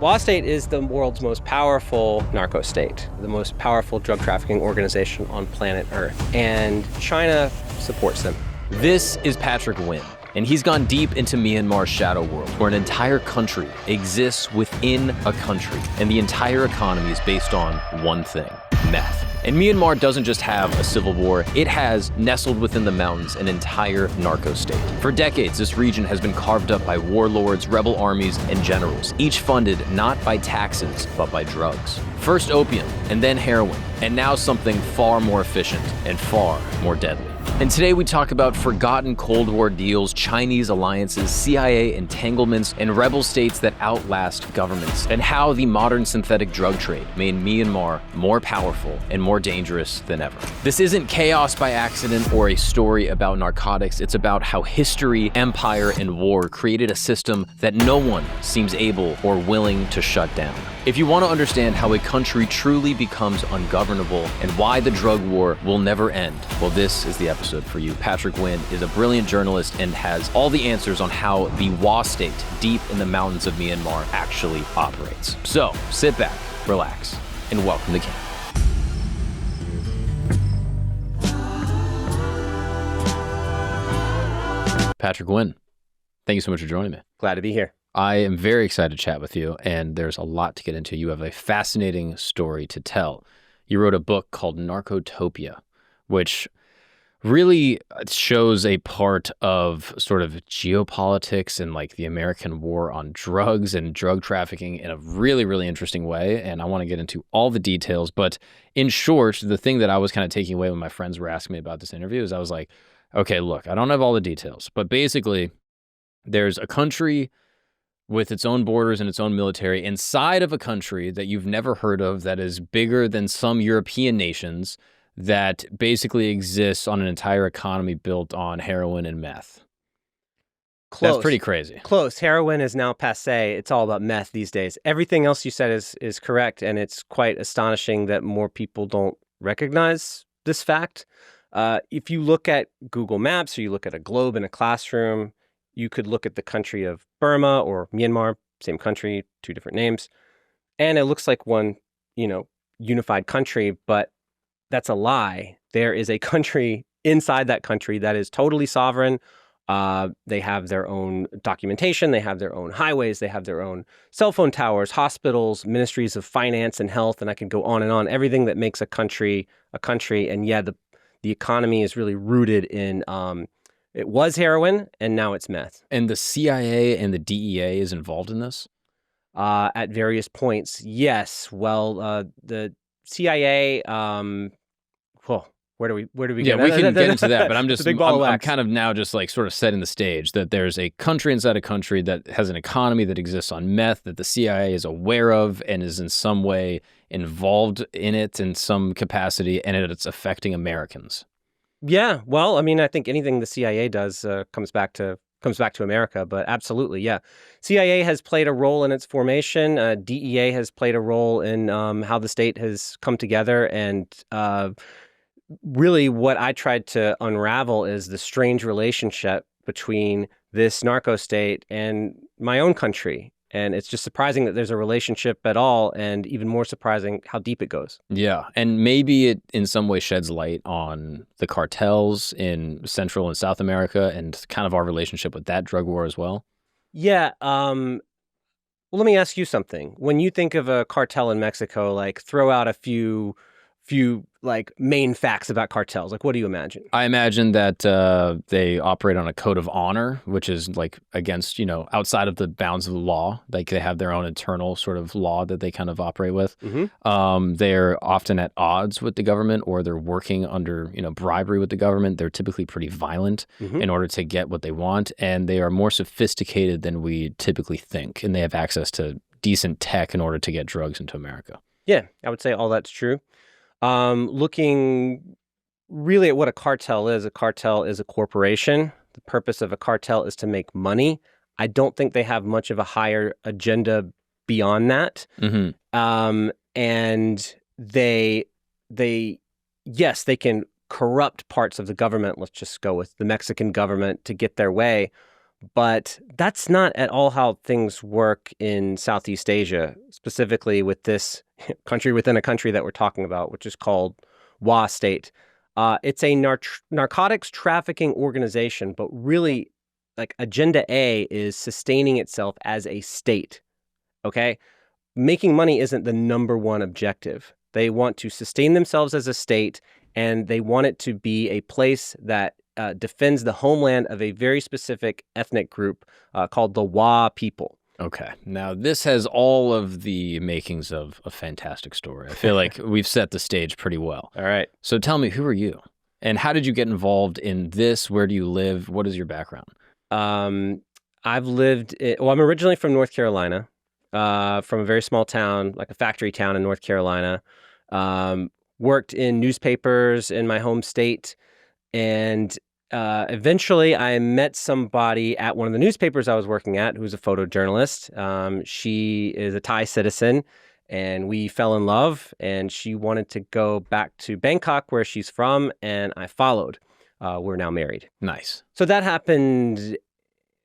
Wa State is the world's most powerful narco state, the most powerful drug trafficking organization on planet Earth, and China supports them. This is Patrick Winn, and he's gone deep into Myanmar's shadow world, where an entire country exists within a country, and the entire economy is based on one thing: meth. And Myanmar doesn't just have a civil war, it has, nestled within the mountains, an entire narco state. For decades, this region has been carved up by warlords, rebel armies, and generals, each funded not by taxes, but by drugs. First opium, and then heroin, and now something far more efficient and far more deadly. And today we talk about forgotten Cold War deals, Chinese alliances, CIA entanglements, and rebel states that outlast governments, and how the modern synthetic drug trade made Myanmar more powerful and more dangerous than ever. This isn't chaos by accident or a story about narcotics. It's about how history, empire, and war created a system that no one seems able or willing to shut down. If you want to understand how a country truly becomes ungovernable and why the drug war will never end, well, this is the episode for you. Patrick Winn is a brilliant journalist and has all the answers on how the Wa State, deep in the mountains of Myanmar, actually operates. So sit back, relax, and welcome to camp. Patrick Winn, thank you so much for joining me. Glad to be here. I am very excited to chat with you, and there's a lot to get into. You have a fascinating story to tell. You wrote a book called Narcotopia, which really shows a part of sort of geopolitics and like the American war on drugs and drug trafficking in a really, really interesting way. And I want to get into all the details. But in short, the thing that I was kind of taking away when my friends were asking me about this interview is I was like, okay, look, I don't have all the details, but basically there's a country with its own borders and its own military inside of a country that you've never heard of that is bigger than some European nations that basically exists on an entire economy built on heroin and meth. Close. That's pretty crazy. Close. Heroin is now passé. It's all about meth these days. Everything else you said is correct, and it's quite astonishing that more people don't recognize this fact. If you look at Google Maps or you look at a globe in a classroom, you could look at the country of Burma or Myanmar, same country, two different names, and it looks like one, unified country, but that's a lie. There is a country inside that country that is totally sovereign. They have their own documentation. They have their own highways. They have their own cell phone towers, hospitals, ministries of finance and health, and I could go on and on. Everything that makes a country a country. And yeah, the economy is really rooted in it was heroin and now it's meth. And the CIA and the DEA is involved in this? At various points, yes. Well, the CIA. Where do we Yeah, go? we can get into that, but I'm It's a big ball of I'm wax. kind of now just like sort of setting the stage that there's a country inside a country that has an economy that exists on meth that the CIA is aware of and is in some way involved in it in some capacity, and it's affecting Americans. Yeah, well, I mean, I think anything the CIA does comes back to America, but absolutely, yeah. CIA has played a role in its formation. DEA has played a role in how the state has come together, and really what I tried to unravel is the strange relationship between this narco state and my own country. And it's just surprising that there's a relationship at all, and even more surprising how deep it goes. Yeah, and maybe it in some way sheds light on the cartels in Central and South America and kind of our relationship with that drug war as well. Yeah. Well, let me ask you something. When you think of a cartel in Mexico, like throw out a few like main facts about cartels. Like, what do you imagine? I imagine that they operate on a code of honor, which is like against, outside of the bounds of the law. Like they have their own internal sort of law that they kind of operate with. Mm-hmm. They're often at odds with the government, or they're working under, bribery with the government. They're typically pretty violent in order to get what they want. And they are more sophisticated than we typically think. And they have access to decent tech in order to get drugs into America. Yeah, I would say all that's true. Looking really at what a cartel is a corporation. The purpose of a cartel is to make money. I don't think they have much of a higher agenda beyond that. And they can corrupt parts of the government. Let's just go with the Mexican government to get their way. But that's not at all how things work in Southeast Asia, specifically with this country within a country that we're talking about, which is called Wa State. It's a narcotics trafficking organization, but really, like, Agenda A is sustaining itself as a state. Okay? Making money isn't the number one objective. They want to sustain themselves as a state, and they want it to be a place that defends the homeland of a very specific ethnic group called the Wa people. Okay. Now, this has all of the makings of a fantastic story. I feel like we've set the stage pretty well. All right. So tell me, who are you? And how did you get involved in this? Where do you live? What is your background? I'm originally from North Carolina, from a very small town, like a factory town in North Carolina. Worked in newspapers in my home state. And eventually I met somebody at one of the newspapers I was working at who's a photojournalist. She is a Thai citizen, and we fell in love, and she wanted to go back to Bangkok, where she's from, and I followed. We're now married. Nice. So that happened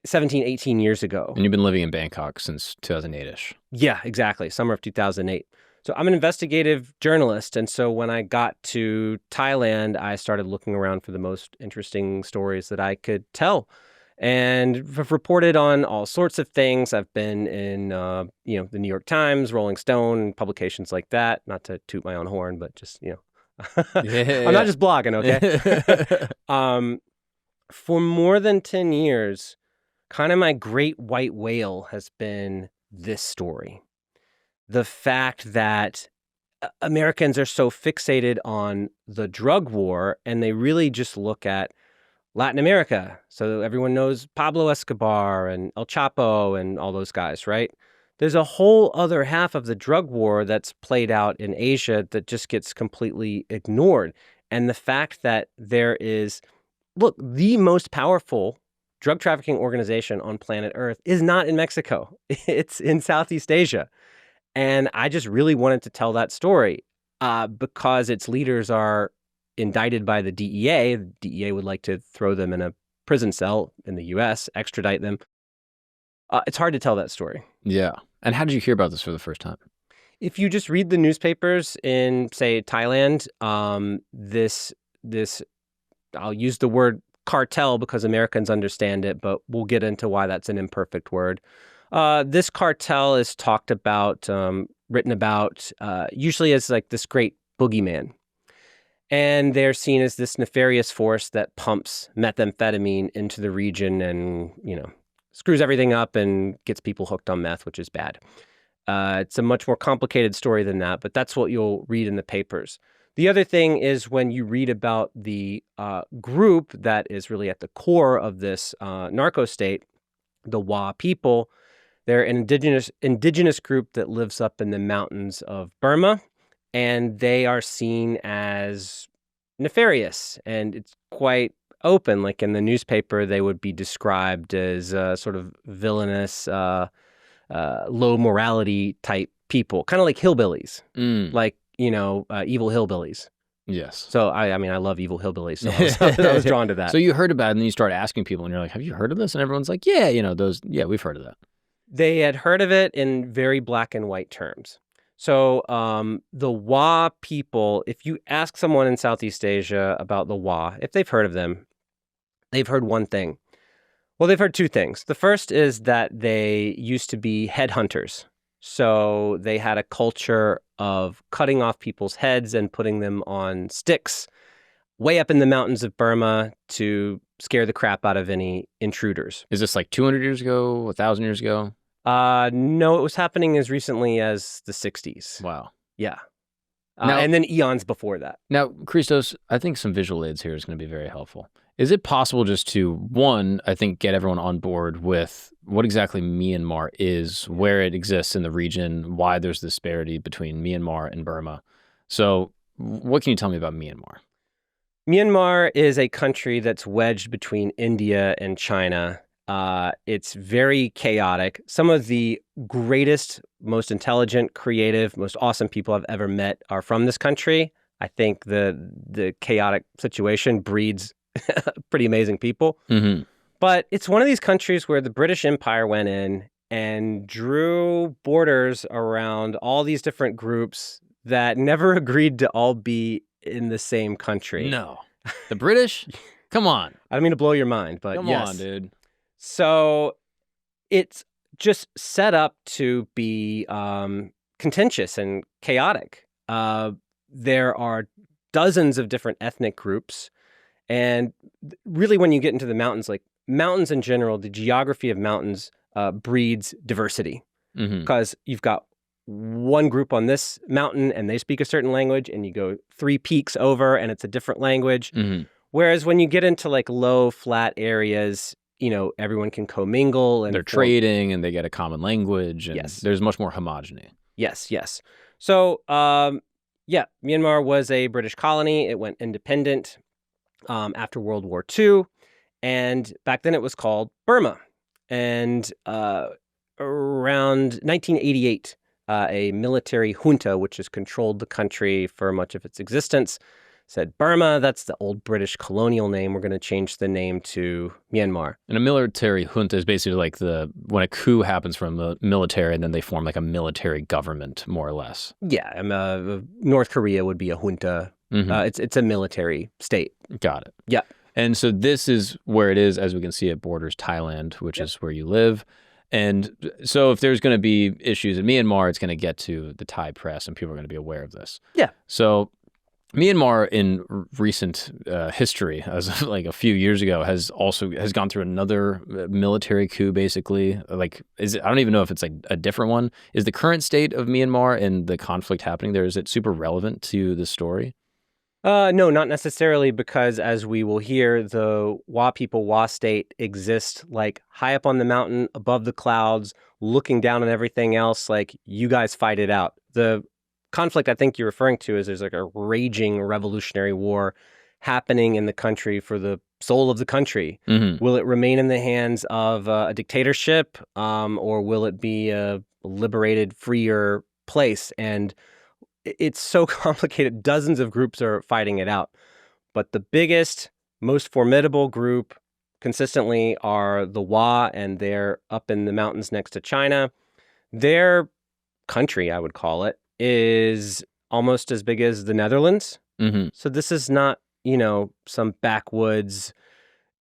17, 18 years ago. And you've been living in Bangkok since 2008-ish. Yeah, exactly. Summer of 2008. So I'm an investigative journalist, and so when I got to Thailand, I started looking around for the most interesting stories that I could tell, and have reported on all sorts of things. I've been in, the New York Times, Rolling Stone, publications like that. Not to toot my own horn, but just, I'm not just blogging, okay? For more than 10 years, kind of my great white whale has been this story. The fact that Americans are so fixated on the drug war, and they really just look at Latin America. So everyone knows Pablo Escobar and El Chapo and all those guys, right? There's a whole other half of the drug war that's played out in Asia that just gets completely ignored. And the fact that there is, the most powerful drug trafficking organization on planet Earth is not in Mexico. It's in Southeast Asia. And I just really wanted to tell that story because its leaders are indicted by the DEA. The DEA would like to throw them in a prison cell in the U.S., extradite them. It's hard to tell that story. Yeah. And how did you hear about this for the first time? If you just read the newspapers in, say, Thailand, this I'll use the word cartel because Americans understand it, but we'll get into why that's an imperfect word. This cartel is talked about, written about, usually as like this great boogeyman. And they're seen as this nefarious force that pumps methamphetamine into the region and, screws everything up and gets people hooked on meth, which is bad. It's a much more complicated story than that, but that's what you'll read in the papers. The other thing is when you read about the group that is really at the core of this narco state, the Wa people. They're an indigenous group that lives up in the mountains of Burma, and they are seen as nefarious, and it's quite open. Like in the newspaper, they would be described as sort of villainous, low morality type people, kind of like hillbillies, like, evil hillbillies. Yes. So, I love evil hillbillies, so I was drawn to that. So you heard about it, and then you start asking people, and you're like, have you heard of this? And everyone's like, yeah, we've heard of that. They had heard of it in very black and white terms. So the Wa people, if you ask someone in Southeast Asia about the Wa, if they've heard of them, they've heard one thing. Well, they've heard two things. The first is that they used to be headhunters. So they had a culture of cutting off people's heads and putting them on sticks way up in the mountains of Burma to scare the crap out of any intruders. Is this like 200 years ago, 1,000 years ago? No, it was happening as recently as the 60s. Wow. Yeah. Now, and then eons before that. Now, Christos, I think some visual aids here is going to be very helpful. Is it possible just to, one, I think, get everyone on board with what exactly Myanmar is, where it exists in the region, why there's this disparity between Myanmar and Burma? So what can you tell me about Myanmar? Myanmar is a country that's wedged between India and China. It's very chaotic. Some of the greatest, most intelligent, creative, most awesome people I've ever met are from this country. I think the chaotic situation breeds pretty amazing people. Mm-hmm. But it's one of these countries where the British Empire went in and drew borders around all these different groups that never agreed to all be in the same country. No. The British? Come on. I don't mean to blow your mind, but Come yes. on, dude. So it's just set up to be contentious and chaotic. There are dozens of different ethnic groups. And really, when you get into the mountains, like mountains in general, the geography of mountains breeds diversity. Because you've got one group on this mountain and they speak a certain language, and you go 3 peaks over and it's a different language. Whereas when you get into like low, flat areas, you know, everyone can commingle. And they're trading and they get a common language. And there's much more homogeny. Yes, yes. So, yeah, Myanmar was a British colony. It went independent after World War II. And back then it was called Burma. And around 1988, a military junta, which has controlled the country for much of its existence, said, Burma, that's the old British colonial name. We're going to change the name to Myanmar. And a military junta is basically like when a coup happens from the military and then they form like a military government, more or less. Yeah, North Korea would be a junta. It's a military state. Got it. Yeah. And so this is where it is, as we can see, it borders Thailand, which is where you live. And so if there's going to be issues in Myanmar, it's going to get to the Thai press and people are going to be aware of this. Yeah. So Myanmar in recent history, as of like a few years ago, has gone through another military coup. Basically, I don't even know if it's like a different one. Is the current state of Myanmar and the conflict happening there, is it super relevant to the story? No, not necessarily, because as we will hear, the Wa people, Wa state, exist like high up on the mountain, above the clouds, looking down on everything else. Like, you guys fight it out. The conflict I think you're referring to is there's like a raging revolutionary war happening in the country for the soul of the country. Will it remain in the hands of a dictatorship, or will it be a liberated, freer place? And it's so complicated. Dozens of groups are fighting it out. But the biggest, most formidable group consistently are the Wa, and they're up in the mountains next to China. Their country, I would call it, is almost as big as the Netherlands. So this is not, some backwoods,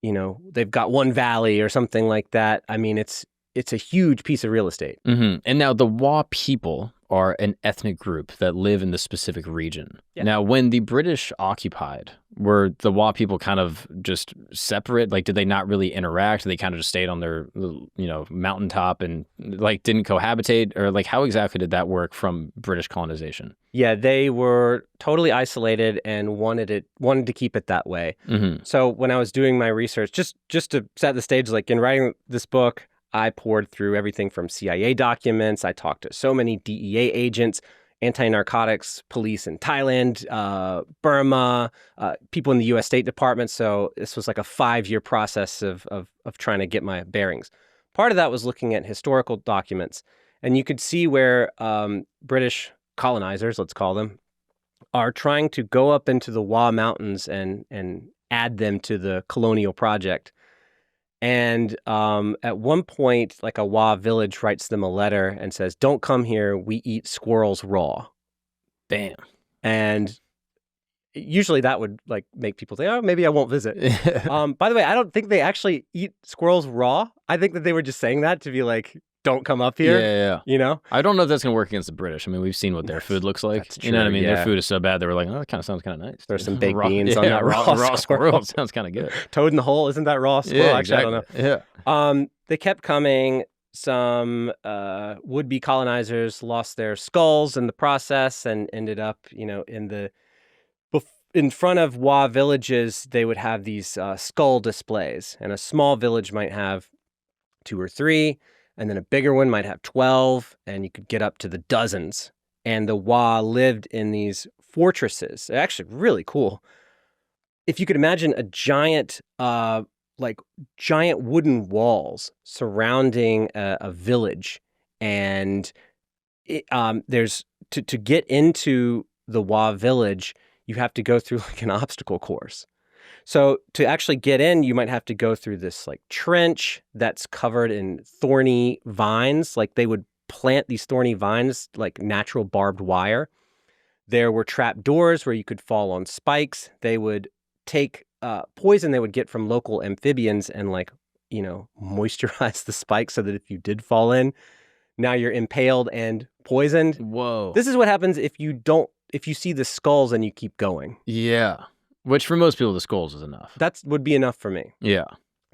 they've got one valley or something like that. I mean, it's a huge piece of real estate. And now the Wa people are an ethnic group that live in the specific region. Yeah. Now, when the British occupied, were the Wa people kind of just separate? Like, did they not really interact? They kind of just stayed on their, mountaintop and like didn't cohabitate? Or like, how exactly did that work from British colonization? Yeah, they were totally isolated and wanted to keep it that way. So when I was doing my research, just to set the stage, like in writing this book, I poured through everything from CIA documents. I talked to so many DEA agents, anti-narcotics police in Thailand, Burma, people in the U.S. State Department. So this was like a 5-year process of trying to get my bearings. Part of that was looking at historical documents. And you could see where British colonizers, let's call them, are trying to go up into the Wa Mountains and add them to the colonial project. And at one point, like a Wa village writes them a letter and says, "Don't come here. We eat squirrels raw." Bam. And usually that would like make people think, "Oh, maybe I won't visit." By the way, I don't think they actually eat squirrels raw. I think that they were just saying that to be like, "Don't come up here." Yeah. I don't know if that's going to work against the British. I mean, we've seen what their food looks like. That's true, You know what I mean? yeah. Their food is so bad, they were like, "Oh, that kind of sounds kind of nice." There's some baked Raw- beans on yeah, that raw squirrel. squirrel. Sounds kind of good. Toad in the hole, isn't that raw squirrel? Yeah, Actually, exactly. I don't know. Yeah. They kept coming. Some would-be colonizers lost their skulls in the process and ended up, in front of Wa villages, they would have these skull displays. And a small village might have 2 or 3, and then a bigger one might have 12, and you could get up to the dozens. And the Wa lived in these fortresses. They're actually really cool. If you could imagine a giant wooden walls surrounding a village, and there's to get into the Wa village, you have to go through like an obstacle course. So to actually get in, you might have to go through this like trench that's covered in thorny vines. Like they would plant these thorny vines like natural barbed wire. There were trap doors where you could fall on spikes. They would take poison they would get from local amphibians and like, moisturize the spikes so that if you did fall in, now you're impaled and poisoned. Whoa. This is what happens if you see the skulls and you keep going. Yeah. Which for most people, the skulls is enough. That would be enough for me. Yeah.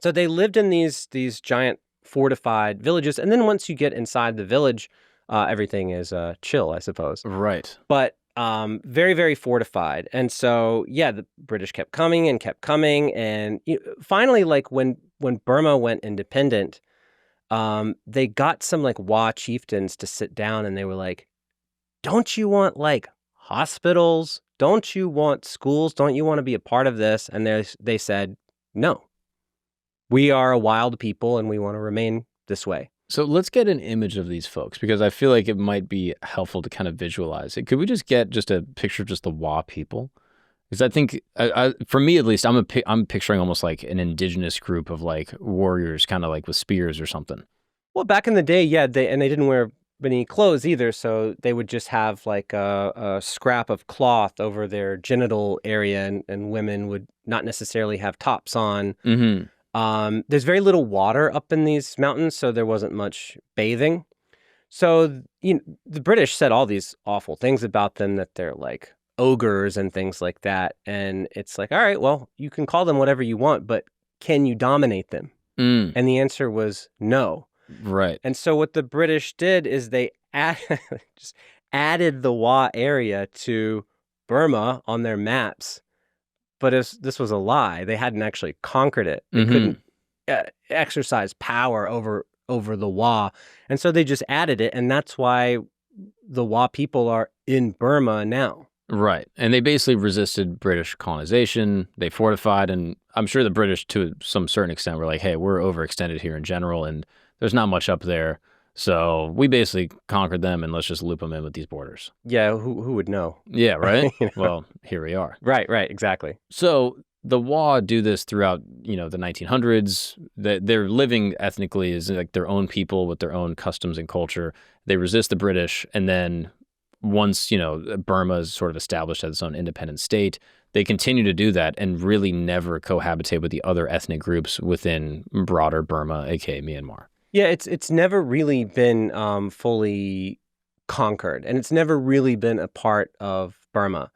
So they lived in these giant fortified villages. And then once you get inside the village, everything is chill, I suppose. Right. But very, very fortified. And so, yeah, the British kept coming. And finally, like when Burma went independent, they got some like Wa chieftains to sit down and they were like, don't you want like hospitals? Don't you want schools? Don't you want to be a part of this? And they said, no, we are a wild people and we want to remain this way. So let's get an image of these folks because I feel like it might be helpful to kind of visualize it. Could we just get just a picture of just the Wa people? Because I think, for me at least, I'm picturing almost like an indigenous group of like warriors, kind of like with spears or something. Well, back in the day, yeah, they didn't wear any clothes either, so they would just have like a scrap of cloth over their genital area, and women would not necessarily have tops on. Mm-hmm. There's very little water up in these mountains, so there wasn't much bathing. So the British said all these awful things about them, that they're like ogres and things like that. And it's like, all right, well, you can call them whatever you want, but can you dominate them? Mm. And the answer was no. Right. And so what the British did is they just added the Wa area to Burma on their maps. But this was a lie. They hadn't actually conquered it. They couldn't exercise power over the Wa. And so they just added it. And that's why the Wa people are in Burma now. Right. And they basically resisted British colonization. They fortified. And I'm sure the British, to some certain extent, were like, hey, we're overextended here in general. And there's not much up there. So we basically conquered them, and let's just loop them in with these borders. Yeah, who would know? Yeah, right? Well, here we are. Right, exactly. So the Wa do this throughout, the 1900s. They're living ethnically as like their own people with their own customs and culture. They resist the British, and then once, Burma is sort of established as its own independent state, they continue to do that and really never cohabitate with the other ethnic groups within broader Burma, aka Myanmar. Yeah, it's never really been fully conquered, and it's never really been a part of Burma.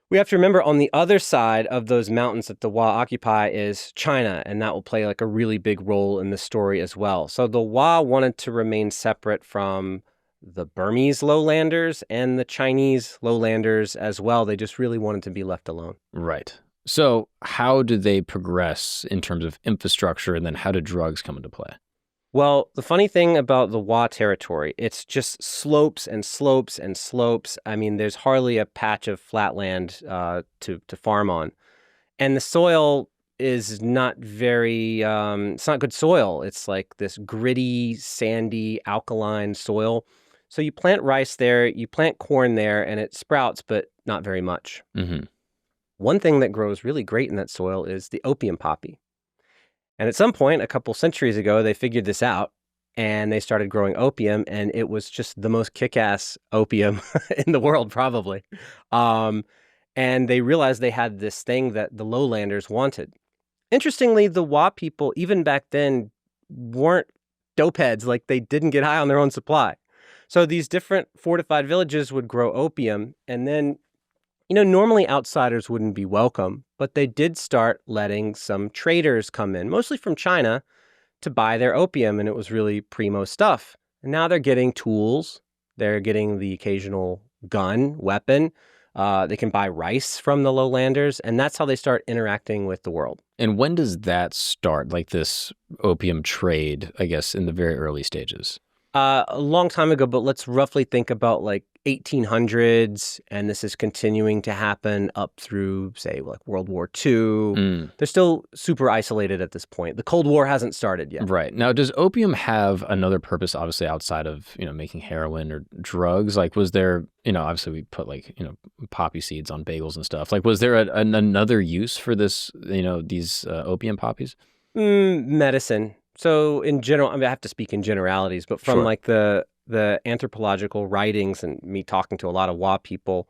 We have to remember on the other side of those mountains that the Wa occupy is China, and that will play like a really big role in the story as well. So the Wa wanted to remain separate from the Burmese lowlanders and the Chinese lowlanders as well. They just really wanted to be left alone. Right. So how do they progress in terms of infrastructure, and then how do drugs come into play? Well, the funny thing about the Wa territory, it's just slopes and slopes and slopes. I mean, there's hardly a patch of flat land to farm on. And the soil is not very, it's not good soil. It's like this gritty, sandy, alkaline soil. So you plant rice there, you plant corn there, and it sprouts, but not very much. Mm-hmm. One thing that grows really great in that soil is the opium poppy. And at some point, a couple centuries ago, they figured this out, and they started growing opium, and it was just the most kick-ass opium in the world, probably. And they realized they had this thing that the lowlanders wanted. Interestingly, the Wa people, even back then, weren't dopeheads. Like, they didn't get high on their own supply. So these different fortified villages would grow opium, and then normally outsiders wouldn't be welcome, but they did start letting some traders come in, mostly from China, to buy their opium, and it was really primo stuff. And now they're getting tools. They're getting the occasional gun, weapon. They can buy rice from the lowlanders, and that's how they start interacting with the world. And when does that start, like this opium trade, I guess, in the very early stages? A long time ago, but let's roughly think about like 1800s, and this is continuing to happen up through, say, like World War II. They're still super isolated at this point. The Cold War hasn't started yet. Right. Now, does opium have another purpose, obviously, outside of, making heroin or drugs? Like, was there, obviously we put poppy seeds on bagels and stuff. Like, was there another use for this, these opium poppies? Medicine. So in general, I have to speak in generalities, but from Sure. the anthropological writings and me talking to a lot of Wa people,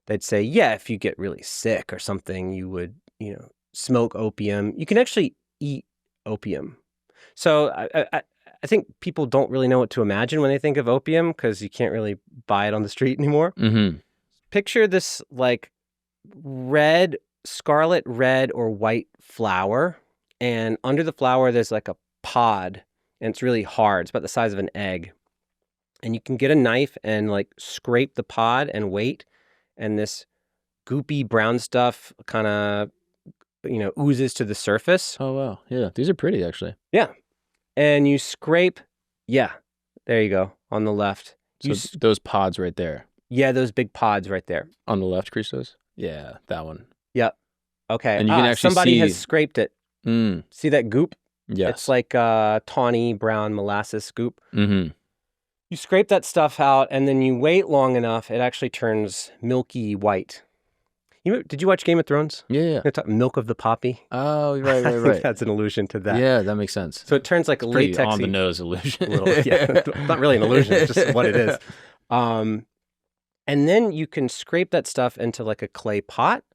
they'd say, yeah, if you get really sick or something, you would, smoke opium. You can actually eat opium. So I think people don't really know what to imagine when they think of opium because you can't really buy it on the street anymore. Mm-hmm. Picture this like scarlet red or white flower. And under the flower, there's like a pod, and it's really hard. It's about the size of an egg. And you can get a knife and like scrape the pod and wait. And this goopy brown stuff kind of, oozes to the surface. Oh, wow. Yeah. These are pretty, actually. Yeah. And you scrape. Yeah. There you go. On the left. So those pods right there. Yeah. Those big pods right there. On the left, Christos? Yeah. That one. Yep. Okay. And you can actually somebody has scraped it. See that goop? Yes. It's like tawny brown molasses goop. Mm-hmm. You scrape that stuff out, and then you wait long enough, it actually turns milky white. Did you watch Game of Thrones? Yeah. Milk of the poppy? Oh, right. I think that's an allusion to that. Yeah, that makes sense. So it turns like a latexy... on-the-nose illusion. Yeah, not really an illusion, it's just what it is. And then you can scrape that stuff into like a clay pot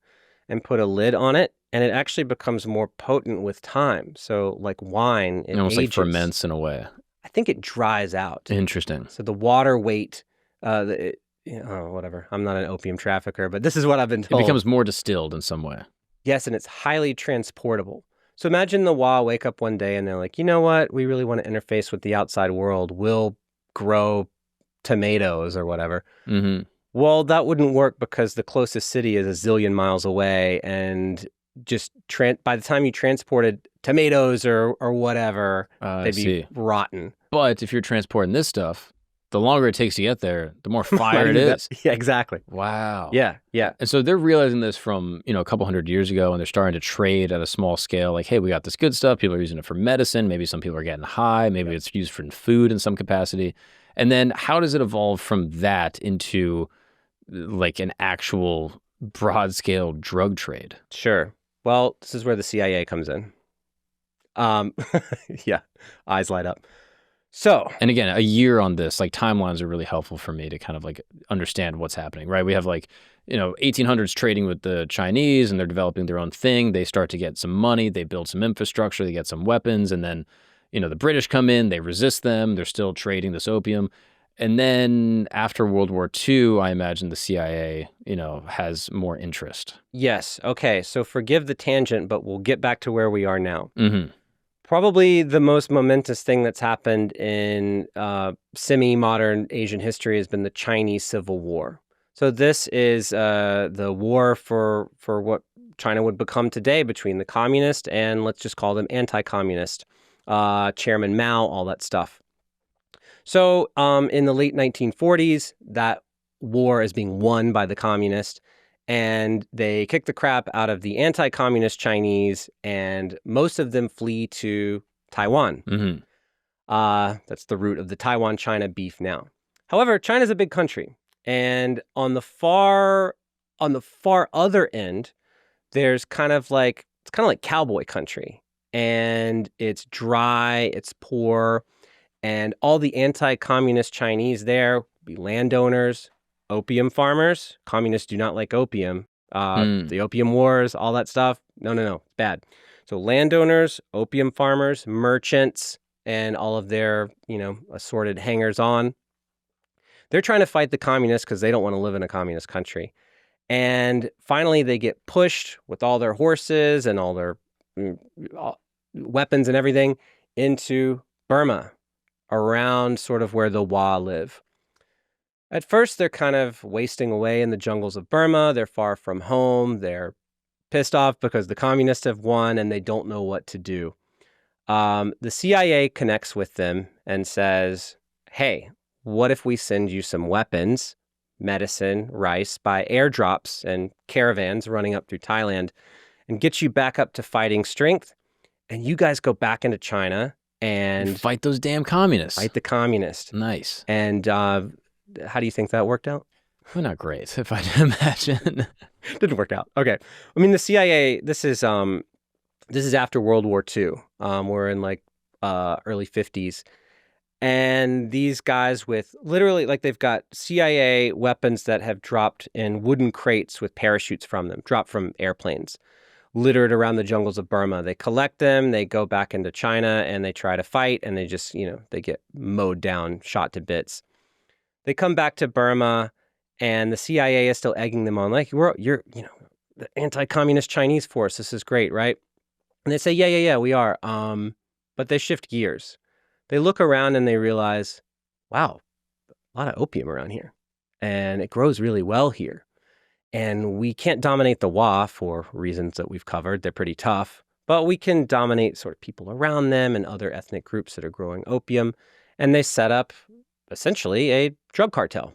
and put a lid on it, and it actually becomes more potent with time. So like wine, it almost ages. like ferments in a way. I think it dries out. Interesting. So the water weight, whatever. I'm not an opium trafficker, but this is what I've been told. It becomes more distilled in some way. Yes, and it's highly transportable. So imagine the Wa wake up one day and they're like, you know what? We really want to interface with the outside world. We'll grow tomatoes or whatever. Mm-hmm. Well, that wouldn't work because the closest city is a zillion miles away, and just by the time you transported tomatoes or whatever, they'd be rotten. But if you're transporting this stuff, the longer it takes to get there, the more fire it is. Yeah, exactly. Wow. Yeah. And so they're realizing this from, a couple hundred years ago, and they're starting to trade at a small scale. Like, hey, we got this good stuff. People are using it for medicine. Maybe some people are getting high. Maybe it's used for food in some capacity. And then how does it evolve from that into like an actual broad scale drug trade? Sure. Well, this is where the CIA comes in. Yeah, eyes light up. So, and again, a year on this, like timelines are really helpful for me to kind of like understand what's happening, right? We have like, 1800s trading with the Chinese, and they're developing their own thing. They start to get some money, they build some infrastructure, they get some weapons, and then, the British come in, they resist them, they're still trading this opium. And then after World War II, I imagine the CIA, has more interest. Yes. Okay. So forgive the tangent, but we'll get back to where we are now. Mm-hmm. Probably the most momentous thing that's happened in semi-modern Asian history has been the Chinese Civil War. So this is the war for what China would become today between the communist and, let's just call them anti-communist, Chairman Mao, all that stuff. So in the late 1940s, that war is being won by the communists, and they kick the crap out of the anti-communist Chinese, and most of them flee to Taiwan. Mm-hmm. That's the root of the Taiwan-China beef now. However, China's a big country, and on the far other end, there's it's kind of like cowboy country, and it's dry, it's poor. And all the anti-communist Chinese there be landowners, opium farmers. Communists do not like opium. The opium wars, all that stuff. No, bad. So landowners, opium farmers, merchants, and all of their, assorted hangers-on. They're trying to fight the communists because they don't want to live in a communist country. And finally, they get pushed with all their horses and all their weapons and everything into Burma, around sort of where the Wa live. At first, they're kind of wasting away in the jungles of Burma. They're far from home. They're pissed off because the communists have won and they don't know what to do. The CIA connects with them and says, hey, what if we send you some weapons, medicine, rice by airdrops and caravans running up through Thailand and get you back up to fighting strength. And you guys go back into China and fight those damn communists. Fight the communists. Nice. And how do you think that worked out? Well, not great, if I can imagine. Didn't work out. Okay. I mean, the CIA, this is after World War II. We're in like early 50s. And these guys with literally, like, they've got CIA weapons that have dropped in wooden crates with parachutes from them, dropped from airplanes, littered around the jungles of Burma. They collect them, they go back into China, and they try to fight, and they just, they get mowed down, shot to bits. They come back to Burma, and the CIA is still egging them on, like, you're the anti-communist Chinese force. This is great, right? And they say, yeah, we are. But they shift gears. They look around and they realize, wow, a lot of opium around here. And it grows really well here. And we can't dominate the Wa for reasons that we've covered. They're pretty tough. But we can dominate sort of people around them and other ethnic groups that are growing opium. And they set up, essentially, a drug cartel,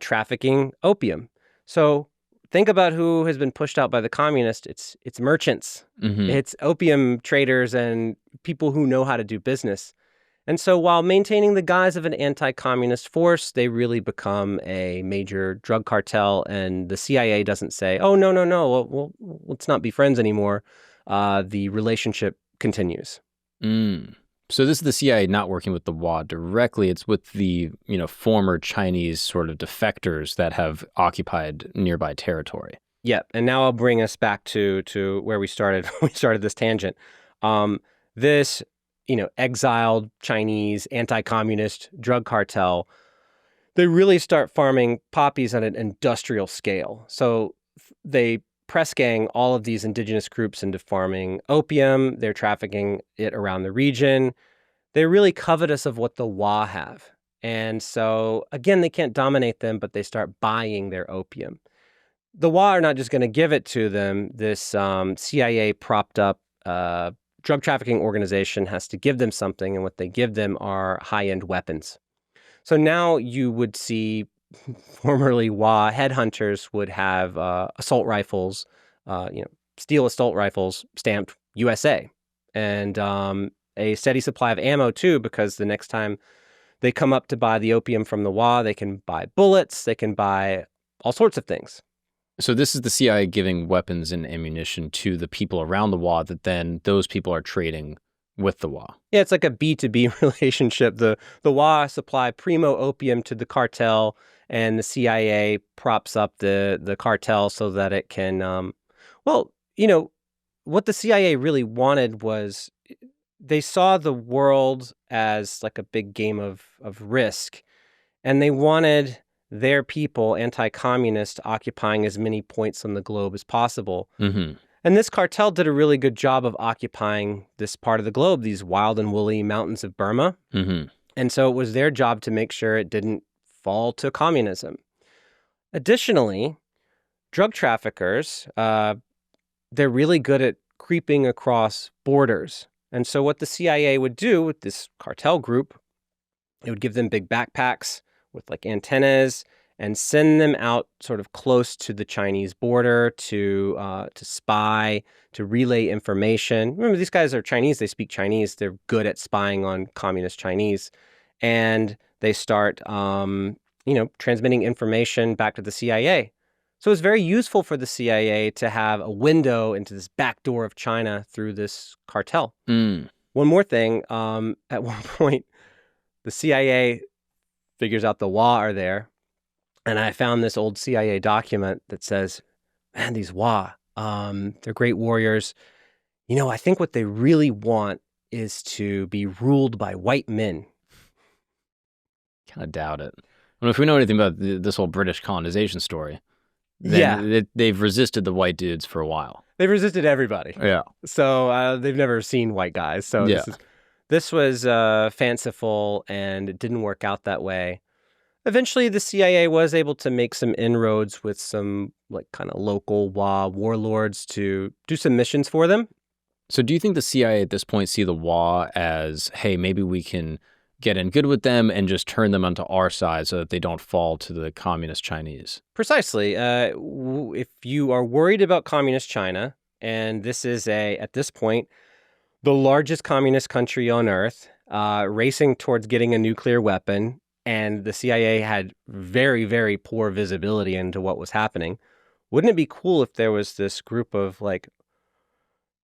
trafficking opium. So think about who has been pushed out by the communists. It's merchants. Mm-hmm. It's opium traders and people who know how to do business. And so while maintaining the guise of an anti-communist force, they really become a major drug cartel. And the CIA doesn't say, oh, no, well, let's not be friends anymore. The relationship continues. So this is the CIA not working with the Wa directly. It's with the, former Chinese sort of defectors that have occupied nearby territory. Yeah. And now I'll bring us back to where we started. We started this tangent. This exiled Chinese anti-communist drug cartel, they really start farming poppies on an industrial scale. So they press gang all of these indigenous groups into farming opium. They're trafficking it around the region. They're really covetous of what the Wa have. And so, again, they can't dominate them, but they start buying their opium. The Wa are not just going to give it to them. This CIA propped up drug trafficking organization has to give them something, and what they give them are high-end weapons. So now you would see formerly Wa headhunters would have assault rifles, steel assault rifles stamped USA, and a steady supply of ammo too, because the next time they come up to buy the opium from the Wa, they can buy bullets, they can buy all sorts of things. So this is the CIA giving weapons and ammunition to the people around the Wa that then those people are trading with the Wa. Yeah, it's like a B2B relationship. The Wa supply primo opium to the cartel, and the CIA props up the cartel so that it can, what the CIA really wanted was they saw the world as like a big game of risk, and they wanted their people, anti-communist, occupying as many points on the globe as possible. Mm-hmm. And this cartel did a really good job of occupying this part of the globe, these wild and woolly mountains of Burma. Mm-hmm. And so it was their job to make sure it didn't fall to communism. Additionally, drug traffickers, they're really good at creeping across borders. And so what the CIA would do with this cartel group, it would give them big backpacks with like antennas and send them out sort of close to the Chinese border to spy, to relay information. Remember, these guys are Chinese. They speak Chinese. They're good at spying on communist Chinese. And they start, transmitting information back to the CIA. So it's very useful for the CIA to have a window into this back door of China through this cartel. One more thing, at one point, the CIA figures out the Wa are there. And I found this old CIA document that says, man, these Wa, they're great warriors. I think what they really want is to be ruled by white men. Kind of doubt it. Well, if we know anything about this whole British colonization story, then they've resisted the white dudes for a while. They've resisted everybody. Yeah. So they've never seen white guys. So this was fanciful, and it didn't work out that way. Eventually, the CIA was able to make some inroads with some like kind of local Wa warlords to do some missions for them. So do you think the CIA at this point see the Wa as, hey, maybe we can get in good with them and just turn them onto our side so that they don't fall to the communist Chinese. Precisely. If you are worried about communist China, and this is at this point, the largest communist country on earth, racing towards getting a nuclear weapon, and the CIA had very, very poor visibility into what was happening. Wouldn't it be cool if there was this group of like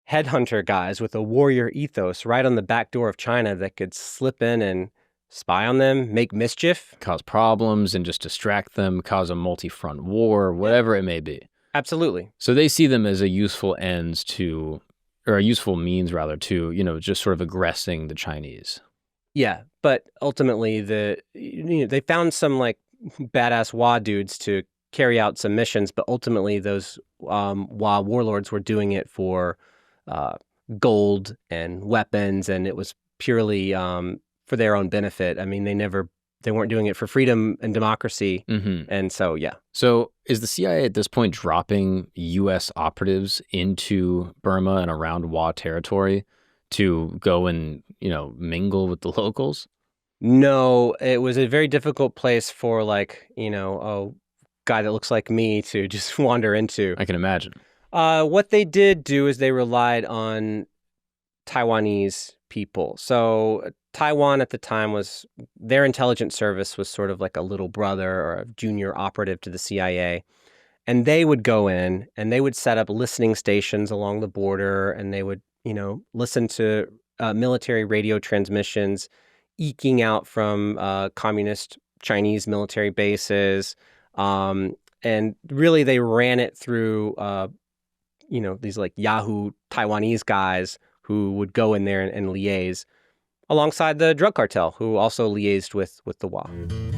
headhunter guys with a warrior ethos right on the back door of China that could slip in and spy on them, make mischief? Cause problems and just distract them, cause a multi-front war, whatever it may be. Absolutely. So they see them as a useful ends to, or a useful means rather to, just sort of aggressing the Chinese. Yeah, but ultimately they found some like badass Wa dudes to carry out some missions, but ultimately those Wa warlords were doing it for gold and weapons, and it was purely for their own benefit. I mean, they weren't doing it for freedom and democracy, and so yeah. So is the CIA at this point dropping U.S. operatives into Burma and around Wa territory to go and mingle with the locals? No, it was a very difficult place for like a guy that looks like me to just wander into. I can imagine. What they did do is they relied on Taiwanese people. So Taiwan at the time their intelligence service was sort of like a little brother or a junior operative to the CIA. And they would go in and they would set up listening stations along the border, and they would, listen to military radio transmissions eking out from communist Chinese military bases. And really they ran it through, these like Yahoo Taiwanese guys who would go in there and liaise alongside the drug cartel, who also liaised with the Wa.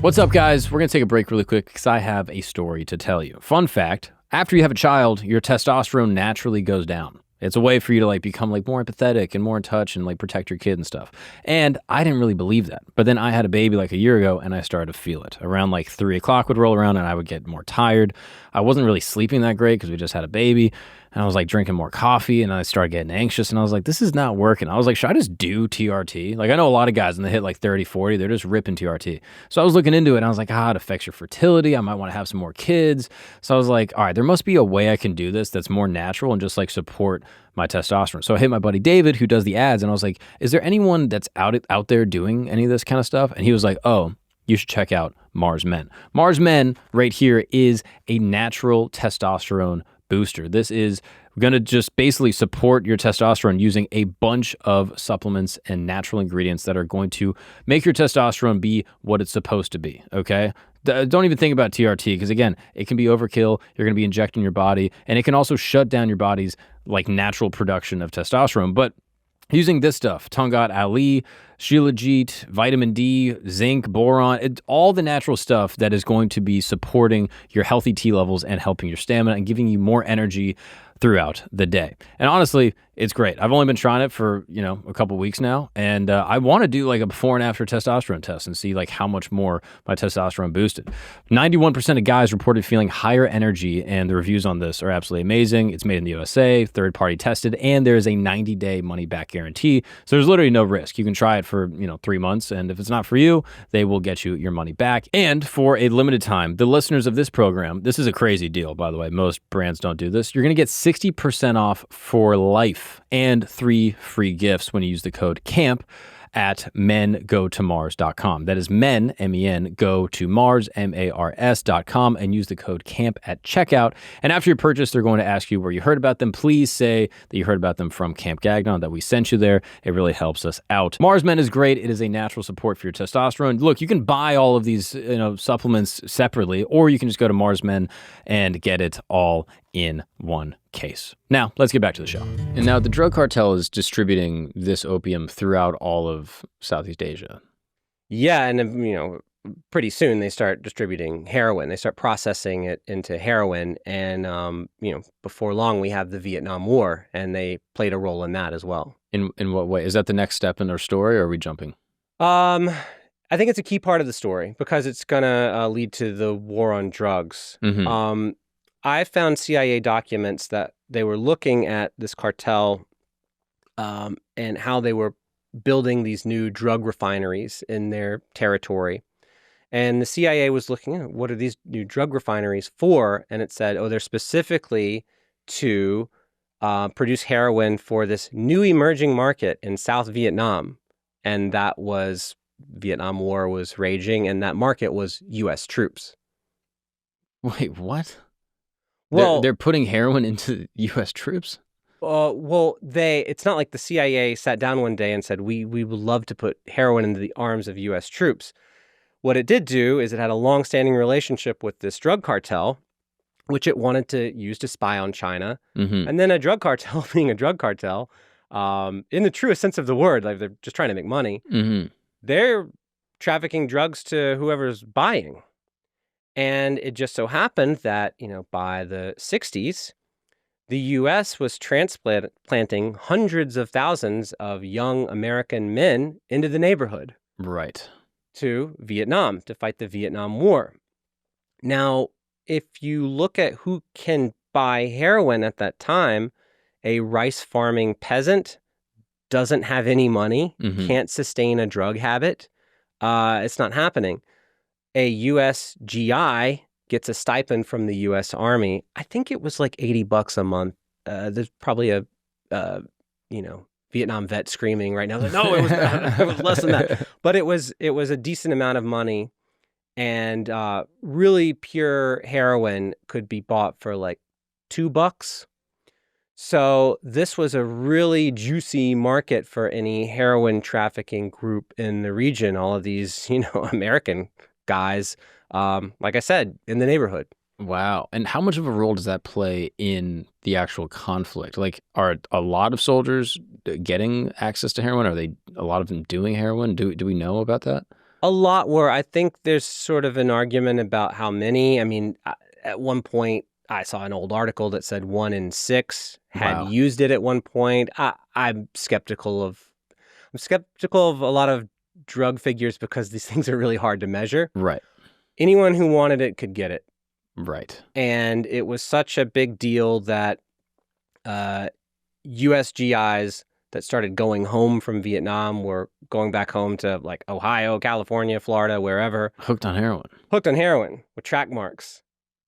What's up, guys? We're going to take a break really quick because I have a story to tell you. Fun fact, after you have a child, your testosterone naturally goes down. It's a way for you to like become like more empathetic and more in touch and like protect your kid and stuff. And I didn't really believe that. But then I had a baby like a year ago and I started to feel it. Around like 3 o'clock would roll around and I would get more tired. I wasn't really sleeping that great because we just had a baby. And I was like drinking more coffee and I started getting anxious and I was like, this is not working. I was like, should I just do TRT? Like I know a lot of guys when they hit like 30, 40, they're just ripping TRT. So I was looking into it and I was like, it affects your fertility. I might want to have some more kids. So I was like, all right, there must be a way I can do this that's more natural and just like support my testosterone. So I hit my buddy David who does the ads and I was like, is there anyone that's out there doing any of this kind of stuff? And he was like, oh, you should check out Mars Men. Mars Men right here is a natural testosterone booster. This is going to just basically support your testosterone using a bunch of supplements and natural ingredients that are going to make your testosterone be what it's supposed to be, okay? Don't even think about TRT because, again, it can be overkill. You're going to be injecting your body, and it can also shut down your body's like natural production of testosterone. But using this stuff, Tungat Ali, Shilajit, vitamin D, zinc, boron, all the natural stuff that is going to be supporting your healthy T levels and helping your stamina and giving you more energy throughout the day. And honestly, it's great. I've only been trying it for, a couple weeks now. And I want to do like a before and after testosterone test and see like how much more my testosterone boosted. 91% of guys reported feeling higher energy, and the reviews on this are absolutely amazing. It's made in the USA, third party tested, and there is a 90-day money back guarantee. So there's literally no risk. You can try it for, 3 months. And if it's not for you, they will get you your money back. And for a limited time, the listeners of this program, this is a crazy deal, by the way. Most brands don't do this. You're going to get 60% off for life and 3 free gifts when you use the code CAMP at mengotomars.com. That is men, M-E-N, go to Mars, M-A-R-S.com, and use the code CAMP at checkout. And after your purchase, they're going to ask you where you heard about them. Please say that you heard about them from Camp Gagnon, that we sent you there. It really helps us out. Mars Men is great. It is a natural support for your testosterone. Look, you can buy all of these supplements separately, or you can just go to Mars Men and get it all in one case. Now, let's get back to the show. And now the drug cartel is distributing this opium throughout all of Southeast Asia. Yeah, and pretty soon they start distributing heroin. They start processing it into heroin, and before long we have the Vietnam War, and they played a role in that as well. In what way? Is that the next step in their story, or are we jumping? I think it's a key part of the story because it's gonna lead to the war on drugs. Mm-hmm. I found CIA documents that they were looking at this cartel and how they were building these new drug refineries in their territory. And the CIA was looking at what are these new drug refineries for? And it said, they're specifically to produce heroin for this new emerging market in South Vietnam. And that was, Vietnam War was raging, and that market was U.S. troops. Wait, what? Well, they're putting heroin into U.S. troops? It's not like the CIA sat down one day and said, we would love to put heroin into the arms of U.S. troops. What it did do is it had a long-standing relationship with this drug cartel, which it wanted to use to spy on China. Mm-hmm. And then a drug cartel being a drug cartel, in the truest sense of the word, like they're just trying to make money. Mm-hmm. They're trafficking drugs to whoever's buying. And it just so happened that, by the 60s, the U.S. was transplanting hundreds of thousands of young American men into the neighborhood. Right. To Vietnam to fight the Vietnam War. Now, if you look at who can buy heroin at that time, a rice farming peasant doesn't have any money, can't sustain a drug habit. It's not happening. A U.S. GI gets a stipend from the U.S. Army. I think it was like $80 a month. There's probably a Vietnam vet screaming right now. Like, no, it was less than that. But it was a decent amount of money, and really pure heroin could be bought for like $2. So this was a really juicy market for any heroin trafficking group in the region. All of these, American guys, like I said, in the neighborhood. Wow. And how much of a role does that play in the actual conflict? Like, are a lot of soldiers getting access to heroin? Are a lot of them doing heroin? Do we know about that? A lot were. I think there's sort of an argument about how many. I mean, at one point, I saw an old article that said 1 in 6 had used it at one point. I'm skeptical of a lot of drug figures because these things are really hard to measure. Right. Anyone who wanted it could get it. Right. And it was such a big deal that U.S. GIs that started going home from Vietnam were going back home to like Ohio, California, Florida, wherever. Hooked on heroin with track marks.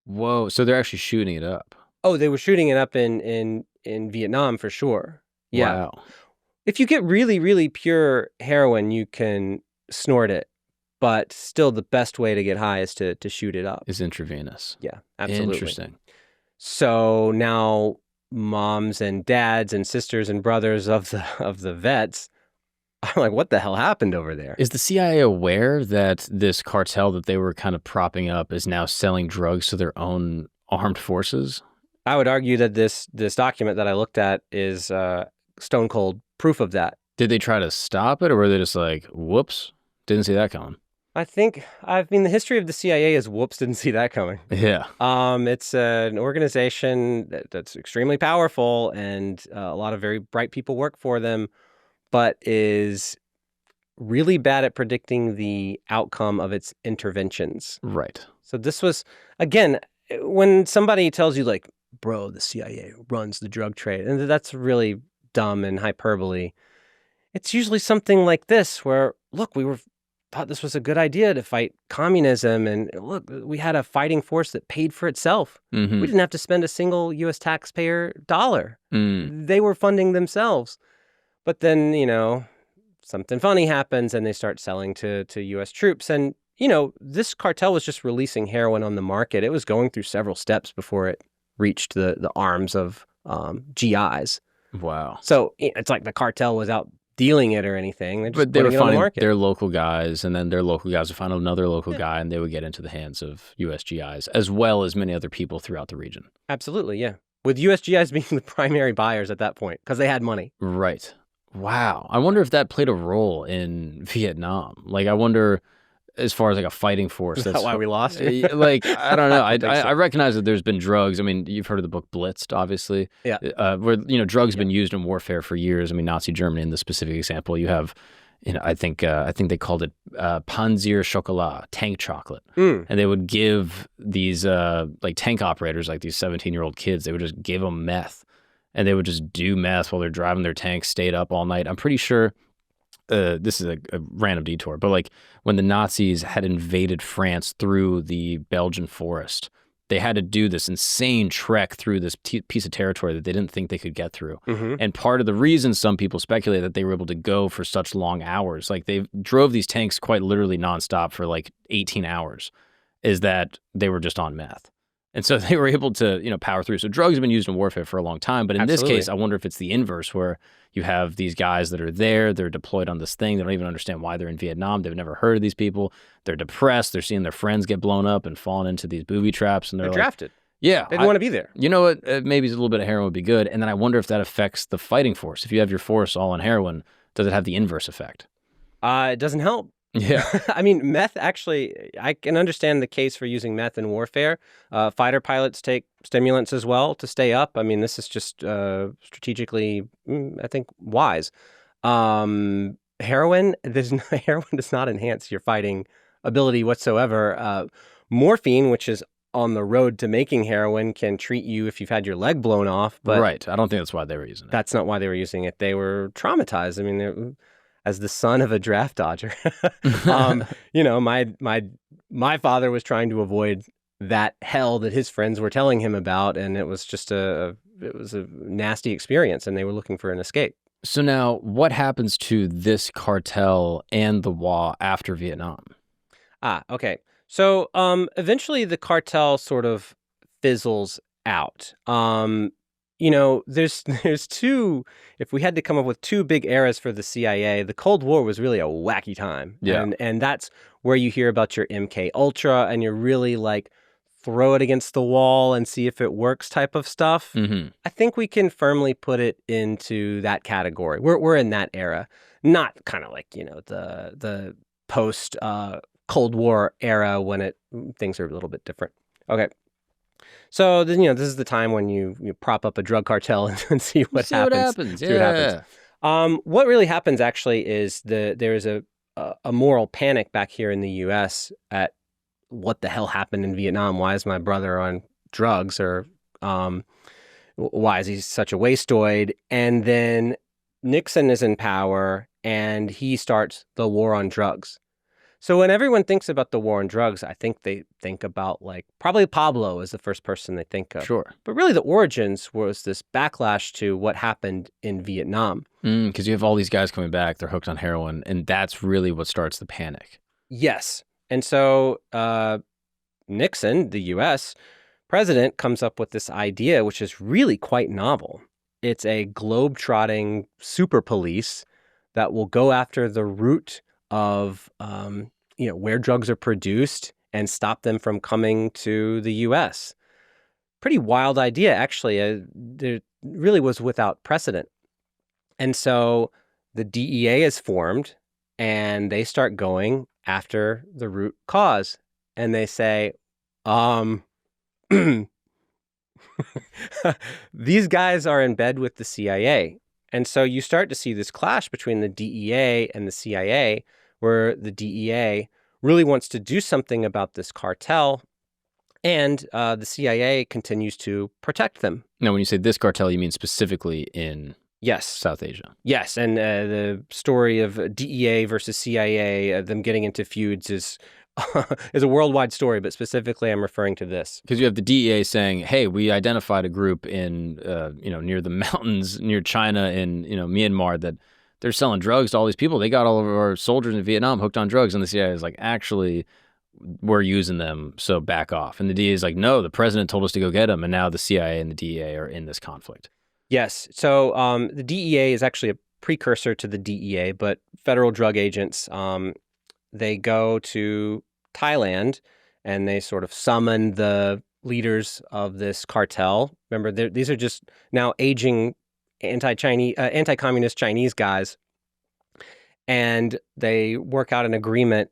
Whoa. So they're actually shooting it up. Oh, they were shooting it up in Vietnam for sure. Yeah. Wow. If you get really, really pure heroin, you can snort it. But still, the best way to get high is to shoot it up. Is intravenous. Yeah, absolutely. Interesting. So now moms and dads and sisters and brothers of the vets are like, what the hell happened over there? Is the CIA aware that this cartel that they were kind of propping up is now selling drugs to their own armed forces? I would argue that this document that I looked at is stone cold proof of that. Did they try to stop it, or were they just like, whoops, didn't see that coming? The history of the CIA is whoops, didn't see that coming. Yeah. It's an organization that's extremely powerful, and a lot of very bright people work for them, but is really bad at predicting the outcome of its interventions. Right. So this was, again, when somebody tells you like, bro, the CIA runs the drug trade, and that's really dumb and hyperbole, it's usually something like this where, look, thought this was a good idea to fight communism. And look, we had a fighting force that paid for itself. Mm-hmm. We didn't have to spend a single U.S. taxpayer dollar. They were funding themselves. But then, something funny happens and they start selling to U.S. troops. And, this cartel was just releasing heroin on the market. It was going through several steps before it reached the arms of GIs. Wow. So it's like the cartel was out dealing it or anything. But they were finding their local guys, and then their local guys would find another local guy, and they would get into the hands of U.S. GIs, as well as many other people throughout the region. Absolutely, yeah. With U.S. GIs being the primary buyers at that point, because they had money. Right. Wow. I wonder if that played a role in Vietnam. Like, I wonder, as far as like a fighting force. Is that why we lost? Like, I don't know. I recognize that there's been drugs. I mean, you've heard of the book Blitzed, obviously. Yeah. Where, drugs have been used in warfare for years. I mean, Nazi Germany, in the specific example, you have, I think they called it Panzer Chocolat, tank chocolate. And they would give these like tank operators, like these 17-year-old kids, they would just give them meth. And they would just do meth while they're driving their tanks, stayed up all night. I'm pretty sure this is a random detour, but like when the Nazis had invaded France through the Belgian forest, they had to do this insane trek through this piece of territory that they didn't think they could get through. Mm-hmm. And part of the reason some people speculate that they were able to go for such long hours, like they drove these tanks quite literally nonstop for like 18 hours, is that they were just on meth. And so they were able to, power through. So drugs have been used in warfare for a long time. But in Absolutely. this case, I wonder if it's the inverse, where you have these guys that are there, they're deployed on this thing, they don't even understand why they're in Vietnam, they've never heard of these people, they're depressed, they're seeing their friends get blown up and falling into these booby traps, and they're like, drafted. Yeah. They didn't want to be there. You know what? Maybe a little bit of heroin would be good. And then I wonder if that affects the fighting force. If you have your force all on heroin, does it have the inverse effect? It doesn't help. Yeah. I mean, meth actually, I can understand the case for using meth in warfare. Fighter pilots take stimulants as well to stay up. I mean, this is just strategically, I think, wise. Heroin, heroin does not enhance your fighting ability whatsoever. Morphine, which is on the road to making heroin, can treat you if you've had your leg blown off. But right. I don't think that's why they were using it. That's not why they were using it. They were traumatized. I mean, as the son of a draft dodger, my father was trying to avoid that hell that his friends were telling him about, and it was just a nasty experience, and they were looking for an escape. So now, what happens to this cartel and the Wa after Vietnam? Okay. So eventually the cartel sort of fizzles out. There's two, if we had to come up with two big eras for the CIA, the Cold War was really a wacky time. Yeah. And that's where you hear about your MK Ultra and you're really like throw it against the wall and see if it works type of stuff. Mm-hmm. I think we can firmly put it into that category. We're in that era, not kind of like, the post Cold War era when things are a little bit different. Okay. So then, this is the time when you prop up a drug cartel and see what happens. See what happens. What really happens actually is there is a moral panic back here in the U.S. at what the hell happened in Vietnam. Why is my brother on drugs, or why is he such a wasteoid? And then Nixon is in power and he starts the war on drugs. So when everyone thinks about the war on drugs, I think they think about probably Pablo is the first person they think of. Sure. But really the origins was this backlash to what happened in Vietnam. Because you have all these guys coming back, they're hooked on heroin, and that's really what starts the panic. Yes. And so Nixon, the U.S. president, comes up with this idea, which is really quite novel. It's a globe-trotting super police that will go after the root of where drugs are produced and stop them from coming to the U.S. Pretty wild idea, actually. It really was without precedent. And so the DEA is formed, and they start going after the root cause. And they say, these guys are in bed with the CIA. And so you start to see this clash between the DEA and the CIA, where the DEA really wants to do something about this cartel, and the CIA continues to protect them. Now, when you say this cartel, you mean specifically in South Asia? Yes, and the story of DEA versus CIA, them getting into feuds is a worldwide story, but specifically I'm referring to this. Because you have the DEA saying, hey, we identified a group in, near the mountains, near China, in, Myanmar, that they're selling drugs to all these people. They got all of our soldiers in Vietnam hooked on drugs. And the CIA is like, actually, we're using them, so back off. And the DEA is like, no, the president told us to go get them. And now the CIA and the DEA are in this conflict. Yes. So the DEA is actually a precursor to the DEA, but federal drug agents, they go to Thailand and they sort of summon the leaders of this cartel. Remember, these are just now aging anti-communist Chinese guys. And they work out an agreement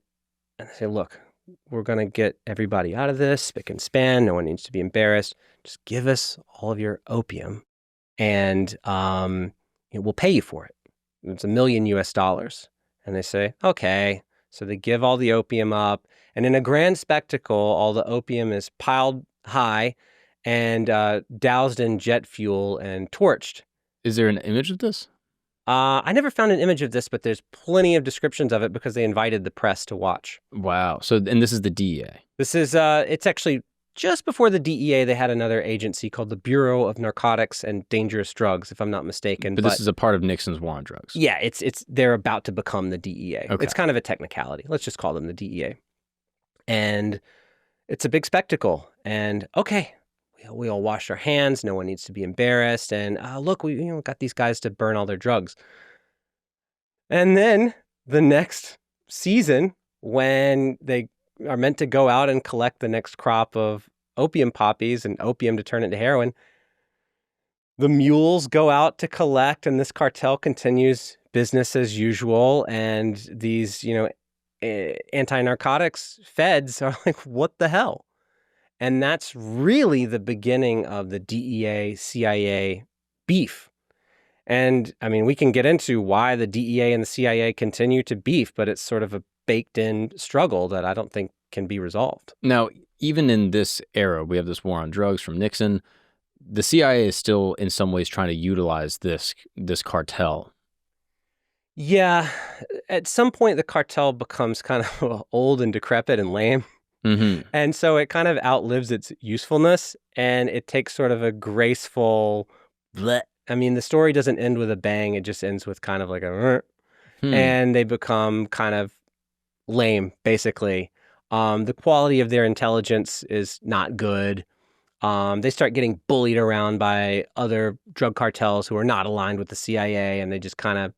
and they say, look, we're going to get everybody out of this, spick and span. No one needs to be embarrassed. Just give us all of your opium and we'll pay you for it. It's $1 million US. And they say, okay. So they give all the opium up. And in a grand spectacle, all the opium is piled high and doused in jet fuel and torched. Is there an image of this? I never found an image of this, but there's plenty of descriptions of it because they invited the press to watch. Wow. So, and this is the DEA. This is, it's actually just before the DEA, they had another agency called the Bureau of Narcotics and Dangerous Drugs, if I'm not mistaken. But this is a part of Nixon's war on drugs. Yeah, they're about to become the DEA. Okay. It's kind of a technicality. Let's just call them the DEA. And it's a big spectacle. And okay, we all washed our hands. No one needs to be embarrassed. And look, we got these guys to burn all their drugs. And then the next season, when they are meant to go out and collect the next crop of opium poppies and opium to turn into heroin, the mules go out to collect, and this cartel continues business as usual. And these, anti-narcotics feds are like, what the hell? And that's really the beginning of the DEA, CIA beef. And I mean, we can get into why the DEA and the CIA continue to beef, but it's sort of a baked-in struggle that I don't think can be resolved. Now, even in this era, we have this war on drugs from Nixon. The CIA is still in some ways trying to utilize this cartel. Yeah, at some point the cartel becomes kind of old and decrepit and lame. Mm-hmm. And so it kind of outlives its usefulness, and it takes sort of a graceful bleh. I mean, the story doesn't end with a bang. It just ends with kind of like a and they become kind of lame, basically. The quality of their intelligence is not good. They start getting bullied around by other drug cartels who are not aligned with the CIA, and they just kind of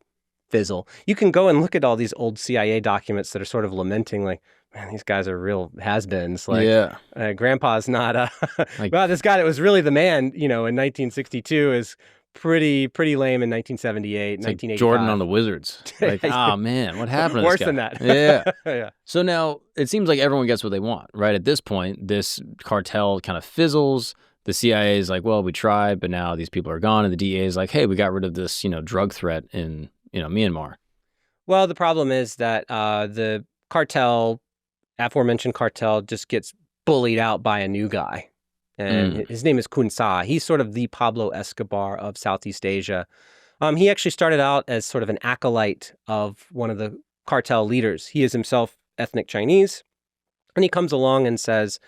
fizzle. You can go and look at all these old CIA documents that are sort of lamenting, like, man, these guys are real has-beens. Like, yeah. Grandpa's not like, well, this guy that was really the man, in 1962 is pretty lame in 1978, it's 1985. like Jordan on the Wizards. Like, oh man, what happened to Worse this guy? than that. Yeah. Yeah. So now it seems like everyone gets what they want, right? At this point, this cartel kind of fizzles. The CIA is like, well, we tried, but now these people are gone. And the DEA is like, hey, we got rid of this, drug threat in, Myanmar. Well, the problem is that the aforementioned cartel, just gets bullied out by a new guy. And his name is Kun Sa. He's sort of the Pablo Escobar of Southeast Asia. He actually started out as sort of an acolyte of one of the cartel leaders. He is himself ethnic Chinese. And he comes along and says,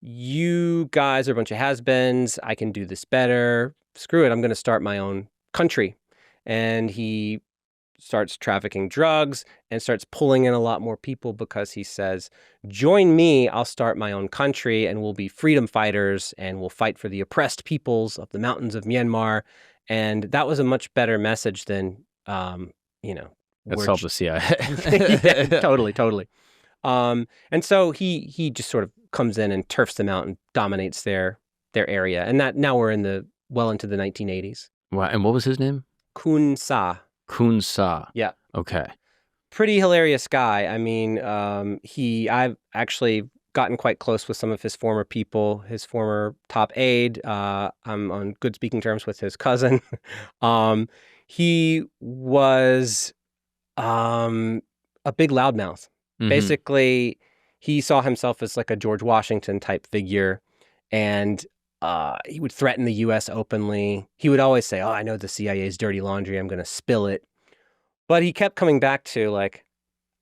you guys are a bunch of has-beens. I can do this better. Screw it. I'm going to start my own country. And he starts trafficking drugs and starts pulling in a lot more people because he says, join me, I'll start my own country and we'll be freedom fighters and we'll fight for the oppressed peoples of the mountains of Myanmar. And that was a much better message than, Let's help the CIA. Yeah, totally. And so he just sort of comes in and turfs them out and dominates their area. And that now we're well into the 1980s. Wow. And what was his name? Kun Sa. Kun Sa. Yeah. Okay. Pretty hilarious guy. I mean, I've actually gotten quite close with some of his former people, his former top aide. I'm on good speaking terms with his cousin. He was a big loudmouth. Mm-hmm. Basically, he saw himself as like a George Washington type figure, and he would threaten the U.S. openly. He would always say, oh, I know the CIA's dirty laundry. I'm going to spill it. But he kept coming back to like,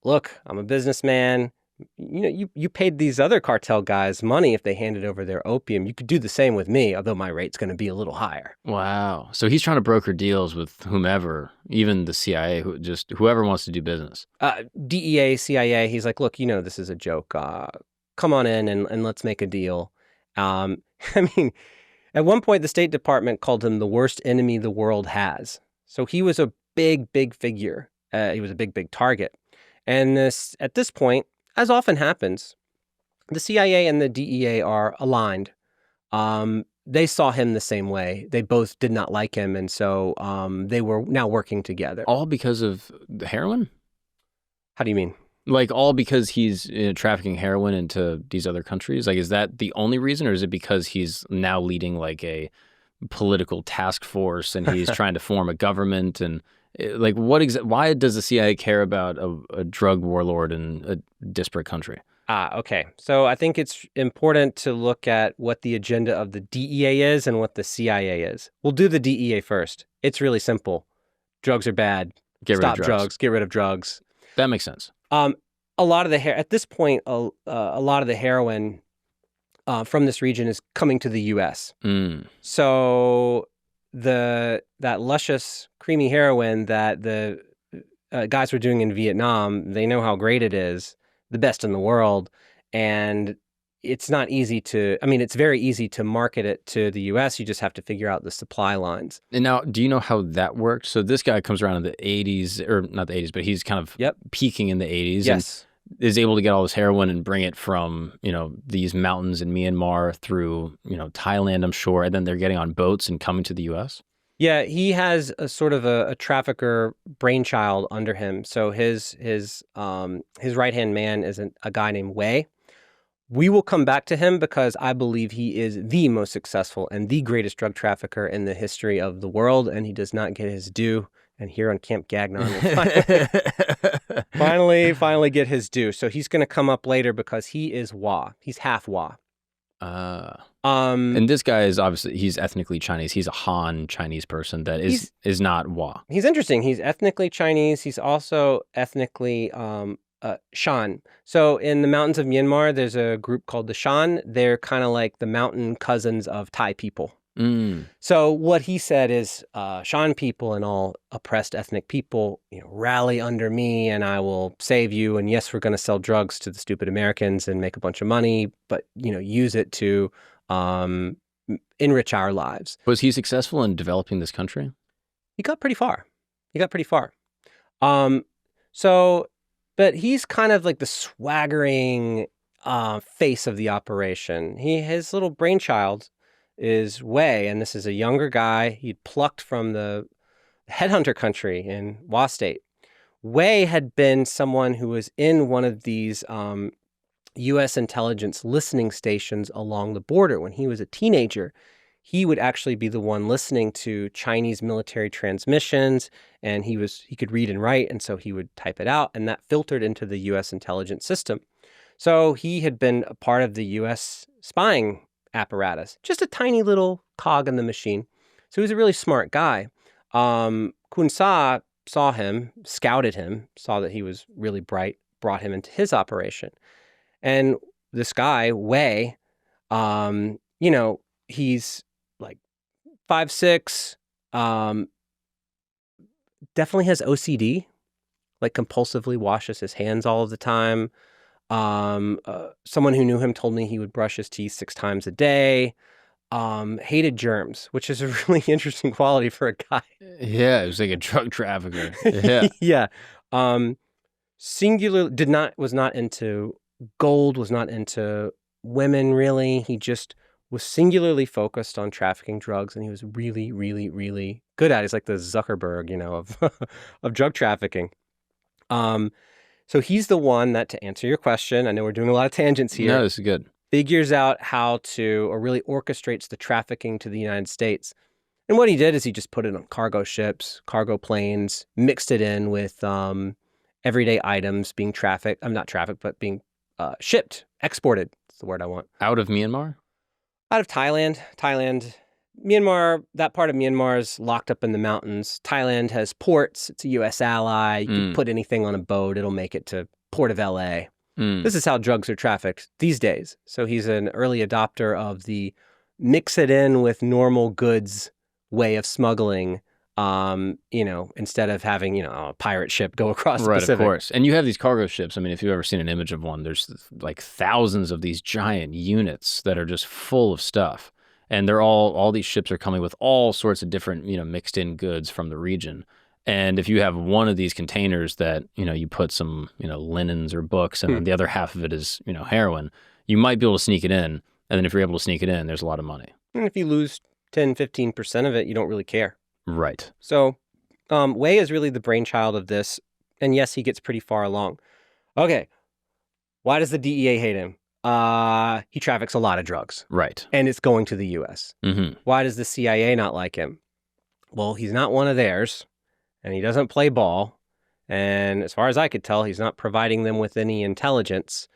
look, I'm a businessman. You paid these other cartel guys money if they handed over their opium. You could do the same with me, although my rate's going to be a little higher. Wow. So he's trying to broker deals with whomever, even the CIA, whoever wants to do business. DEA, CIA, he's like, look, this is a joke. Come on in and let's make a deal. I mean, at one point, the State Department called him the worst enemy the world has. So he was a big figure. He was a big target. And at this point, as often happens, the CIA and the DEA are aligned. They saw him the same way. They both did not like him, and so they were now working together. All because of the heroin? How do you mean? Like all because he's trafficking heroin into these other countries? Like, is that the only reason, or is it because he's now leading like a political task force and he's trying to form a government? And like, why does the CIA care about a drug warlord in a disparate country? Okay. So I think it's important to look at what the agenda of the DEA is and what the CIA is. We'll do the DEA first. It's really simple. drugs are bad. Get rid of Stop drugs. Get rid of drugs. That makes sense. A lot of the at this point, a lot of the heroin from this region is coming to the U.S. So that luscious, creamy heroin that the guys were doing in Vietnam, they know how great it is, the best in the world, and it's not easy to. I mean, it's very easy to market it to the U.S. You just have to figure out the supply lines. And now, do you know how that worked? So this guy comes around in the 80s, or not the 80s, but he's kind of peaking in the 80s. Yes. And is able to get all this heroin and bring it from, these mountains in Myanmar through, Thailand, I'm sure. And then they're getting on boats and coming to the U.S.? Yeah, he has a sort of a trafficker brainchild under him. So his right-hand man is a guy named Wei. We will come back to him because I believe he is the most successful and the greatest drug trafficker in the history of the world, and he does not get his due. And here on Camp Gagnon, finally get his due. So he's going to come up later because he is Wa. He's half Wa. And this guy is obviously, he's ethnically Chinese. He's a Han Chinese person that is not Wa. He's interesting. He's ethnically Chinese. He's also ethnically Shan. So in the mountains of Myanmar, there's a group called the Shan. They're kind of like the mountain cousins of Thai people. So what he said is, Shan people and all oppressed ethnic people, rally under me and I will save you. And yes, we're going to sell drugs to the stupid Americans and make a bunch of money, but, use it to enrich our lives. Was he successful in developing this country? He got pretty far. But he's kind of like the swaggering face of the operation. His little brainchild is Wei, and this is a younger guy. He'd plucked from the headhunter country in Wa State. Wei had been someone who was in one of these U.S. intelligence listening stations along the border. When he was a teenager, he would actually be the one listening to Chinese military transmissions, and he could read and write, and so he would type it out, and that filtered into the U.S. intelligence system. So he had been a part of the U.S. spying apparatus, just a tiny little cog in the machine. So he was a really smart guy. Kun Sa saw him, scouted him, saw that he was really bright, brought him into his operation. And this guy, Wei, he's like 5'6", definitely has OCD, like compulsively washes his hands all of the time. Someone who knew him told me he would brush his teeth 6 times a day. Hated germs, which is a really interesting quality for a guy. Yeah, it was like a drug trafficker. Yeah. Yeah. Singular was not into gold, was not into women really. He just was singularly focused on trafficking drugs, and he was really, really, really good at it. He's like the Zuckerberg, of drug trafficking. So he's the one that, to answer your question, I know we're doing a lot of tangents here. No, this is good. Figures out how to, or really orchestrates the trafficking to the United States. And what he did is he just put it on cargo ships, cargo planes, mixed it in with everyday items being trafficked. Not trafficked, but being shipped, exported. That's the word I want. Out of Myanmar? Out of Thailand. Myanmar, that part of Myanmar is locked up in the mountains. Thailand has ports. It's a U.S. ally. You can put anything on a boat. It'll make it to Port of L.A. This is how drugs are trafficked these days. So he's an early adopter of the mix it in with normal goods way of smuggling, instead of having, a pirate ship go across the Pacific. Right, of course. And you have these cargo ships. I mean, if you've ever seen an image of one, there's like thousands of these giant units that are just full of stuff. And they're all these ships are coming with all sorts of different, mixed in goods from the region. And if you have one of these containers that, you put some, linens or books, and then the other half of it is, heroin, you might be able to sneak it in. And then if you're able to sneak it in, there's a lot of money. And if you lose 10, 15% of it, you don't really care. Right. So Wei is really the brainchild of this. And yes, he gets pretty far along. Okay. Why does the DEA hate him? He traffics a lot of drugs. Right. And it's going to the U.S. Mm-hmm. Why does the CIA not like him? Well, he's not one of theirs, and he doesn't play ball. And as far as I could tell, he's not providing them with any intelligence.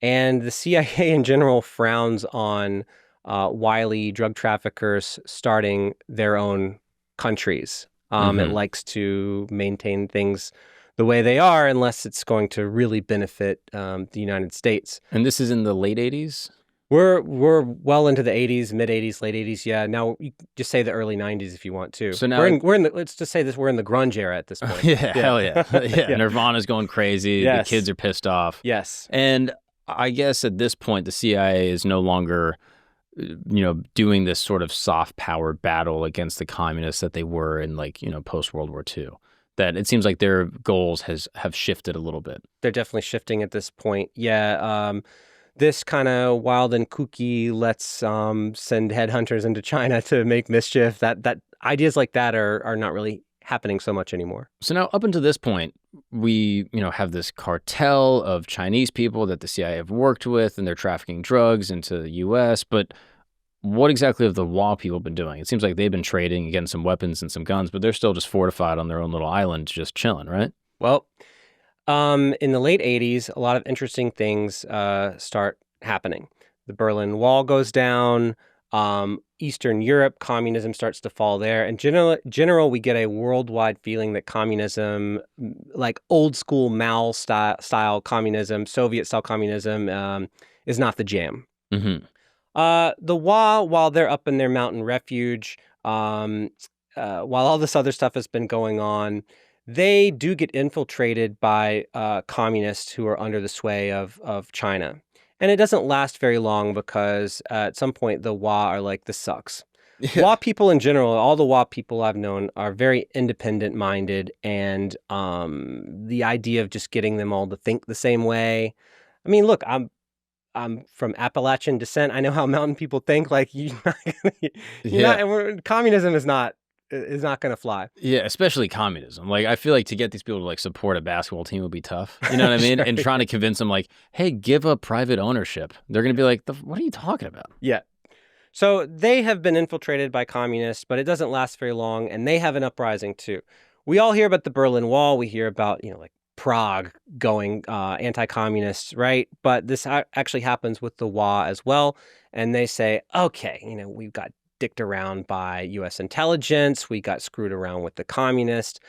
And the CIA in general frowns on wily drug traffickers starting their own countries. It likes to maintain things the way they are unless it's going to really benefit the United States. And this is in the late 80s? We're well into the 80s, mid 80s, late 80s. Yeah. Now you just say the early 90s if you want to. So now we're in the, let's just say this, we're in the grunge era at this point. Hell yeah. Yeah. Nirvana's going crazy. Yes. The kids are pissed off. Yes. And I guess at this point, the CIA is no longer, doing this sort of soft power battle against the communists that they were in post World War II. That it seems like their goals have shifted a little bit. They're definitely shifting at this point. Yeah. This kind of wild and kooky, let's send headhunters into China to make mischief. That ideas like that are not really happening so much anymore. So now, up until this point, we have this cartel of Chinese people that the CIA have worked with, and they're trafficking drugs into the U.S. But what exactly have the Wa people been doing? It seems like they've been trading, getting some weapons and some guns, but they're still just fortified on their own little island, just chilling, right? Well, in the late 80s, a lot of interesting things start happening. The Berlin Wall goes down. Eastern Europe, communism starts to fall there. In general, we get a worldwide feeling that communism, like old school Mao style communism, Soviet style communism, is not the jam. Mm-hmm. The Wa, while they're up in their mountain refuge, while all this other stuff has been going on, they do get infiltrated by communists who are under the sway of China. And it doesn't last very long because at some point the Wa are like, this sucks. Yeah. Wa people in general, all the Wa people I've known are very independent-minded, and the idea of just getting them all to think the same way. I mean, look, I'm from Appalachian descent. I know how mountain people think. Like, communism is not going to fly. Yeah, especially communism. Like, I feel like to get these people to support a basketball team would be tough. You know what I mean? Sure. And trying to convince them, like, hey, give up private ownership. They're going to be like, what are you talking about? Yeah. So they have been infiltrated by communists, but it doesn't last very long, and they have an uprising too. We all hear about the Berlin Wall. We hear about, like Prague going anti-communist, right? But this actually happens with the Wa as well. And they say, okay, we've got dicked around by U.S. intelligence. We got screwed around with the communists.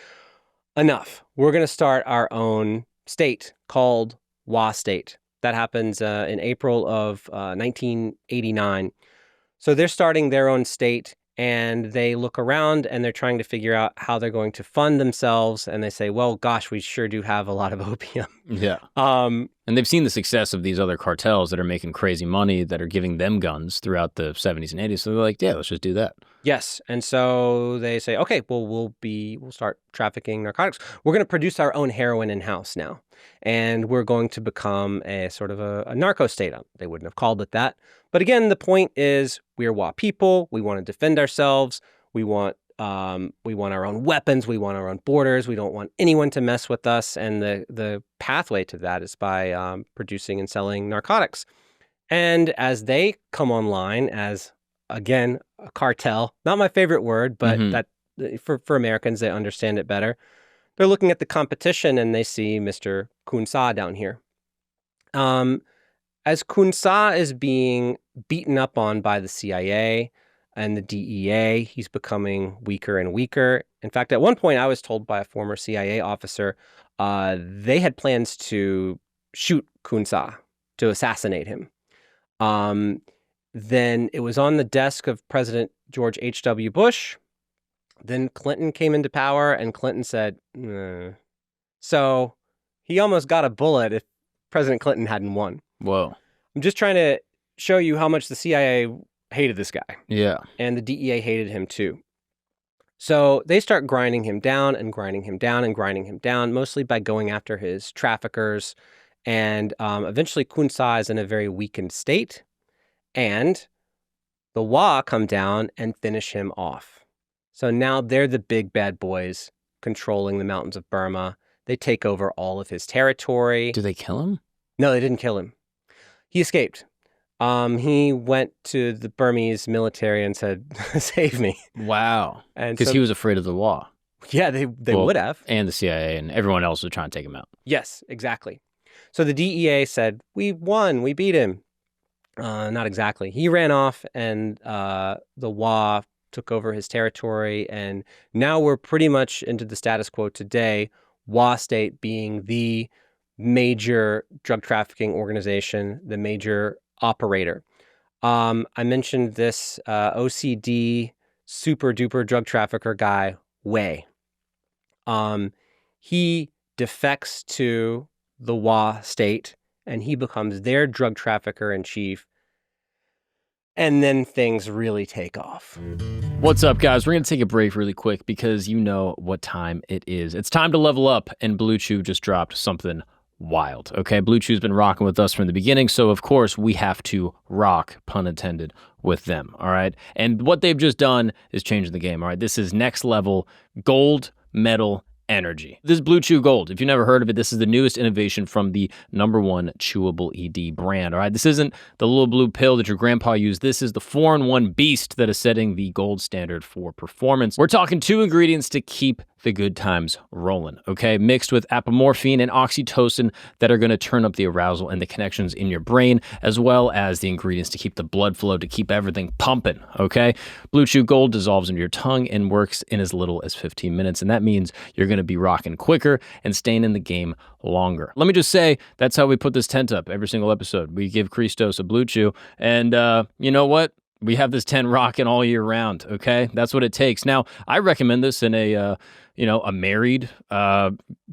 Enough. We're going to start our own state called Wa State. That happens in April of 1989. So they're starting their own state, and they look around and they're trying to figure out how they're going to fund themselves. And they say, well, gosh, we sure do have a lot of opium. Yeah. And they've seen the success of these other cartels that are making crazy money, that are giving them guns throughout the 70s and 80s. So they're like, yeah, let's just do that. Yes. And so they say, okay, well, we'll start trafficking narcotics. We're going to produce our own heroin in-house now. And we're going to become a sort of a narco state. They wouldn't have called it that. But again, the point is, we're Wa people. We want to defend ourselves. We want our own weapons. We want our own borders. We don't want anyone to mess with us. And the pathway to that is by producing and selling narcotics. And as they come online as, again, a cartel, not my favorite word, but that for Americans, they understand it better. They're looking at the competition and they see Mr. Kun Sa down here. As Kun Sa is being beaten up on by the CIA and the DEA, he's becoming weaker and weaker. In fact, at one point, I was told by a former CIA officer, they had plans to shoot Kun Sa, to assassinate him. Then it was on the desk of President George H.W. Bush. Then Clinton came into power, and Clinton said, So he almost got a bullet if President Clinton hadn't won. Whoa. I'm just trying to show you how much the CIA hated this guy. Yeah. And the DEA hated him too. So they start grinding him down and grinding him down and grinding him down, mostly by going after his traffickers. And eventually Kun Sa is in a very weakened state. And the Wa come down and finish him off. So now they're the big bad boys controlling the mountains of Burma. They take over all of his territory. Do they kill him? No, they didn't kill him. He escaped. He went to the Burmese military and said, save me. Wow. Because he was afraid of the Wa. Yeah, they would have. And the CIA and everyone else was trying to take him out. Yes, exactly. So the DEA said, we won, we beat him. Not exactly. He ran off and the Wa took over his territory, and now we're pretty much into the status quo today, Wa State being the major drug trafficking organization, the major operator. I mentioned this OCD super duper drug trafficker guy, Wei. He defects to the Wa State, and he becomes their drug trafficker in chief. And then things really take off. What's up, guys? We're going to take a break really quick because you know what time it is. It's time to level up, and Blue Chew just dropped something wild, okay? Blue Chew's been rocking with us from the beginning, so of course we have to rock, pun intended, with them, all right? And what they've just done is changing the game, all right? This is next level gold medal energy. This is Blue Chew Gold. If you've never heard of it, this is the newest innovation from the #1 chewable ED brand, all right? This isn't the little blue pill that your grandpa used. This is the 4-in-1 beast that is setting the gold standard for performance. We're talking 2 ingredients to keep the good times rolling, okay? Mixed with apomorphine and oxytocin that are going to turn up the arousal and the connections in your brain, as well as the ingredients to keep the blood flow, to keep everything pumping, okay? Blue Chew Gold dissolves into your tongue and works in as little as 15 minutes, and that means you're going to be rocking quicker and staying in the game longer. Let me just say, that's how we put this tent up every single episode. We give Christos a Blue Chew, and you know what? We have this tent rocking all year round, okay? That's what it takes. Now, I recommend this in a married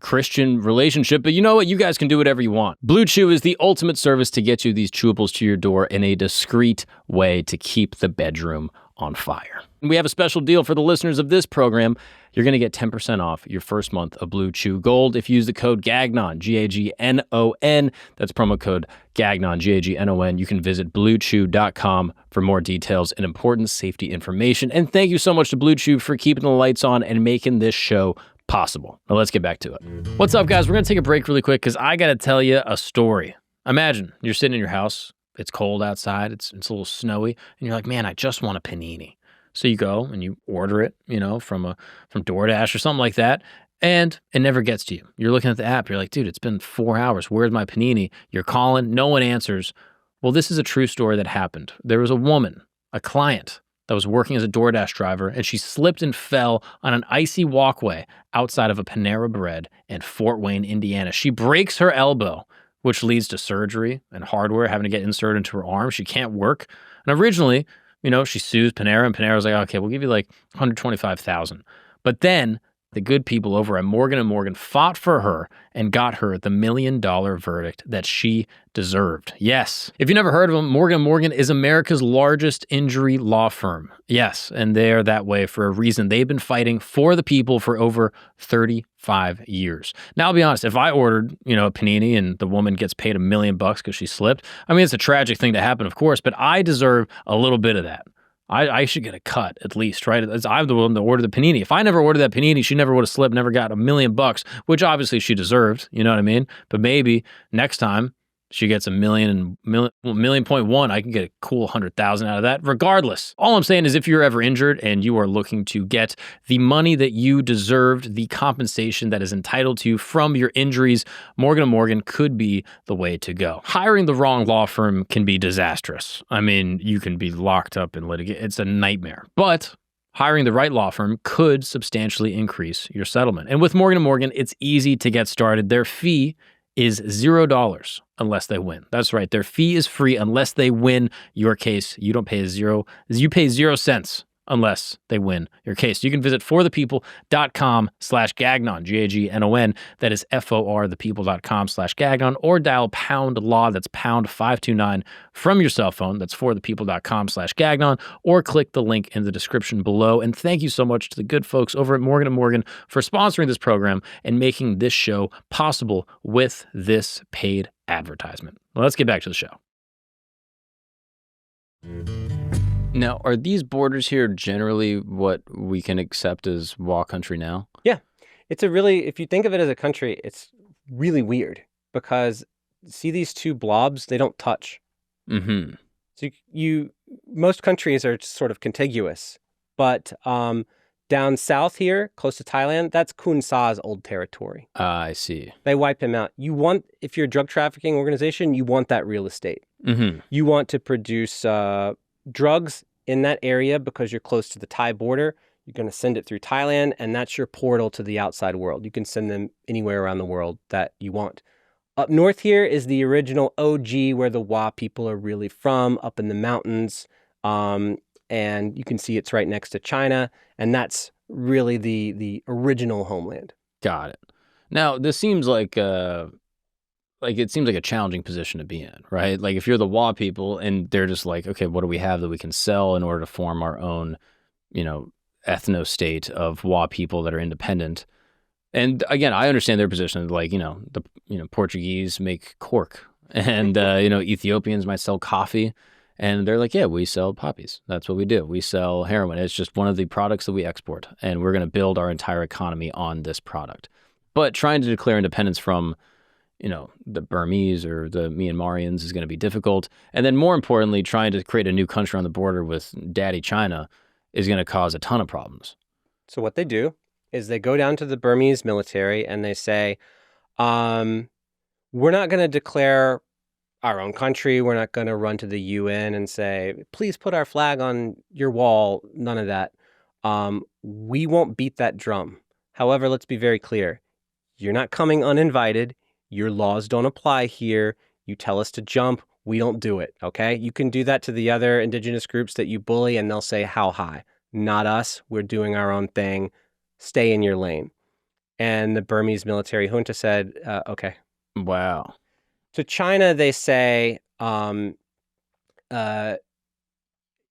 Christian relationship, but you know what? You guys can do whatever you want. Blue Chew is the ultimate service to get you these chewables to your door in a discreet way to keep the bedroom on fire. And we have a special deal for the listeners of this program. You're going to get 10% off your first month of Blue Chew Gold if you use the code GAGNON, Gagnon. That's promo code GAGNON, Gagnon. You can visit bluechew.com for more details and important safety information. And thank you so much to Blue Chew for keeping the lights on and making this show possible. Now let's get back to it. What's up, guys? We're going to take a break really quick because I got to tell you a story. Imagine you're sitting in your house. It's cold outside. It's a little snowy. And you're like, man, I just want a panini. So you go and you order it, from DoorDash or something like that, and it never gets to you. You're looking at the app. You're like, dude, it's been 4 hours. Where's my panini? You're calling. No one answers. Well, this is a true story that happened. There was a woman, a client, that was working as a DoorDash driver, and she slipped and fell on an icy walkway outside of a Panera Bread in Fort Wayne, Indiana. She breaks her elbow, which leads to surgery and hardware having to get inserted into her arm. She can't work. And originally, she sues Panera, and Panera was like, okay, we'll give you like $125,000. But then the good people over at Morgan & Morgan fought for her and got her the $1 million verdict that she deserved. Yes. If you never heard of them, Morgan & Morgan is America's largest injury law firm. Yes, and they're that way for a reason. They've been fighting for the people for over 35 years. Now, I'll be honest, if I ordered, a panini and the woman gets paid $1 million because she slipped, I mean, it's a tragic thing to happen, of course, but I deserve a little bit of that. I should get a cut at least, right? I'm the one that ordered the panini. If I never ordered that panini, she never would have slipped, never got $1 million, which obviously she deserved, you know what I mean? But maybe next time she gets $1.1 million, I can get a cool 100,000 out of that. Regardless, all I'm saying is if you're ever injured and you are looking to get the money that you deserved, the compensation that is entitled to you from your injuries, Morgan & Morgan could be the way to go. Hiring the wrong law firm can be disastrous. I mean, you can be locked up in litigation. It's a nightmare. But hiring the right law firm could substantially increase your settlement. And with Morgan & Morgan, it's easy to get started. Their fee is $0 unless they win. That's right. Their fee is free unless they win your case. You don't pay you pay 0 cents unless they win your case. You can visit forthepeople.com/Gagnon, Gagnon. That is forthepeople.com/Gagnon, or dial pound law. That's pound 529 from your cell phone. That's forthepeople.com/Gagnon, or click the link in the description below. And thank you so much to the good folks over at Morgan & Morgan for sponsoring this program and making this show possible with this paid advertisement. Well, let's get back to the show. Now, are these borders here generally what we can accept as Wa country now? Yeah. If you think of it as a country, it's really weird because see these two blobs, they don't touch. Mm-hmm. So most countries are sort of contiguous, but down south here, close to Thailand, that's Khun Sa's old territory. I see. They wipe him out. If you're a drug trafficking organization, you want that real estate. Mm-hmm. You want to produce drugs in that area because you're close to the Thai border. You're going to send it through Thailand, and that's your portal to the outside world. You can send them anywhere around the world that you want. Up north here is the original OG, where the Wa people are really from, up in the mountains. And you can see it's right next to China, and that's really the original homeland. Got it. Now, this seems like it seems like a challenging position to be in, right? Like if you're the Wa people and they're just like, okay, what do we have that we can sell in order to form our own, ethno-state of Wa people that are independent? And again, I understand their position. Like, the Portuguese make cork, and Ethiopians might sell coffee, and they're like, yeah, we sell poppies. That's what we do. We sell heroin. It's just one of the products that we export, and we're going to build our entire economy on this product. But trying to declare independence from, the Burmese or the Myanmarians is going to be difficult. And then more importantly, trying to create a new country on the border with Daddy China is going to cause a ton of problems. So what they do is they go down to the Burmese military and they say, we're not going to declare our own country. We're not going to run to the UN and say, please put our flag on your wall. None of that. We won't beat that drum. However, let's be very clear. You're not coming uninvited. Your laws don't apply here. You tell us to jump. We don't do it. Okay. You can do that to the other indigenous groups that you bully, and they'll say, how high? Not us. We're doing our own thing. Stay in your lane. And the Burmese military junta said, okay. Wow. To China, they say, that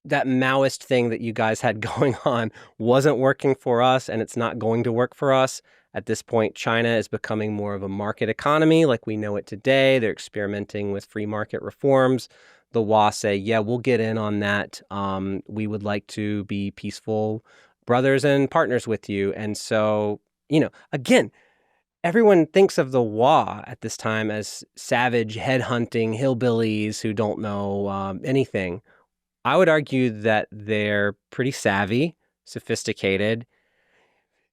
Maoist thing that you guys had going on wasn't working for us, and it's not going to work for us. At this point, China is becoming more of a market economy like we know it today. They're experimenting with free market reforms. The Wa say, yeah, we'll get in on that. We would like to be peaceful brothers and partners with you. And so, again, everyone thinks of the Wa at this time as savage, headhunting hillbillies who don't know anything. I would argue that they're pretty savvy, sophisticated.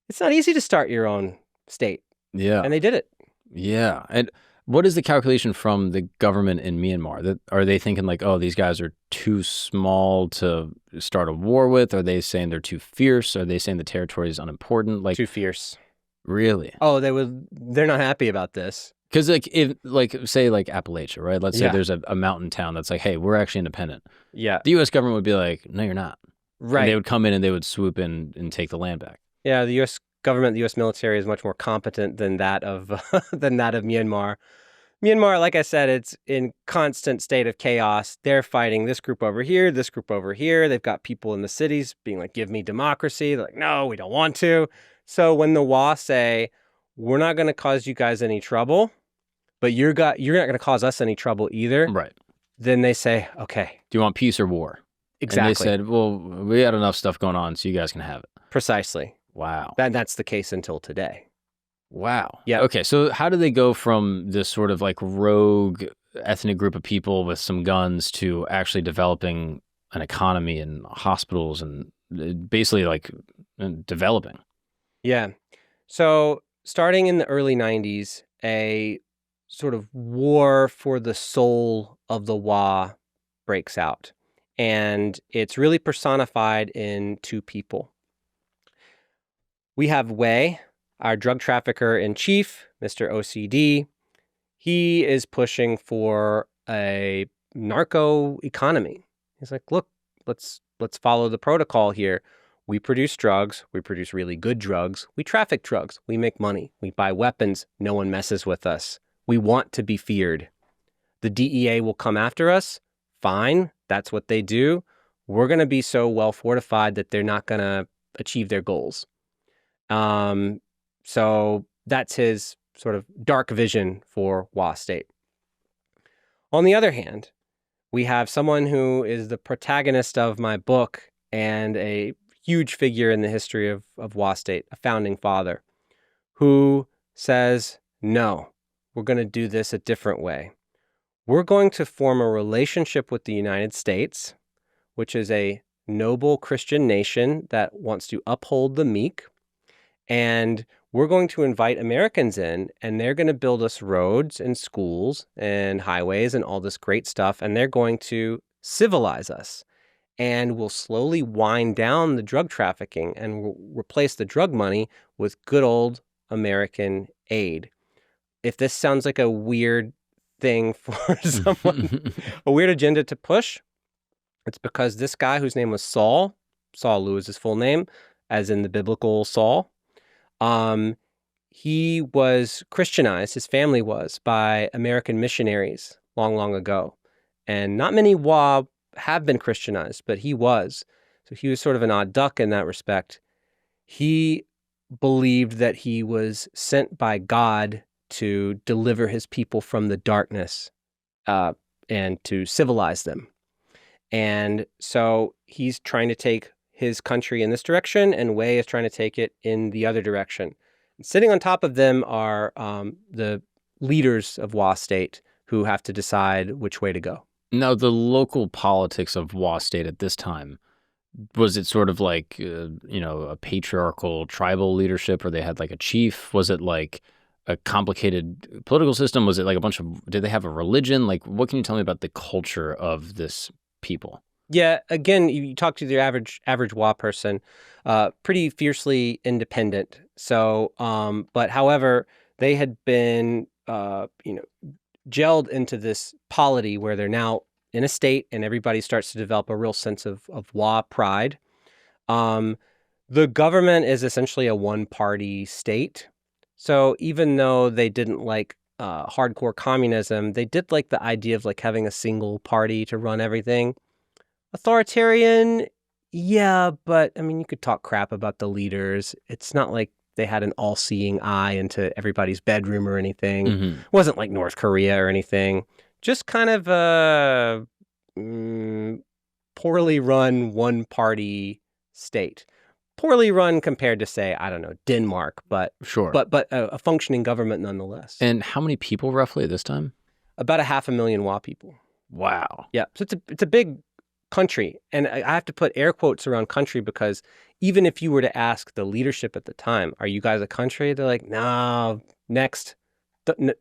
It's not easy to start your own state. Yeah. And they did it. Yeah. And what is the calculation from the government in Myanmar? Are they thinking like, oh, these guys are too small to start a war with? Are they saying they're too fierce? Are they saying the territory is unimportant? Like, too fierce. Really? Oh, they're not happy about this. Because say Appalachia, right? Let's say there's a mountain town that's like, hey, we're actually independent. Yeah. The U.S. government would be like, no, you're not. Right. And they would come in and they would swoop in and take the land back. Yeah, the U.S. government, the U.S. military is much more competent than that of Myanmar. Myanmar, like I said, it's in constant state of chaos. They're fighting this group over here, this group over here. They've got people in the cities being like, give me democracy. They're like, no, we don't want to. So when the Wa say, we're not going to cause you guys any trouble, but you're not going to cause us any trouble either. Right. Then they say, okay. Do you want peace or war? Exactly. And they said, well, we had enough stuff going on, so you guys can have it. Precisely. Wow. That's the case until today. Wow. Yeah. Okay, so how do they go from this sort of like rogue ethnic group of people with some guns to actually developing an economy and hospitals and basically like developing? Yeah. So starting in the early 90s, a sort of war for the soul of the Wa breaks out. And it's really personified in two people. We have Wei, our drug trafficker in chief, Mr. OCD. He is pushing for a narco economy. He's like, look, let's follow the protocol here. We produce drugs. We produce really good drugs. We traffic drugs. We make money. We buy weapons. No one messes with us. We want to be feared. The DEA will come after us. Fine. That's what they do. We're going to be so well fortified that they're not going to achieve their goals. So that's his sort of dark vision for Wa State. On the other hand, we have someone who is the protagonist of my book and a huge figure in the history of Wa State, a founding father, who says, no, we're going to do this a different way. We're going to form a relationship with the United States, which is a noble Christian nation that wants to uphold the meek. And we're going to invite Americans in, and they're going to build us roads and schools and highways and all this great stuff. And they're going to civilize us. and will slowly wind down the drug trafficking and will replace the drug money with good old American aid. If this sounds like a weird thing for someone, a weird agenda to push, it's because this guy whose name was Saul Lu is his full name, as in the biblical Saul, he was Christianized, his family was, by American missionaries long, long ago. And not many Wa have been Christianized, but he was. So he was sort of an odd duck in that respect. He believed that he was sent by God to deliver his people from the darkness and to civilize them. And so he's trying to take his country in this direction, and Wei is trying to take it in the other direction. And sitting on top of them are the leaders of Wa State who have to decide which way to go. Now, the local politics of Wa State at this time, was it sort of like, a patriarchal tribal leadership where they had like a chief? Was it like a complicated political system? Was it like did they have a religion? Like, what can you tell me about the culture of this people? Yeah, again, you talk to the average Wa person, pretty fiercely independent. So, but however, they had been, gelled into this polity where they're now in a state, and everybody starts to develop a real sense of Wa pride. The government is essentially a one-party state. So even though they didn't like hardcore communism, they did like the idea of like having a single party to run everything. Authoritarian, yeah, but I mean, you could talk crap about the leaders. It's not like they had an all-seeing eye into everybody's bedroom or anything. It wasn't like North Korea or anything. Just kind of a poorly run one-party state. Poorly run compared to, say, I don't know, Denmark, but sure, but a functioning government nonetheless. And how many people roughly at this time? About 500,000 Wa people. Wow. Yeah, so it's a big country, and I have to put air quotes around country because even if you were to ask the leadership at the time, "Are you guys a country?" They're like, "No, next,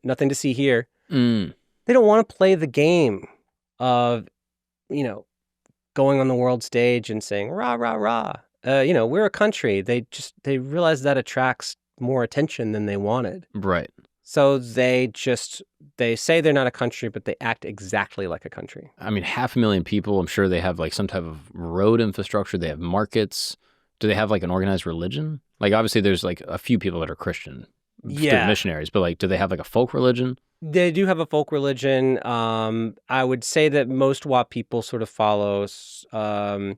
nothing to see here." They don't want to play the game of, going on the world stage and saying rah rah rah. We're a country. They realize that attracts more attention than they wanted. Right. So they say they're not a country, but they act exactly like a country. I mean, 500,000 people, I'm sure they have like some type of road infrastructure. They have markets. Do they have like an organized religion? Like, obviously there's like a few people that are Christian, through missionaries, but like, do they have like a folk religion? They do have a folk religion. I would say that most Wa people sort of follow sort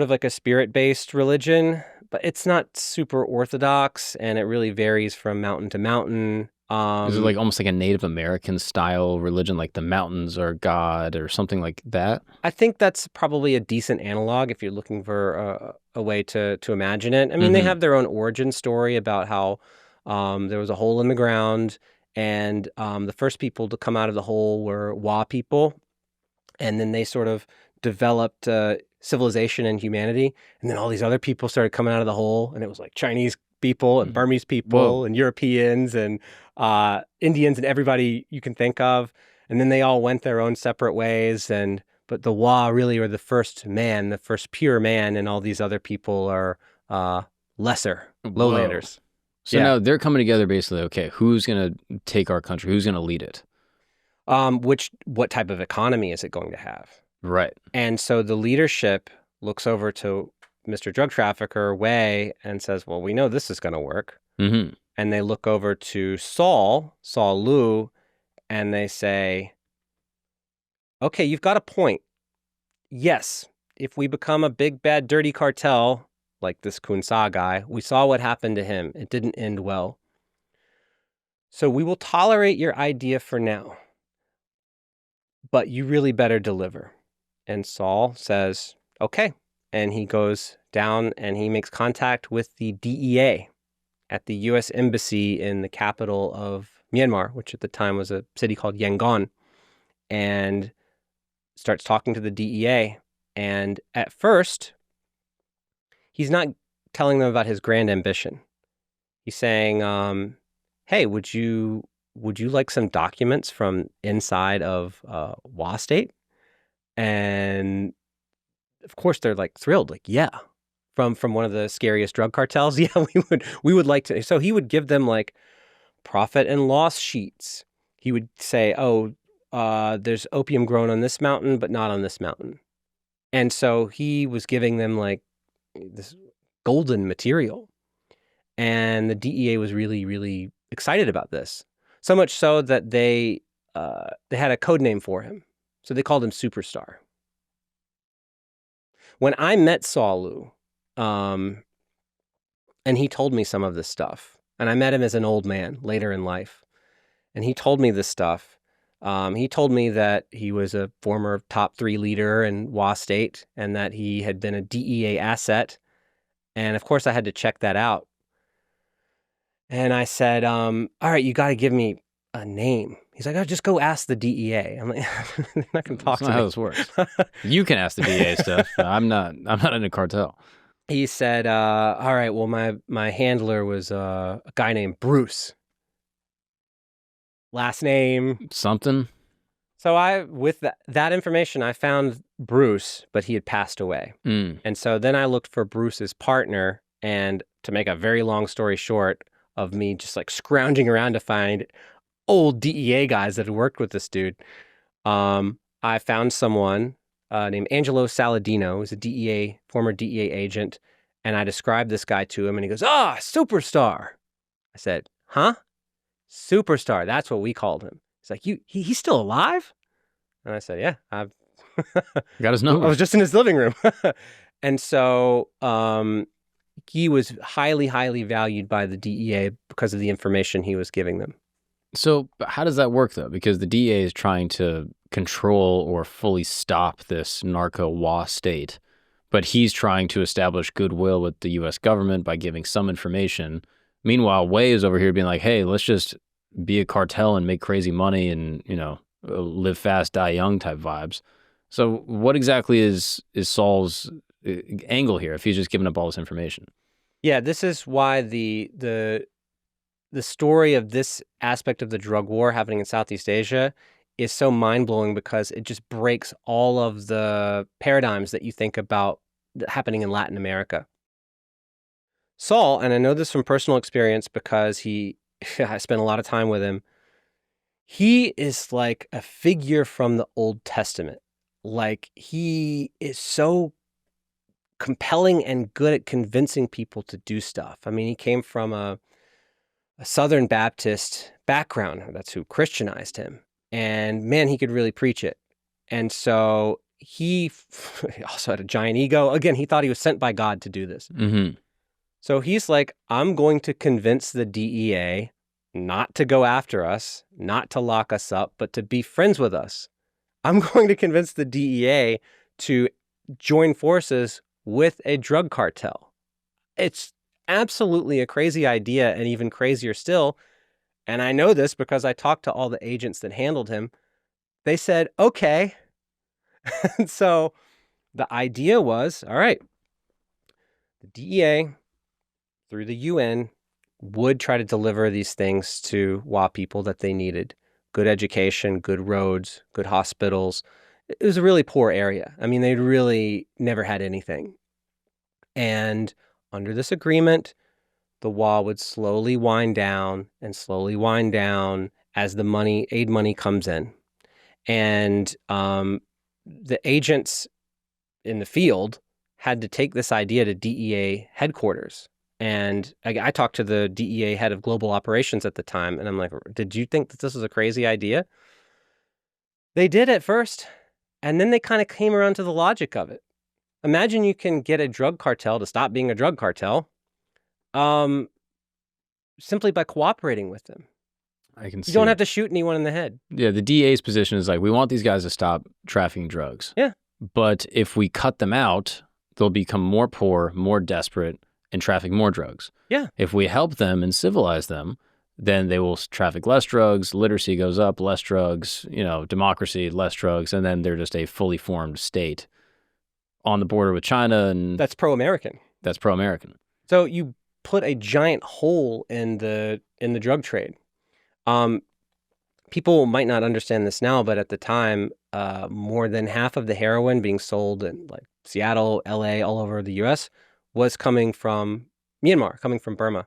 of like a spirit-based religion, but it's not super orthodox, and it really varies from mountain to mountain. Is it like almost like a Native American style religion, like the mountains are God or something like that? I think that's probably a decent analog if you're looking for a way to imagine it. I mean, they have their own origin story about how there was a hole in the ground, and the first people to come out of the hole were Wa people, and then they sort of developed civilization and humanity, and then all these other people started coming out of the hole, and it was like Chinese people and Burmese people and Europeans and Indians and everybody you can think of, and then they all went their own separate ways. But the Wa really are the first man, the first pure man, and all these other people are lesser lowlanders. So now they're coming together basically. Okay, who's gonna take our country? Who's gonna lead it? What type of economy is it going to have? Right. And so the leadership looks over to Mr. Drug Trafficker Wei and says, well, we know this is going to work. And they look over to Saul Lu, and they say, okay, you've got a point. Yes, if we become a big, bad, dirty cartel, like this Kun Sa guy, we saw what happened to him. It didn't end well. So we will tolerate your idea for now, but you really better deliver. And Saul says, okay. And he goes down and he makes contact with the DEA at the U.S. Embassy in the capital of Myanmar, which at the time was a city called Yangon, and starts talking to the DEA. And at first, he's not telling them about his grand ambition. He's saying, hey, would you like some documents from inside of Wa State? And of course they're like thrilled, like, yeah, from one of the scariest drug cartels. Yeah, we would like to. So he would give them like profit and loss sheets. He would say, oh, there's opium grown on this mountain, but not on this mountain. And so he was giving them like this golden material. And the DEA was really, really excited about this. So much so that they had a code name for him. So they called him Superstar. When I met Saulu, and he told me some of this stuff, and I met him as an old man later in life, and he told me this stuff. He told me that he was a former top 3 leader in Wa State and that he had been a DEA asset. And of course, I had to check that out. And I said, all right, you got to give me a name. He's like, oh, just go ask the DEA. I'm like, I'm not going to talk to That's not me. how this works. You can ask the DEA stuff. I'm not in a cartel. He said, all right, well, my handler was a guy named Bruce. Last name. Something. So with that information, I found Bruce, but he had passed away. And so then I looked for Bruce's partner, and to make a very long story short of me just like scrounging around to find old DEA guys that had worked with this dude, I found someone named Angelo Saladino, who's a former DEA agent, and I described this guy to him, and he goes, Superstar. I said, huh? Superstar, that's what we called him. He's like, he's still alive? And I said, yeah, I've got his number. I was just in his living room. And so he was highly, highly valued by the DEA because of the information he was giving them. So how does that work, though? Because the DEA is trying to control or fully stop this narco Wa state, but he's trying to establish goodwill with the U.S. government by giving some information. Meanwhile, Wei is over here being like, hey, let's just be a cartel and make crazy money and, live fast, die young type vibes. So what exactly is Saul's angle here if he's just giving up all this information? Yeah, this is why the story of this aspect of the drug war happening in Southeast Asia is so mind-blowing, because it just breaks all of the paradigms that you think about happening in Latin America. Saul, and I know this from personal experience because I spent a lot of time with him, he is like a figure from the Old Testament. Like, he is so compelling and good at convincing people to do stuff. I mean, he came from a Southern Baptist background. That's who Christianized him. And man, he could really preach it. And so he also had a giant ego. Again, he thought he was sent by God to do this. Mm-hmm. So he's like, I'm going to convince the DEA not to go after us, not to lock us up, but to be friends with us. I'm going to convince the DEA to join forces with a drug cartel. It's absolutely a crazy idea, and even crazier still. And I know this because I talked to all the agents that handled him. They said, okay. And so the idea was, all right, the DEA through the UN would try to deliver these things to Wa people that they needed. Good education, good roads, good hospitals. It was a really poor area. I mean, they'd really never had anything. And under this agreement, the Wa would slowly wind down as the aid money comes in. And the agents in the field had to take this idea to DEA headquarters. And I talked to the DEA head of global operations at the time, and I'm like, did you think that this was a crazy idea? They did at first, and then they kind of came around to the logic of it. Imagine you can get a drug cartel to stop being a drug cartel simply by cooperating with them. I can see. You don't have to shoot anyone in the head. Yeah, the DA's position is like, we want these guys to stop trafficking drugs. Yeah. But if we cut them out, they'll become more poor, more desperate, and traffic more drugs. Yeah. If we help them and civilize them, then they will traffic less drugs, literacy goes up, less drugs, democracy, less drugs, and then they're just a fully formed state on the border with China. And that's pro-American. That's pro-American. So you put a giant hole in the drug trade. People might not understand this now, but at the time, more than half of the heroin being sold in like Seattle, LA, all over the US was coming from Myanmar, coming from Burma.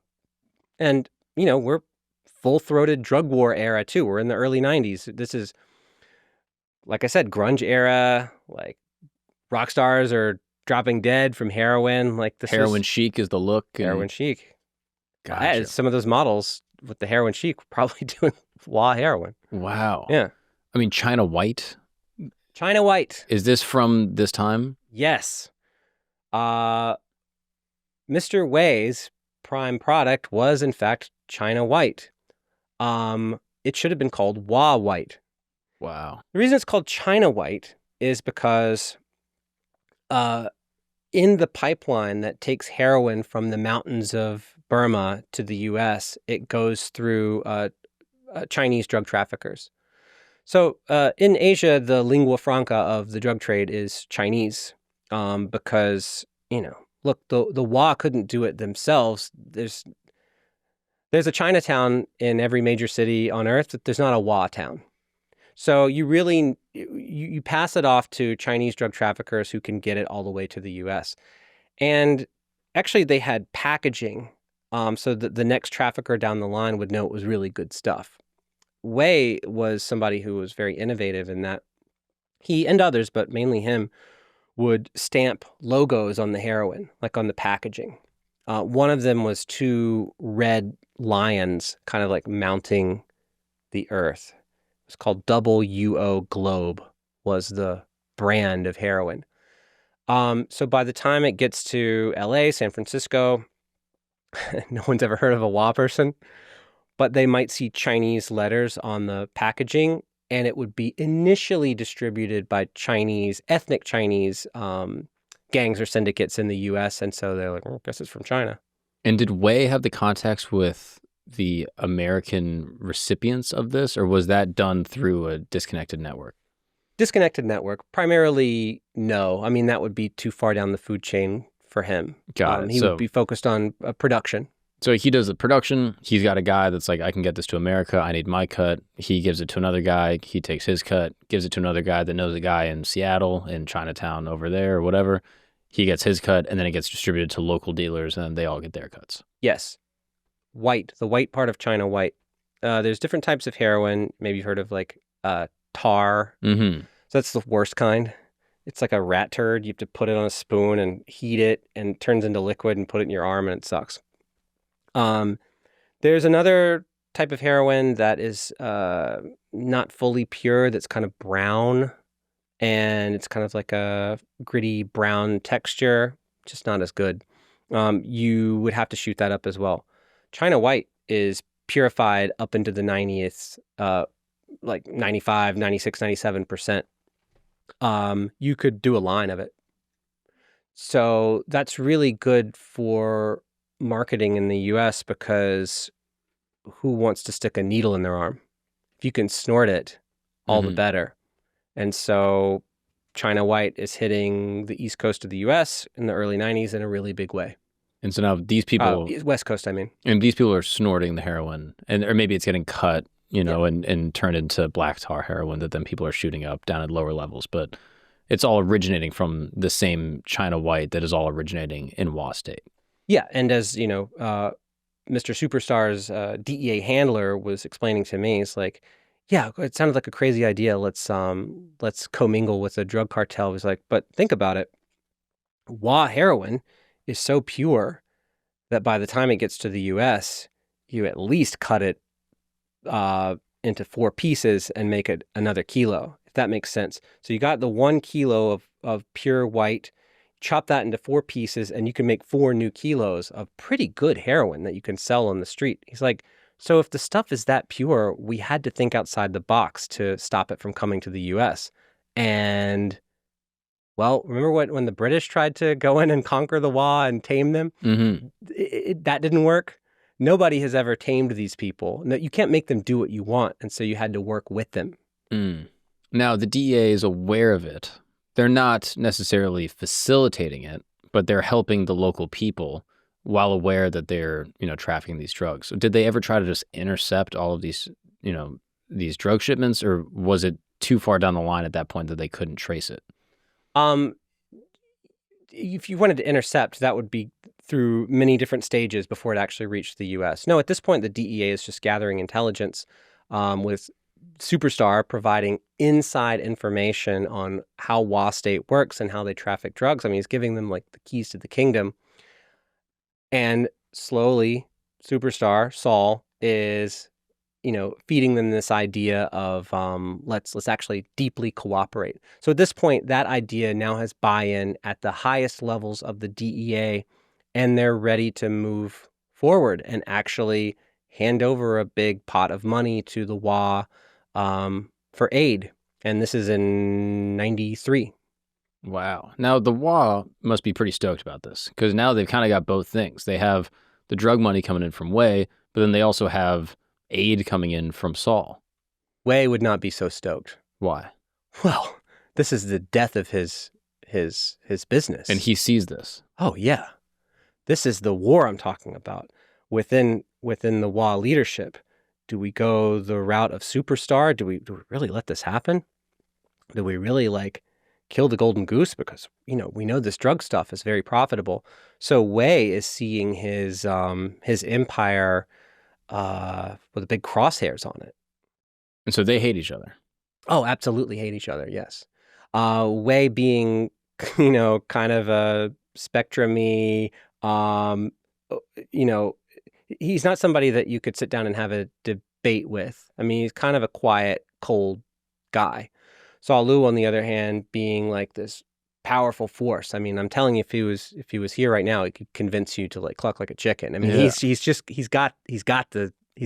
And, we're full-throated drug war era too. We're in the early 90s. This is, like I said, grunge era, like rock stars are dropping dead from heroin. Like this Heroin chic is the look. Heroin chic. Gotcha. Some of those models with the heroin chic were probably doing WA heroin. Wow. Yeah. I mean, China White. China White. Is this from this time? Yes. Mr. Wei's prime product was, in fact, China White. It should have been called WA White. Wow. The reason it's called China White is because in the pipeline that takes heroin from the mountains of Burma to the U.S., it goes through Chinese drug traffickers. So in Asia, the lingua franca of the drug trade is Chinese because, look, the WA couldn't do it themselves. There's a Chinatown in every major city on earth, but there's not a WA town. So you really, you pass it off to Chinese drug traffickers who can get it all the way to the U.S. And actually they had packaging so that the next trafficker down the line would know it was really good stuff. Wei was somebody who was very innovative in that he and others, but mainly him, would stamp logos on the heroin, like on the packaging. One of them was two red lions kind of like mounting the earth. It was called WO Globe was the brand of heroin. So by the time it gets to LA, San Francisco, no one's ever heard of a WA person, but they might see Chinese letters on the packaging, and it would be initially distributed by ethnic Chinese gangs or syndicates in the U.S., and so they're like, I guess it's from China. And did Wei have the contacts with the American recipients of this, or was that done through a disconnected network? Disconnected network. Primarily, no. I mean, that would be too far down the food chain for him. Got it. He would be focused on production. So he does the production. He's got a guy that's like, I can get this to America. I need my cut. He gives it to another guy. He takes his cut, gives it to another guy that knows a guy in Seattle, in Chinatown over there or whatever. He gets his cut, and then it gets distributed to local dealers, and they all get their cuts. Yes. White, the white part of China White. There's different types of heroin. Maybe you've heard of like tar. Mm-hmm. So that's the worst kind. It's like a rat turd. You have to put it on a spoon and heat it, and it turns into liquid and put it in your arm, and it sucks. There's another type of heroin that is not fully pure, that's kind of brown, and it's kind of like a gritty brown texture, just not as good. You would have to shoot that up as well. China White is purified up into the 90th, like 95, 96, 97%. You could do a line of it. So that's really good for marketing in the US because who wants to stick a needle in their arm? If you can snort it, all the better. And so China White is hitting the East Coast of the US in the early 90s in a really big way. And so now these people... West Coast, I mean. And these people are snorting the heroin, or maybe it's getting cut, and turned into black tar heroin that then people are shooting up down at lower levels. But it's all originating from the same China White that is all originating in WA State. Yeah, and as, Mr. Superstar's DEA handler was explaining to me, it's like, yeah, it sounded like a crazy idea. Let's commingle with a drug cartel. He's like, but think about it. WA heroin is so pure that by the time it gets to the U.S., you at least cut it into 4 pieces and make it another kilo, if that makes sense. So you got the 1 kilo of pure white, chop that into 4 pieces, and you can make 4 new kilos of pretty good heroin that you can sell on the street. He's like, so if the stuff is that pure, we had to think outside the box to stop it from coming to the U.S. And, well, remember when the British tried to go in and conquer the WA and tame them? Mm-hmm. That didn't work. Nobody has ever tamed these people. No, you can't make them do what you want, and so you had to work with them. Mm. Now, the DEA is aware of it. They're not necessarily facilitating it, but they're helping the local people while aware that they're, trafficking these drugs. So did they ever try to just intercept all of these, these drug shipments, or was it too far down the line at that point that they couldn't trace it? Um, if you wanted to intercept, that would be through many different stages before it actually reached the U.S. No, at this point, the DEA is just gathering intelligence with Superstar providing inside information on how Wa State works and how they traffic drugs. I mean, he's giving them like the keys to the kingdom. And slowly, Superstar, Saul, is feeding them this idea of let's actually deeply cooperate. So at this point, that idea now has buy-in at the highest levels of the DEA, and they're ready to move forward and actually hand over a big pot of money to the Wa for aid. And this is in 93. Wow. Now, the Wa must be pretty stoked about this because now they've kind of got both things. They have the drug money coming in from Wei, but then they also have aid coming in from Saul. Wei would not be so stoked. Why? Well, this is the death of his business. And he sees this. Oh, yeah. This is the war I'm talking about. Within the Wa leadership, do we go the route of Superstar? Do we really let this happen? Do we really kill the golden goose? Because, we know this drug stuff is very profitable. So Wei is seeing his empire with the big crosshairs on it. And so they hate each other. Oh, absolutely hate each other, yes. Wei being, kind of a spectrum-y, he's not somebody that you could sit down and have a debate with. I mean, he's kind of a quiet, cold guy. Saul Lu, on the other hand, being like this powerful force. I mean, I'm telling you, if he was here right now, he could convince you to cluck like a chicken. I mean, Yeah. he's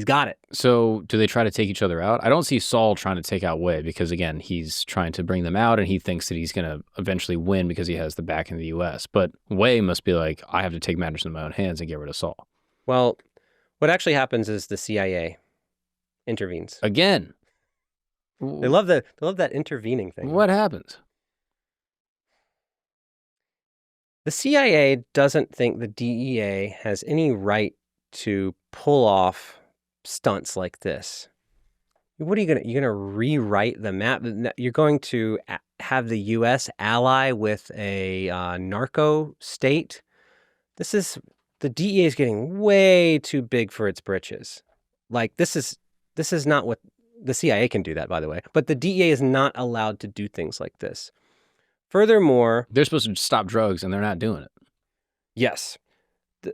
got it. So do they try to take each other out? I don't see Saul trying to take out Wei because, again, he's trying to bring them out and he thinks that he's going to eventually win because he has the back in the U.S. But Wei must be like, I have to take matters in my own hands and get rid of Saul. Well, what actually happens is the CIA intervenes. Again. They love that intervening thing. What happens? The CIA doesn't think the DEA has any right to pull off stunts like this. What are you're gonna rewrite the map? You're going to have the U.S. ally with a narco state? The DEA is getting way too big for its britches. This is not what the CIA can do that, by the way. But the DEA is not allowed to do things like this. Furthermore, they're supposed to stop drugs and they're not doing it. Yes.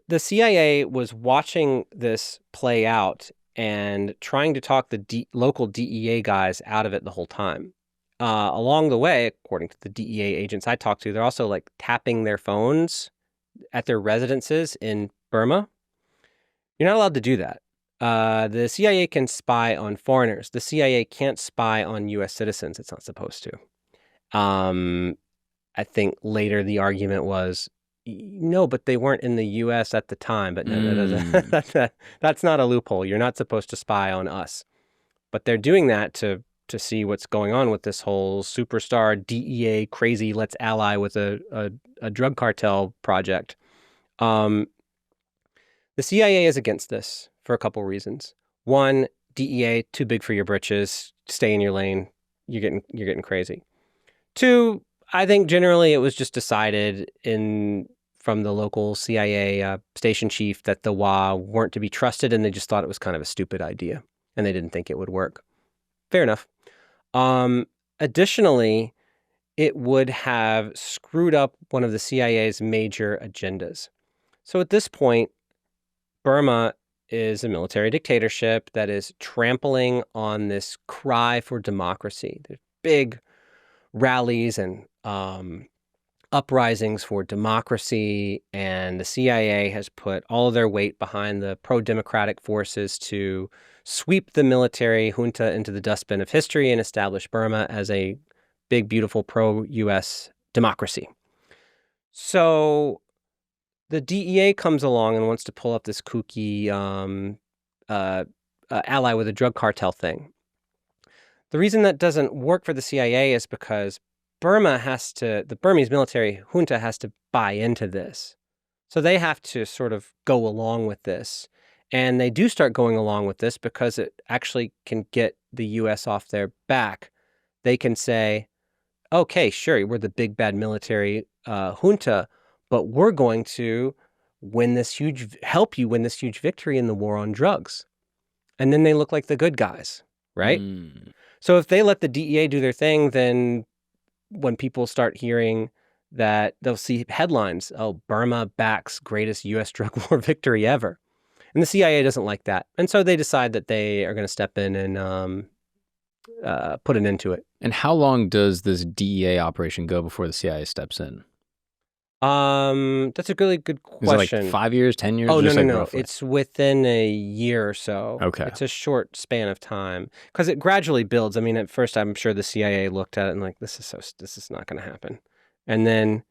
The CIA was watching this play out and trying to talk the local DEA guys out of it the whole time. Along the way, according to the DEA agents I talked to, they're also tapping their phones at their residences in Burma. You're not allowed to do that. The CIA can spy on foreigners. The CIA can't spy on U.S. citizens. It's not supposed to. I think later the argument was, no, but they weren't in the U.S. at the time. But no, that's not a loophole. You're not supposed to spy on us. But they're doing that to see what's going on with this whole Superstar DEA crazy let's ally with a drug cartel project. The CIA is against this for a couple reasons. One, DEA, too big for your britches. Stay in your lane. You're getting crazy. Two, I think generally it was just decided from the local CIA station chief that the Wa weren't to be trusted, and they just thought it was kind of a stupid idea, and they didn't think it would work. Fair enough. Additionally, it would have screwed up one of the CIA's major agendas. So at this point, Burma is a military dictatorship that is trampling on this cry for democracy. There's big rallies and uprisings for democracy, and the CIA has put all of their weight behind the pro-democratic forces to sweep the military junta into the dustbin of history and establish Burma as a big, beautiful pro-U.S. democracy. So the DEA comes along and wants to pull up this kooky ally with a drug cartel thing. The reason that doesn't work for the CIA is because the Burmese military junta has to buy into this. So they have to sort of go along with this. And they do start going along with this because it actually can get the U.S. off their back. they can say, okay, sure, we're the big bad military junta, but we're going to help you win this huge victory in the war on drugs. And then they look like the good guys, right? So if they let the DEA do their thing, then when people start hearing that, they'll see headlines, oh, Burma backs greatest U.S. drug war victory ever. And the CIA doesn't like that. And so they decide that they are going to step in and put an end to it. And how long does this DEA operation go before the CIA steps in? That's a really good question. Is it like 5 years, 10 years? Oh, Just no. roughly? It's within a year or so. Okay. It's a short span of time because it gradually builds. I mean, at first, I'm sure the CIA looked at it and like, this is not going to happen. And then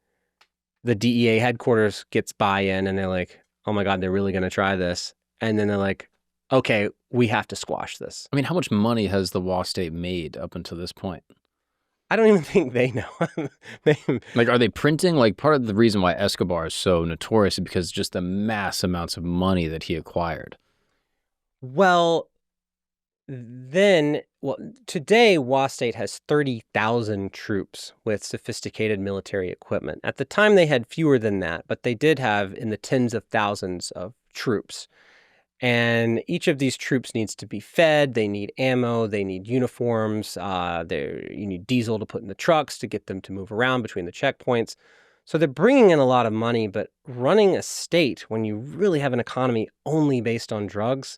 the DEA headquarters gets buy-in and they're like, oh my God, they're really going to try this. And then they're like, okay, we have to squash this. I mean, how much money has the Wa State made up until this point? I don't even think they know. Like, are they printing? Like, part of the reason why Escobar is so notorious is because just the mass amounts of money that he acquired. Well, today, Wa State has 30,000 troops with sophisticated military equipment. At the time, they had fewer than that, but they did have in the tens of thousands of troops. And each of these troops needs to be fed. They need ammo. They need uniforms. You need diesel to put in the trucks to get them to move around between the checkpoints. So they're bringing in a lot of money, but running a state when you really have an economy only based on drugs,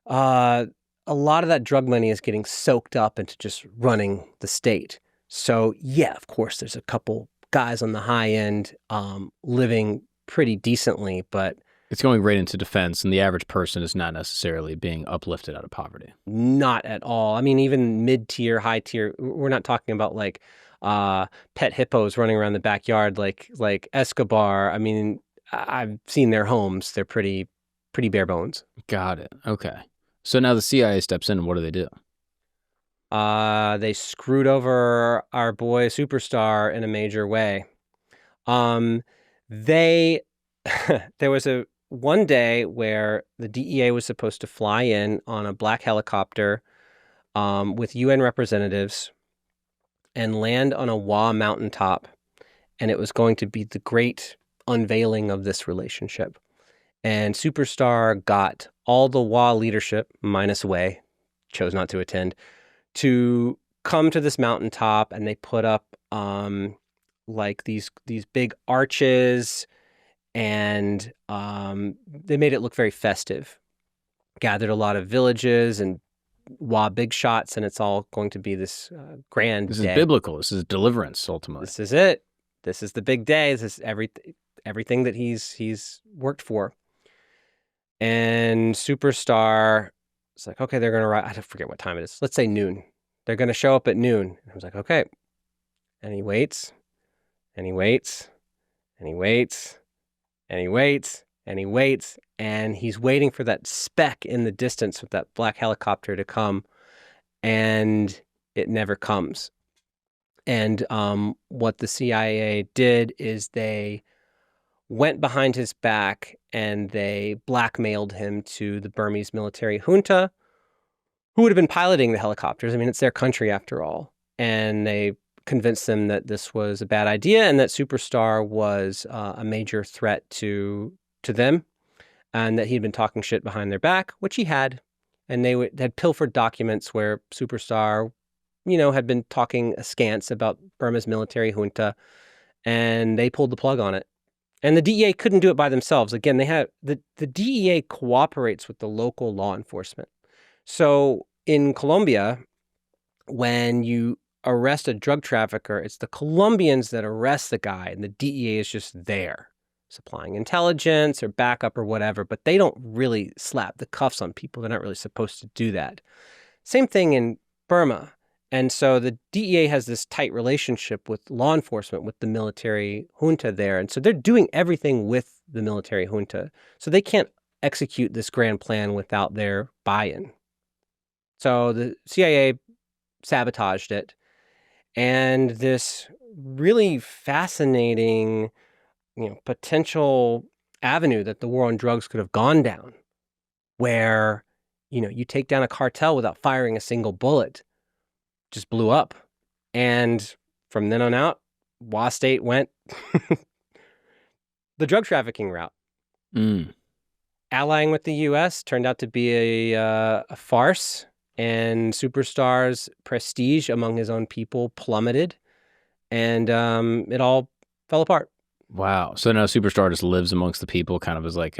a lot of that drug money is getting soaked up into just running the state. So yeah, of course, there's a couple guys on the high end living pretty decently, but it's going right into defense, and the average person is not necessarily being uplifted out of poverty. Not at all. I mean, even mid-tier, high-tier, we're not talking about like pet hippos running around the backyard like Escobar. I mean, I've seen their homes. They're pretty bare bones. Got it. Okay. So now the CIA steps in, and what do they do? They screwed over our boy Superstar in a major way. There was one day where the DEA was supposed to fly in on a black helicopter with UN representatives and land on a Wa mountaintop. And it was going to be the great unveiling of this relationship. And Superstar got all the Wa leadership, minus Wei, chose not to attend, to come to this mountaintop. And they put up like these big arches, and they made it look very festive. Gathered a lot of villages and Wa big shots, and it's all going to be this grand This day. is biblical. This is deliverance, ultimately. This is it. This is the big day. This is everything that he's worked for. And Superstar is like, okay, they're going to ride. I forget what time it is. Let's say noon. They're going to show up at noon. And I was like, okay. And he waits, and he waits, and he waits, and he waits, and he waits, and he's waiting for that speck in the distance with that black helicopter to come, and it never comes. And what the CIA did is they went behind his back and they blackmailed him to the Burmese military junta, who would have been piloting the helicopters. I mean, it's their country after all. And they convinced them that this was a bad idea and that Superstar was a major threat to them, and that he'd been talking shit behind their back, which he had. And they had pilfered documents where Superstar, had been talking askance about Burma's military junta, and they pulled the plug on it. And the DEA couldn't do it by themselves. Again, they had the DEA cooperates with the local law enforcement. So in Colombia, when you arrest a drug trafficker, it's the Colombians that arrest the guy, and the DEA is just there, supplying intelligence or backup or whatever, but they don't really slap the cuffs on people. They're not really supposed to do that. Same thing in Burma. And so the DEA has this tight relationship with law enforcement, with the military junta there. And so they're doing everything with the military junta. So they can't execute this grand plan without their buy-in. So the CIA sabotaged it. And this really fascinating, potential avenue that the war on drugs could have gone down, where, you take down a cartel without firing a single bullet, just blew up. And from then on out, Wa State went the drug trafficking route. Mm. Allying with the U.S. turned out to be a farce, and Superstar's prestige among his own people plummeted, and it all fell apart. Wow. So now Superstar just lives amongst the people, kind of as like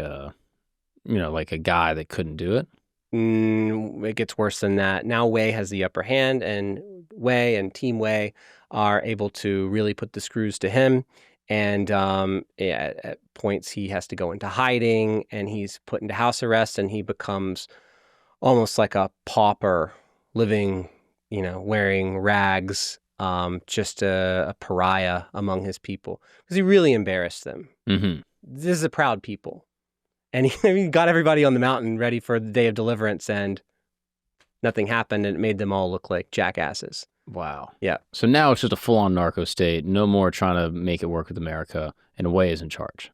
like a guy that couldn't do it. It gets worse than that. Now Wei has the upper hand, and Wei and Team Wei are able to really put the screws to him. And at points, he has to go into hiding, and he's put into house arrest, and he becomes almost like a pauper, living, wearing rags, just a pariah among his people, because he really embarrassed them. Mm-hmm. This is a proud people. And he got everybody on the mountain ready for the day of deliverance, and nothing happened, and it made them all look like jackasses. Wow. Yeah. So now it's just a full-on narco state. No more trying to make it work with America, and Wei is in charge.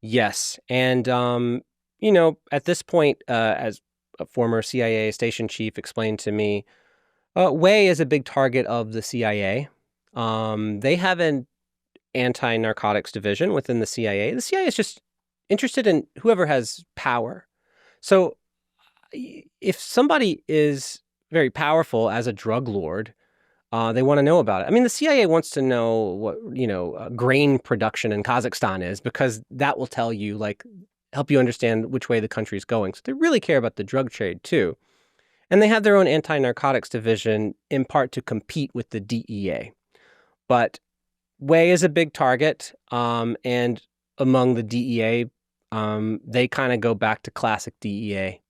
Yes. And, at this point, as a former CIA station chief explained to me, Wei is a big target of the CIA. They have an anti-narcotics division within the CIA. The CIA is just interested in whoever has power. So if somebody is very powerful as a drug lord, they want to know about it. I mean, the CIA wants to know what, grain production in Kazakhstan is, because that will tell you, help you understand which way the country's going. So they really care about the drug trade too. And they have their own anti-narcotics division, in part to compete with the DEA. But Wei is a big target. And among the DEA, they kind of go back to classic DEA.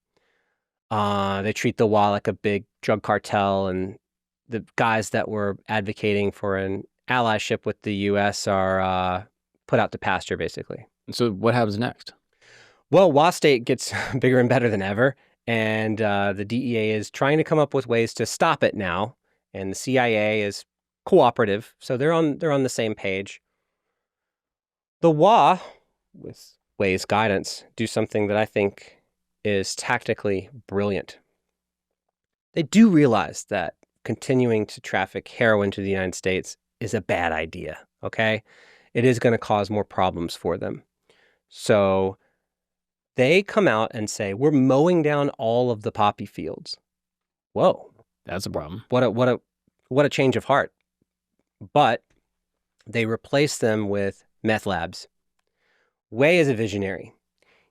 They treat the Wa like a big drug cartel, and the guys that were advocating for an allyship with the U.S. are put out to pasture, basically. So what happens next? Well, Wa State gets bigger and better than ever, and the DEA is trying to come up with ways to stop it now, and the CIA is cooperative, so they're on the same page. The Wa, with Wei's guidance, do something that I think is tactically brilliant. They do realize that continuing to traffic heroin to the United States is a bad idea, okay? It is going to cause more problems for them. So they come out and say, we're mowing down all of the poppy fields. Whoa. That's a problem. What a change of heart. But they replace them with meth labs. Wei is a visionary.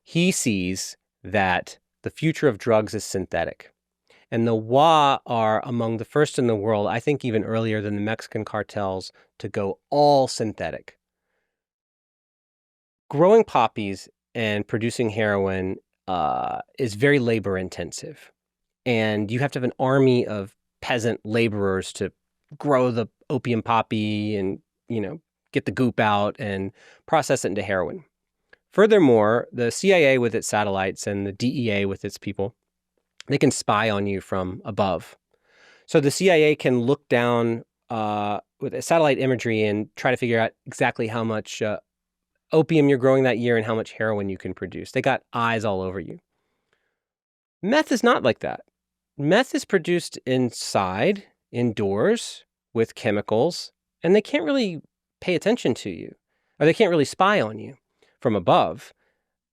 He sees that the future of drugs is synthetic. And the Wa are among the first in the world, I think even earlier than the Mexican cartels, to go all synthetic. Growing poppies and producing heroin is very labor intensive. And you have to have an army of peasant laborers to grow the opium poppy and, get the goop out and process it into heroin. Furthermore, the CIA with its satellites and the DEA with its people, they can spy on you from above. So the CIA can look down with satellite imagery and try to figure out exactly how much opium you're growing that year and how much heroin you can produce. They got eyes all over you. Meth is not like that. Meth is produced indoors, with chemicals, and they can't really pay attention to you, or they can't really spy on you from above.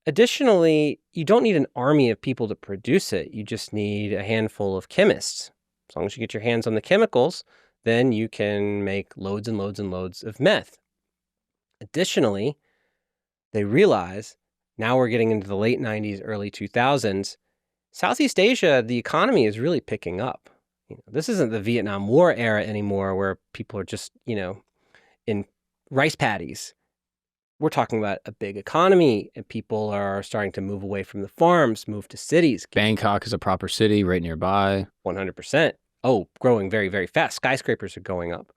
Additionally, you don't need an army of people to produce it. You just need a handful of chemists. As long as you get your hands on the chemicals, then you can make loads and loads and loads of meth. Additionally, they realize, now we're getting into the late 90s, early 2000s, Southeast Asia, the economy is really picking up. This isn't the Vietnam War era anymore, where people are just, in rice paddies. We're talking about a big economy, and people are starting to move away from the farms, move to cities. Bangkok is a proper city right nearby. 100%. Oh, growing very, very fast. Skyscrapers are going up.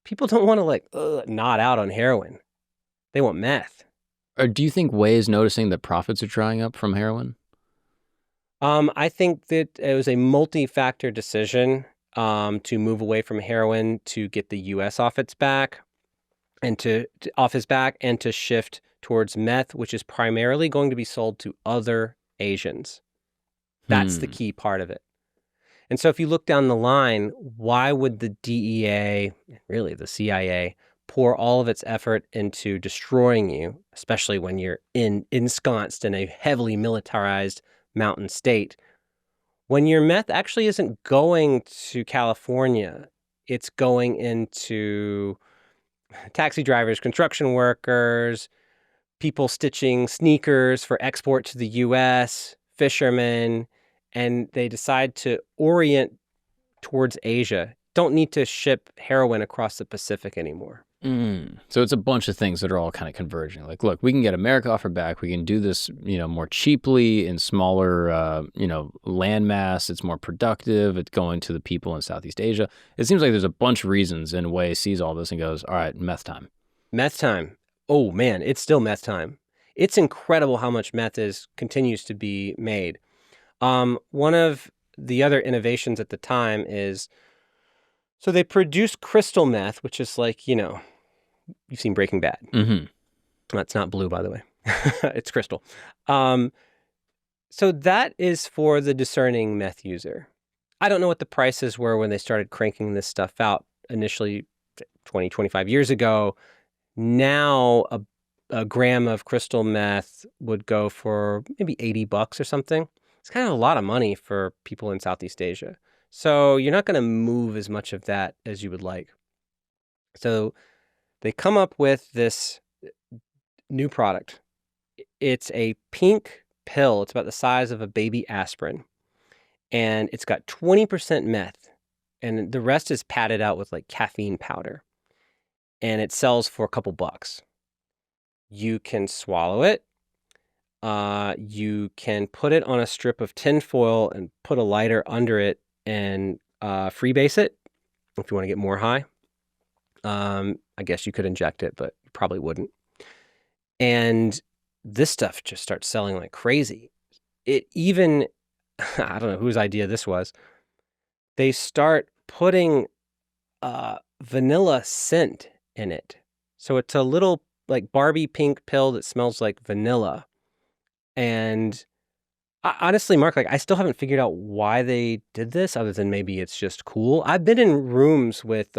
People don't want to nod out on heroin. They want meth. Or do you think Wei is noticing that profits are drying up from heroin? I think that it was a multi-factor decision to move away from heroin to get the U.S. off its back. And off his back, and to shift towards meth, which is primarily going to be sold to other Asians. That's the key part of it. And so if you look down the line, why would the DEA, really the CIA, pour all of its effort into destroying you, especially when you're ensconced in a heavily militarized mountain state, when your meth actually isn't going to California, it's going into taxi drivers, construction workers, people stitching sneakers for export to the US, fishermen, and they decide to orient towards Asia. Don't need to ship heroin across the Pacific anymore. So it's a bunch of things that are all kind of converging. Like, look, we can get America off our back. We can do this, more cheaply in smaller, land mass. It's more productive. It's going to the people in Southeast Asia. It seems like there's a bunch of reasons, and Wei sees all this and goes, all right, meth time. Meth time. Oh, man, it's still meth time. It's incredible how much meth continues to be made. One of the other innovations at the time is, so they produce crystal meth, which is like, you've seen Breaking Bad. Mm-hmm. That's not blue, by the way. It's crystal. So that is for the discerning meth user. I don't know what the prices were when they started cranking this stuff out initially 20, 25 years ago. Now, a gram of crystal meth would go for maybe $80 or something. It's kind of a lot of money for people in Southeast Asia. So you're not going to move as much of that as you would like. So they come up with this new product. It's a pink pill. It's about the size of a baby aspirin. And it's got 20% meth. And the rest is padded out with like caffeine powder. And it sells for a couple bucks. You can swallow it. You can put it on a strip of tin foil and put a lighter under it and freebase it if you want to get more high. I guess you could inject it, but you probably wouldn't. And this stuff just starts selling like crazy. It even, I don't know whose idea this was, they start putting vanilla scent in it. So it's a little like Barbie pink pill that smells like vanilla. And honestly, Mark, I still haven't figured out why they did this other than maybe it's just cool. I've been in rooms with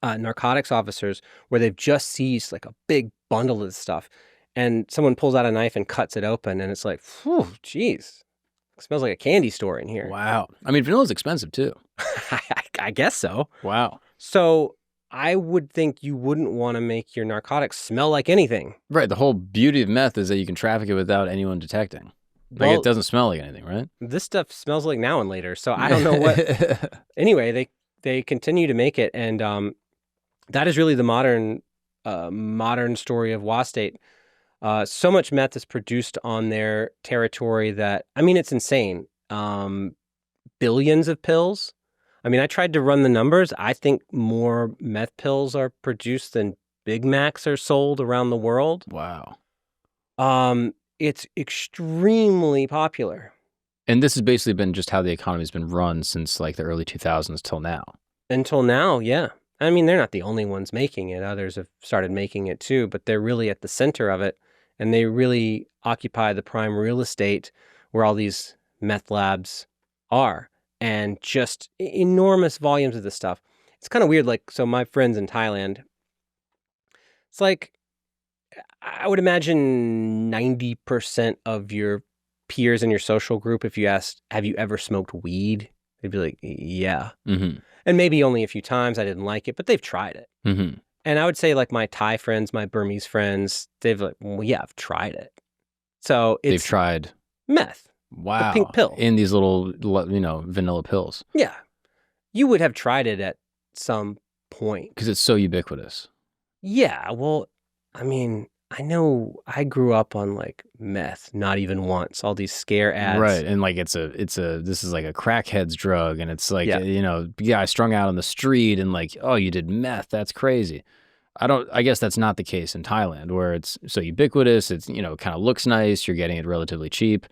narcotics officers where they've just seized like a big bundle of this stuff and someone pulls out a knife and cuts it open and it's like, whew, geez, it smells like a candy store in here. Wow. I mean, vanilla's expensive too. I guess so. Wow. So I would think you wouldn't want to make your narcotics smell like anything. Right. The whole beauty of meth is that you can traffic it without anyone detecting. Like, it doesn't smell like anything, right? This stuff smells like now and later. So I don't know what. Anyway, they continue to make it. And that is really the modern story of Wa State. So much meth is produced on their territory that, I mean, it's insane. Billions of pills. I mean, I tried to run the numbers. I think more meth pills are produced than Big Macs are sold around the world. Wow. It's extremely popular. And this has basically been just how the economy's been run since like the early 2000s till now. Until now, yeah. I mean, they're not the only ones making it. Others have started making it too, but they're really at the center of it. And they really occupy the prime real estate where all these meth labs are. And just enormous volumes of this stuff. It's kind of weird. Like, so my friends in Thailand, it's like, I would imagine 90% of your peers in your social group, if you asked, have you ever smoked weed? They'd be like, yeah. Mm-hmm. And maybe only a few times. I didn't like it, but they've tried it. Mm-hmm. And I would say like my Thai friends, my Burmese friends, they've like, well, yeah, I've tried it. So they've tried meth. Wow. The pink pill. In these little, vanilla pills. Yeah. You would have tried it at some point. Because it's so ubiquitous. Yeah. Well, I mean, I know I grew up on like meth, not even once, all these scare ads. Right. And like, this is like a crackhead's drug. And it's like, I strung out on the street and like, oh, you did meth. That's crazy. I guess that's not the case in Thailand where it's so ubiquitous. It's, kind of looks nice. You're getting it relatively cheap.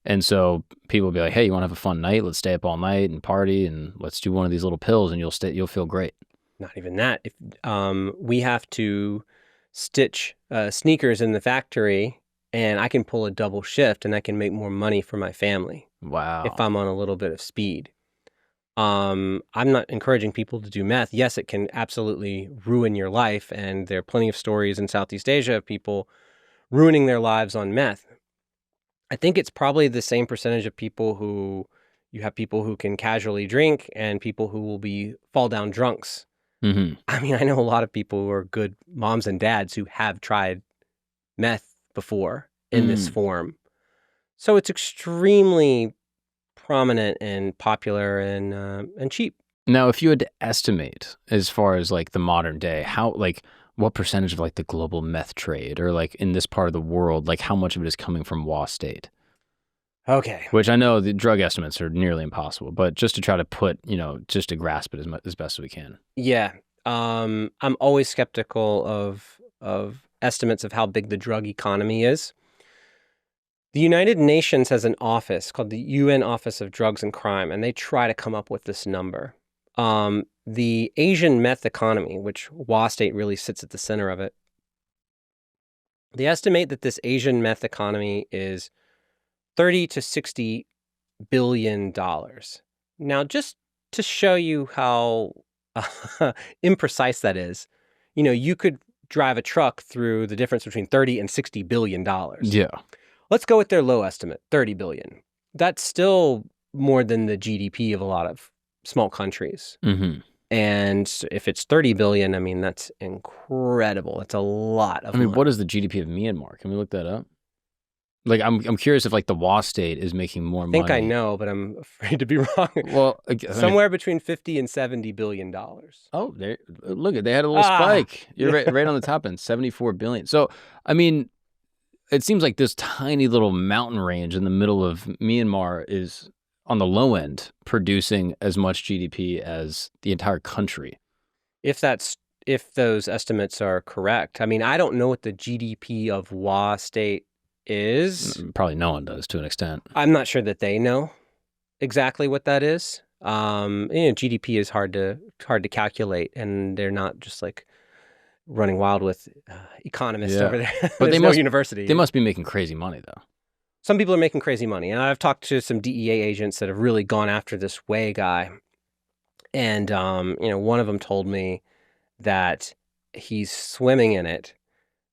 And so people will be like, hey, you want to have a fun night? Let's stay up all night and party and let's do one of these little pills and you'll feel great. Not even that. If we have to stitch sneakers in the factory and I can pull a double shift and I can make more money for my family. Wow. If I'm on a little bit of speed. I'm not encouraging people to do meth. Yes, it can absolutely ruin your life, and there are plenty of stories in Southeast Asia of people ruining their lives on meth. I think it's probably the same percentage of people who you have people who can casually drink and people who will be fall down drunks. Mm-hmm. I mean, I know a lot of people who are good moms and dads who have tried meth before in this form. So it's extremely prominent and popular and cheap. Now, if you had to estimate as far as like the modern day, how like what percentage of like the global meth trade or like in this part of the world, like how much of it is coming from Wa State? Okay. Which I know the drug estimates are nearly impossible, but just to try to put, just to grasp it as best as we can. Yeah. I'm always skeptical of estimates of how big the drug economy is. The United Nations has an office called the UN Office of Drugs and Crime, and they try to come up with this number. The Asian meth economy, which Wa State really sits at the center of it, they estimate that this Asian meth economy is $30 to $60 billion. Now, just to show you how imprecise that is, you could drive a truck through the difference between 30 and 60 billion dollars. Yeah. Let's go with their low estimate, 30 billion. That's still more than the GDP of a lot of small countries. Mm-hmm. And if it's 30 billion, I mean, that's incredible. That's a lot of money. what is the GDP of Myanmar? Can we look that up? Like, I'm curious if like the Wa State is making more money. I think I know, but I'm afraid to be wrong. Well, somewhere between 50 and 70 billion dollars. Oh, look at they had a little spike. You're right on the top end, 74 billion. So, I mean, it seems like this tiny little mountain range in the middle of Myanmar is on the low end producing as much GDP as the entire country. If those estimates are correct. I mean, I don't know what the GDP of Wa State is. Probably no one does to an extent. I'm not sure that they know exactly what that is. GDP is hard to calculate, and they're not just like running wild with economists over there. But There's no university. They must be making crazy money though. Some people are making crazy money, and I've talked to some DEA agents that have really gone after this Wei guy, and one of them told me that he's swimming in it.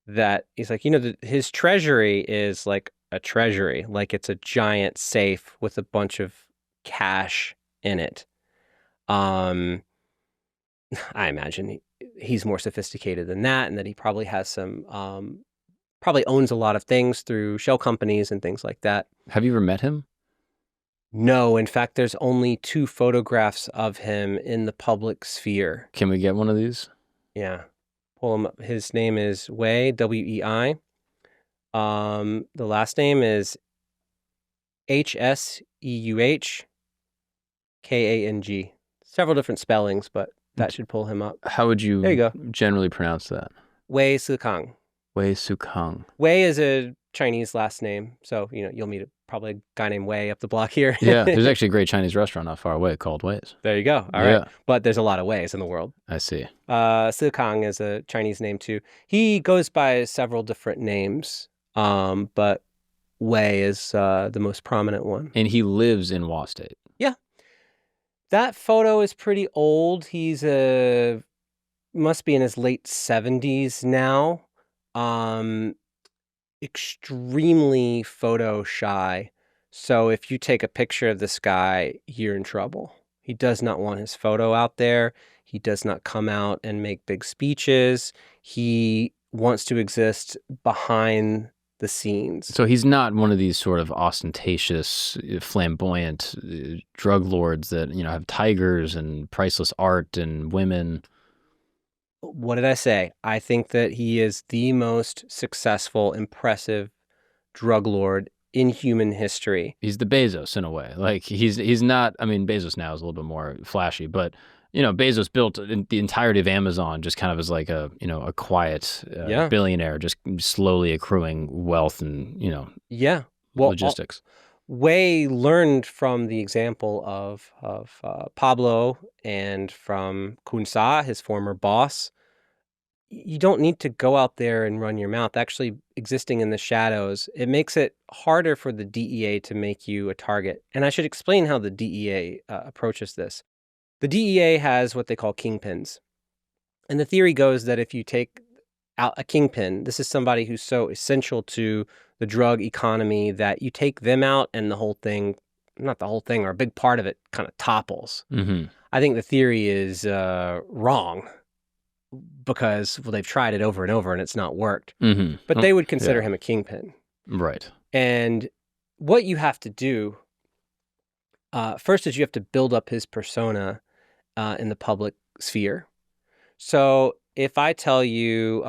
That he's like, his treasury is like a treasury, like it's a giant safe with a bunch of cash in it. I imagine he's more sophisticated than that, and that he probably has some, probably owns a lot of things through shell companies and things like that. Have you ever met him? No, in fact, there's only 2 photographs of him in the public sphere. Can we get one of these? Yeah. Pull him up. His name is Wei, W-E-I. The last name is H-S-E-U-H-K-A-N-G. Several different spellings, but that should pull him up. How would you there you go. Generally pronounce that? Wei Sukang. Wei Sukang. Wei is a Chinese last name, so you'll meet probably a guy named Wei up the block here. Yeah, there's actually a great Chinese restaurant not far away called Wei's. There you go. All right. But there's a lot of Weis in the world. I see. Sukang is a Chinese name too. He goes by several different names, but Wei is the most prominent one. And he lives in Wa State. Yeah. That photo is pretty old. He's must be in his late 70s now. Extremely photo shy. So if you take a picture of this guy, you're in trouble. He does not want his photo out there. He does not come out and make big speeches. He wants to exist behind the scenes. So he's not one of these sort of ostentatious, flamboyant drug lords that, have tigers and priceless art and women. What did I say? I think that he is the most successful, impressive drug lord in human history. He's the Bezos in a way. Like he's not, Bezos now is a little bit more flashy, but Bezos built the entirety of Amazon just kind of as like a quiet billionaire, just slowly accruing wealth and, logistics. Wei learned from the example of Pablo and from Kun Sa, his former boss. You don't need to go out there and run your mouth. Actually, existing in the shadows, it makes it harder for the DEA to make you a target. And I should explain how the DEA approaches this. The DEA has what they call kingpins. And the theory goes that if you take out a kingpin, this is somebody who's so essential to the drug economy that you take them out and the whole thing, not the whole thing, or a big part of it kind of topples. I think the theory is wrong because, well, they've tried it over and over and it's not worked. But they would consider him a kingpin. Right. And what you have to do first is you have to build up his persona in the public sphere. So if I tell you,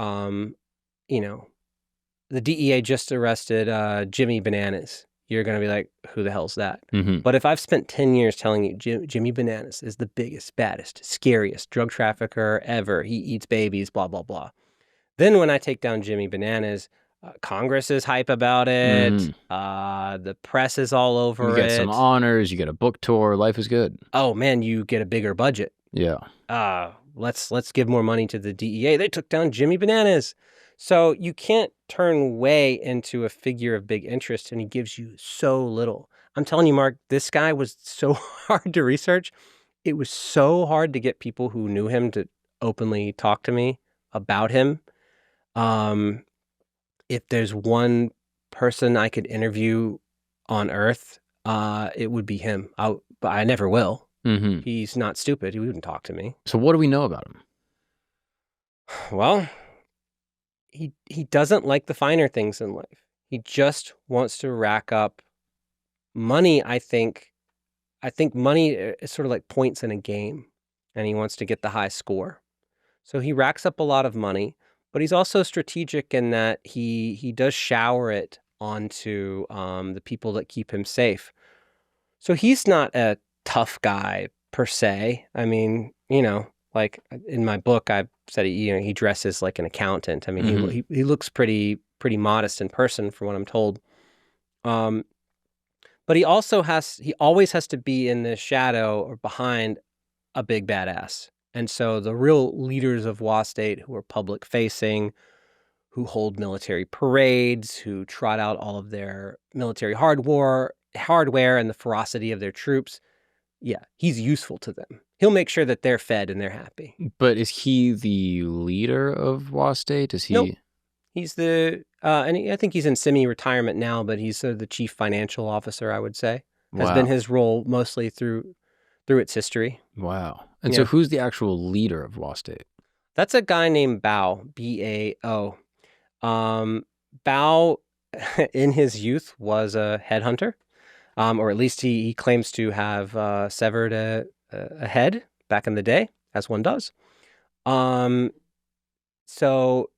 you know, the DEA just arrested Jimmy Bananas, you're going to be like, who the hell's that? But if I've spent 10 years telling you Jimmy Bananas is the biggest, baddest, scariest drug trafficker ever, he eats babies, blah, blah, blah. Then when I take down Jimmy Bananas, Congress is hype about it. The press is all over it. You get some honors, you get a book tour, life is good. Oh man, you get a bigger budget. Yeah. Let's give more money to the DEA. They took down Jimmy Bananas. So you can't turn Way into a figure of big interest, and he gives you so little. I'm telling you, Mark, this guy was so hard to research. It was so hard to get people who knew him to openly talk to me about him. If there's one person I could interview on Earth, it would be him. But I never will. He's not stupid. He wouldn't talk to me. So what do we know about him? Well, he doesn't like the finer things in life. He just wants to rack up money, I think. I think money is sort of like points in a game, and he wants to get the high score. So he racks up a lot of money, but he's also strategic in that he does shower it onto the people that keep him safe. So he's not a tough guy per se. I mean, you know, like in my book, I said he dresses like an accountant. I mean, he looks pretty modest in person, from what I'm told. But he always has to be in the shadow or behind a big badass. And so the real leaders of Wa State, who are public facing, who hold military parades, who trot out all of their military hardware and the ferocity of their troops, yeah, he's useful to them. He'll make sure that they're fed and they're happy. But is he the leader of Wa State? Is he? Nope. He's the, I think he's in semi-retirement now, but he's sort of the chief financial officer, I would say. Has been his role mostly through its history. Wow. And so who's the actual leader of Wa State? That's a guy named Bao, B-A-O. Bao, in his youth, was a headhunter. Or at least he claims to have severed a head back in the day, as one does. So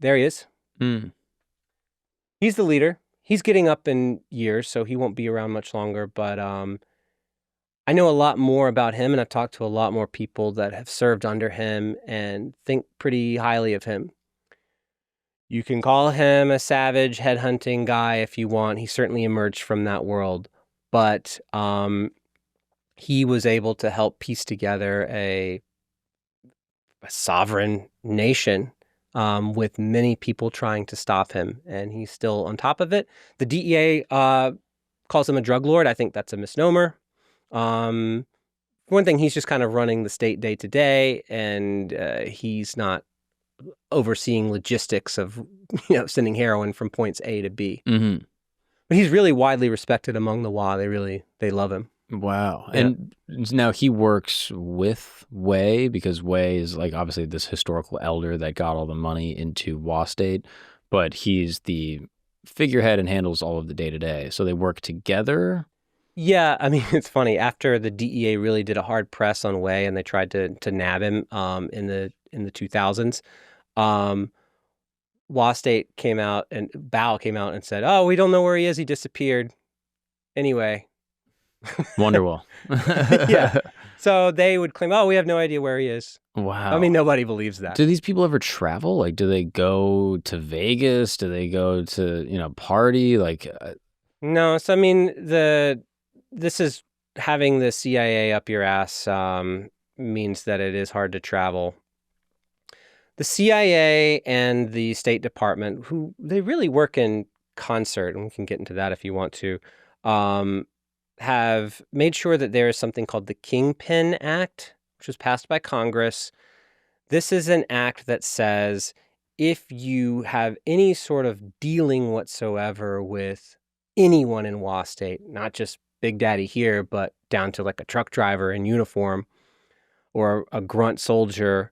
there he is. He's the leader. He's getting up in years, so he won't be around much longer. But I know a lot more about him, and I've talked to a lot more people that have served under him and think pretty highly of him. You can call him a savage headhunting guy if you want. He certainly emerged from that world. But he was able to help piece together a sovereign nation with many people trying to stop him. And he's still on top of it. The DEA calls him a drug lord. I think that's a misnomer. For one thing, he's just kind of running the state day to day, and he's not overseeing logistics of sending heroin from points A to B. But he's really widely respected among the Wa. They love him. Wow. Yeah. And now he works with Way, because Way is like obviously this historical elder that got all the money into Wa State, but he's the figurehead and handles all of the day-to-day. So they work together. Yeah, I mean, it's funny. After the DEA really did a hard press on Way and they tried to nab him in the 2000s, Wa State came out and Bao came out and said, "Oh, we don't know where he is. He disappeared." Anyway. Wonderwall. Yeah. So they would claim, "Oh, we have no idea where he is." Wow. I mean, nobody believes that. Do these people ever travel? Like, do they go to Vegas? Do they go to, party? Like, no. So, I mean, this is having the CIA up your ass means that it is hard to travel. The CIA and the State Department, who they really work in concert, and we can get into that if you want to. have made sure that there is something called the Kingpin Act, which was passed by Congress. This is an act that says if you have any sort of dealing whatsoever with anyone in Wa State, not just Big Daddy here, but down to like a truck driver in uniform or a grunt soldier,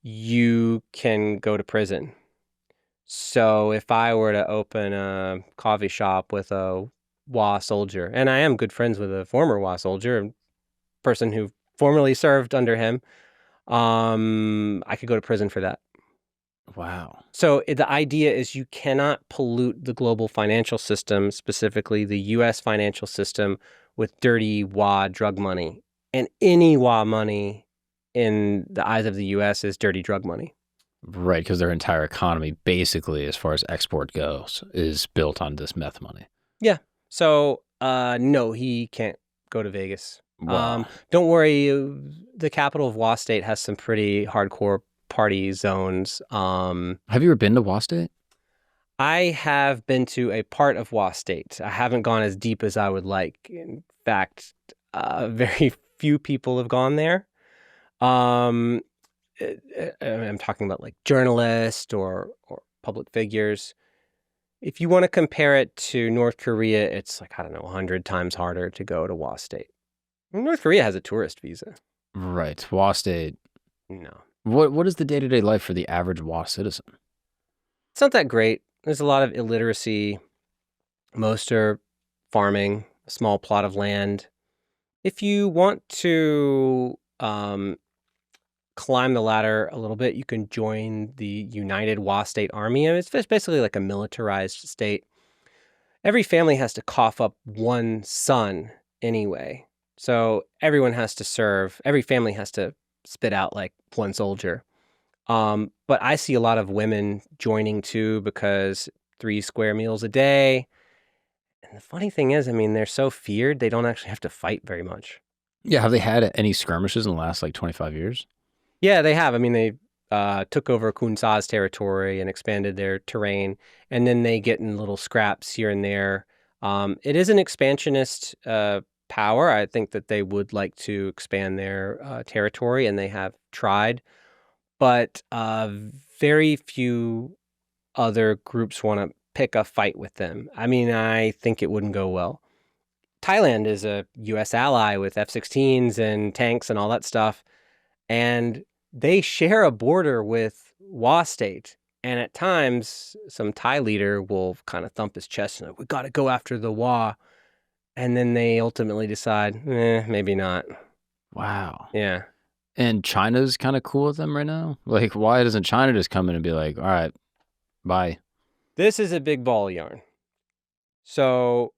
you can go to prison. So if I were to open a coffee shop with a Wa soldier, and I am good friends with a former Wa soldier, a person who formerly served under him, I could go to prison for that. Wow. So the idea is you cannot pollute the global financial system, specifically the U.S. financial system, with dirty Wa drug money. And any Wa money in the eyes of the U.S. is dirty drug money. Right, because their entire economy, basically, as far as export goes, is built on this meth money. Yeah. So, no, he can't go to Vegas. Wow. Don't worry. The capital of Wa State has some pretty hardcore party zones. Have you ever been to Wa State? I have been to a part of Wa State. I haven't gone as deep as I would like. In fact, very few people have gone there. I'm talking about like journalists or public figures. If you want to compare it to North Korea, it's like, I don't know, 100 times harder to go to Wa State. North Korea has a tourist visa. Right, Wa State. No. What is the day-to-day life for the average Wa citizen? It's not that great. There's a lot of illiteracy. Most are farming, a small plot of land. If you want to climb the ladder a little bit, you can join the United Wa State Army. And it's basically like a militarized state. Every family has to cough up one son anyway. So everyone has to serve. Every family has to spit out like one soldier. But I see a lot of women joining too because 3 square meals a day. And the funny thing is, I mean, they're so feared, they don't actually have to fight very much. Yeah, have they had any skirmishes in the last like 25 years? Yeah, they have. I mean, they took over Kun Sa's territory and expanded their terrain, and then they get in little scraps here and there. It is an expansionist power. I think that they would like to expand their territory, and they have tried. But very few other groups want to pick a fight with them. I mean, I think it wouldn't go well. Thailand is a U.S. ally with F-16s and tanks and all that stuff, and they share a border with Wa State. And at times, some Thai leader will kind of thump his chest and we got to go after the Wa. And then they ultimately decide, maybe not. Wow. Yeah. And China's kind of cool with them right now? Like, why doesn't China just come in and be like, all right, bye? This is a big ball of yarn. So,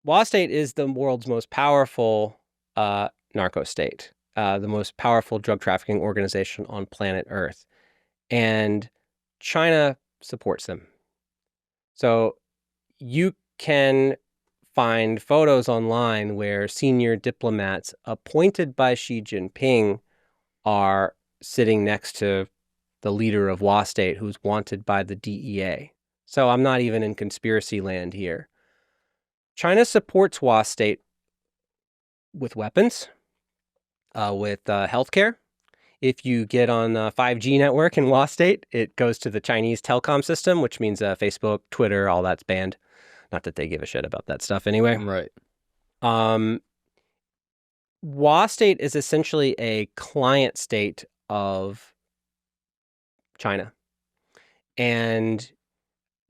Wa State is the world's most powerful narco state, the most powerful drug trafficking organization on planet Earth. And China supports them. So, you can find photos online where senior diplomats appointed by Xi Jinping are sitting next to the leader of Wa State who's wanted by the DEA. So I'm not even in conspiracy land here. China supports Wa State with weapons, with healthcare. If you get on the 5G network in Wa State, it goes to the Chinese telecom system, which means Facebook, Twitter, all that's banned. Not that they give a shit about that stuff anyway. Right. Wa State is essentially a client state of China. And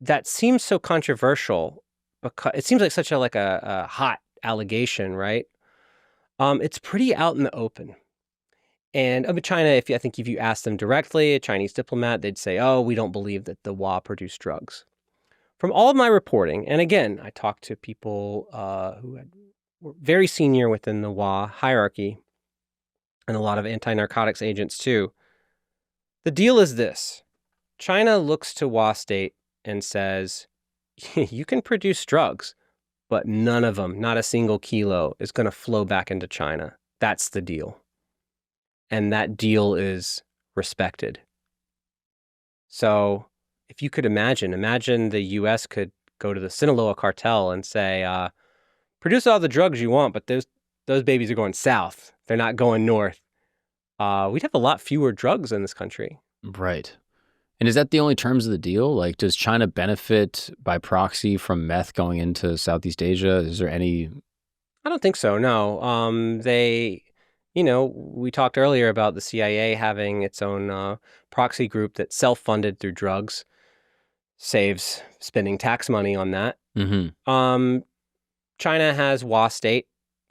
that seems so controversial because it seems like such a hot allegation, right? It's pretty out in the open. And China, if you ask them directly, a Chinese diplomat, they'd say, oh, we don't believe that the Wa produce drugs. From all of my reporting, and again, I talked to people who were very senior within the Wa hierarchy and a lot of anti-narcotics agents too. The deal is this. China looks to Wa State and says, you can produce drugs, but none of them, not a single kilo, is going to flow back into China. That's the deal. And that deal is respected. So if you could imagine the U.S. could go to the Sinaloa cartel and say, produce all the drugs you want, but those babies are going south. They're not going north. We'd have a lot fewer drugs in this country. Right. And is that the only terms of the deal? Like, does China benefit by proxy from meth going into Southeast Asia? Is there any? I don't think so, no. We talked earlier about the CIA having its own proxy group that self-funded through drugs, saves spending tax money on that. Mm-hmm. China has Wa State.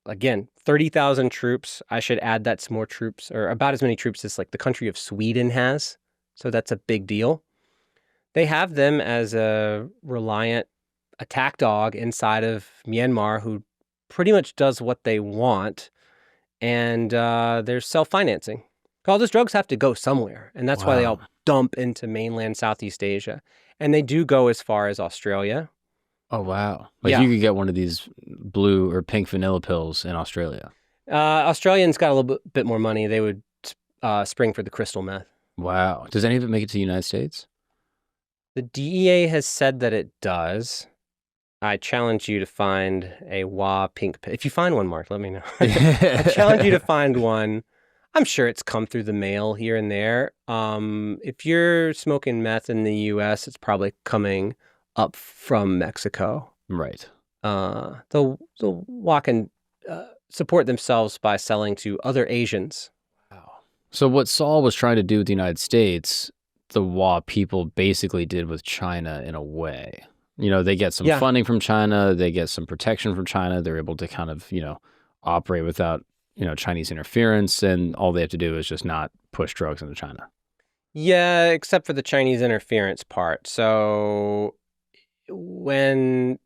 Again, 30,000 troops. I should add that's more troops, or about as many troops as like the country of Sweden has. So that's a big deal. They have them as a reliant attack dog inside of Myanmar who pretty much does what they want. And they're self-financing. All those drugs have to go somewhere. And that's why they all dump into mainland Southeast Asia. And they do go as far as Australia. Oh, wow. Like you could get one of these blue or pink vanilla pills in Australia. Australians got a little bit more money. They would spring for the crystal meth. Wow. Does any of it make it to the United States? The DEA has said that it does. I challenge you to find a Wa pink pill. If you find one, Mark, let me know. I challenge you to find one. I'm sure it's come through the mail here and there. If you're smoking meth in the U.S., it's probably coming up from Mexico. Right. They'll walk and support themselves by selling to other Asians. Wow. So what Saul was trying to do with the United States, the Wa people basically did with China in a way. You know, they get some funding from China, they get some protection from China, they're able to kind of, operate without, Chinese interference, and all they have to do is just not push drugs into China. Yeah, except for the Chinese interference part. So China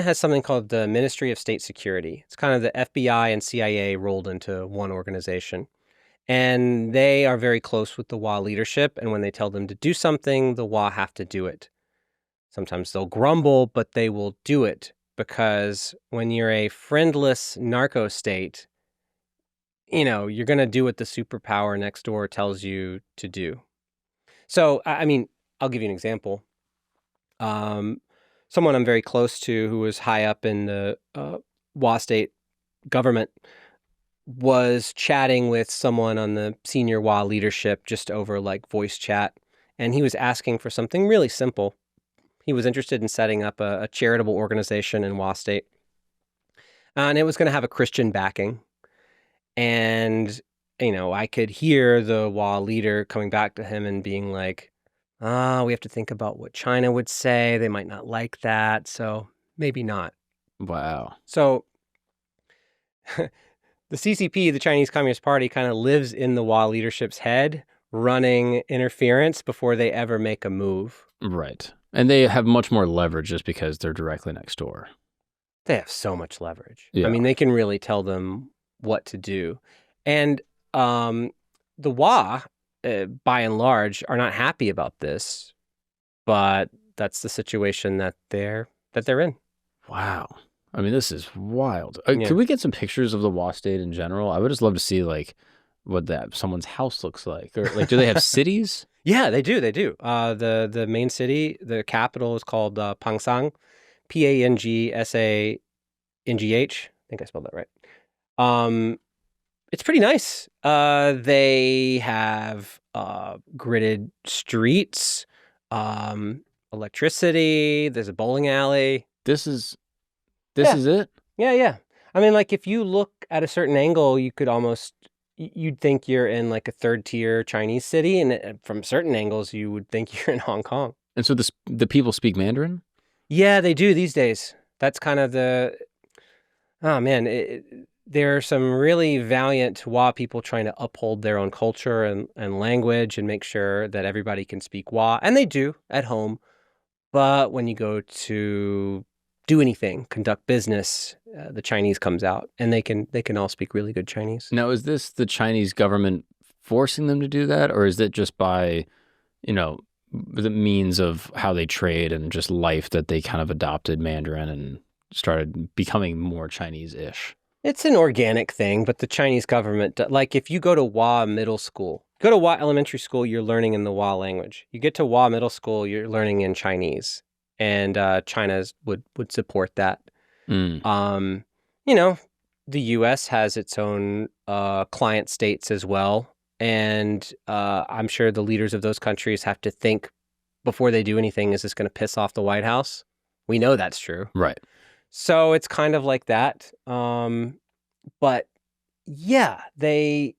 has something called the Ministry of State Security. It's kind of the FBI and CIA rolled into one organization. And they are very close with the Wa leadership. And when they tell them to do something, the Wa have to do it. Sometimes they'll grumble, but they will do it because when you're a friendless narco state, you're going to do what the superpower next door tells you to do. So, I'll give you an example. Someone I'm very close to who was high up in the Wa state government was chatting with someone on the senior Wa leadership just over like voice chat. And he was asking for something really simple. He was interested in setting up a charitable organization in Wa State. And it was going to have a Christian backing. And, I could hear the Wa leader coming back to him and being like, we have to think about what China would say. They might not like that. So maybe not. Wow. So the CCP, the Chinese Communist Party, kind of lives in the Wa leadership's head, running interference before they ever make a move. Right. And they have much more leverage just because they're directly next door. They have so much leverage. Yeah. They can really tell them what to do. And the Wa, by and large, are not happy about this, but that's the situation that they're in. Wow. This is wild. Could we get some pictures of the Wa State in general? I would just love to see what someone's house looks like, or do they have cities? Yeah, they do. They do. The main city, the capital is called Pangsang, Pangsangh. I think I spelled that right. It's pretty nice. They have gridded streets, electricity. There's a bowling alley. This is it? Yeah. If you look at a certain angle, you'd think you're in like a third-tier Chinese city, and from certain angles, you would think you're in Hong Kong. And so the people speak Mandarin? Yeah, they do these days. That's kind of there are some really valiant Wa people trying to uphold their own culture and language and make sure that everybody can speak Wa, and they do at home. But when you go to do anything, conduct business, the Chinese comes out, and they can all speak really good Chinese. Now, is this the Chinese government forcing them to do that, or is it just by, the means of how they trade and just life that they kind of adopted Mandarin and started becoming more Chinese-ish? It's an organic thing, but the Chinese government, if you go to Wa middle school, go to Wa elementary school, you're learning in the Wa language. You get to Wa middle school, you're learning in Chinese. And China would support that. Mm. You know, the U.S. has its own client states as well. And I'm sure the leaders of those countries have to think before they do anything, is this going to piss off the White House? We know that's true. Right. So it's kind of like that. But yeah, they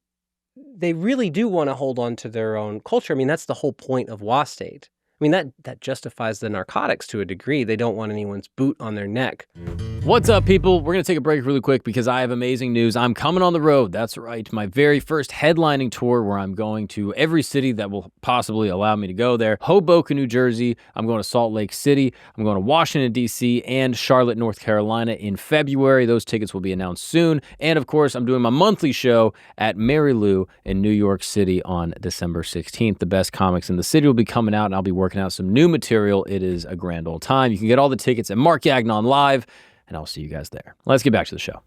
really do want to hold on to their own culture. I mean, that's the whole point of WA State. I mean, that justifies the narcotics to a degree. They don't want anyone's boot on their neck. What's up, people? We're going to take a break really quick because I have amazing news. I'm coming on the road. That's right. My very first headlining tour where I'm going to every city that will possibly allow me to go there. Hoboken, New Jersey. I'm going to Salt Lake City. I'm going to Washington, D.C. and Charlotte, North Carolina in February. Those tickets will be announced soon. And of course, I'm doing my monthly show at Mary Lou in New York City on December 16th. The best comics in the city will be coming out, and I'll be working out some new material. It is a grand old time. You can get all the tickets at Mark Gagnon Live, and I'll see you guys there. Let's get back to the show.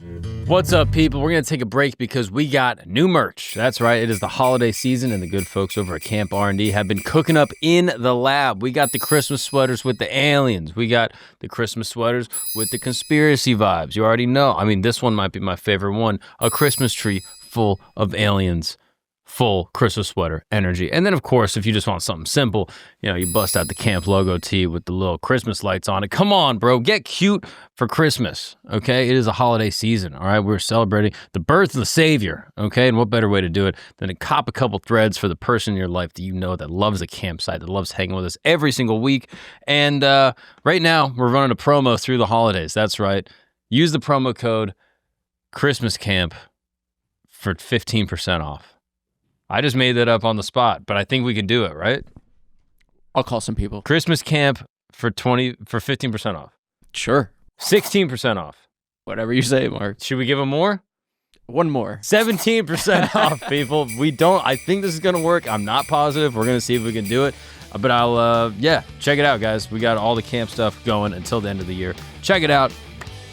What's up, people? We're going to take a break because we got new merch. That's right. It is the holiday season, and the good folks over at Camp R&D have been cooking up in the lab. We got the Christmas sweaters with the aliens. We got the Christmas sweaters with the conspiracy vibes. You already know. I mean, this one might be my favorite one. A Christmas tree full of aliens. Full Christmas sweater energy. And then, of course, if you just want something simple, you bust out the camp logo tee with the little Christmas lights on it. Come on, bro. Get cute for Christmas, okay? It is a holiday season, all right? We're celebrating the birth of the Savior, okay? And what better way to do it than to cop a couple threads for the person in your life that you know that loves the campsite, that loves hanging with us every single week. And right now, we're running a promo through the holidays. That's right. Use the promo code ChristmasCamp for 15% off. I just made that up on the spot, but I think we can do it, right? I'll call some people. Christmas camp for 15% off. Sure. 16% off. Whatever you say, Mark. Should we give them more? One more. 17% off, people. I think this is going to work. I'm not positive. We're going to see if we can do it. But I'll, check it out, guys. We got all the camp stuff going until the end of the year. Check it out.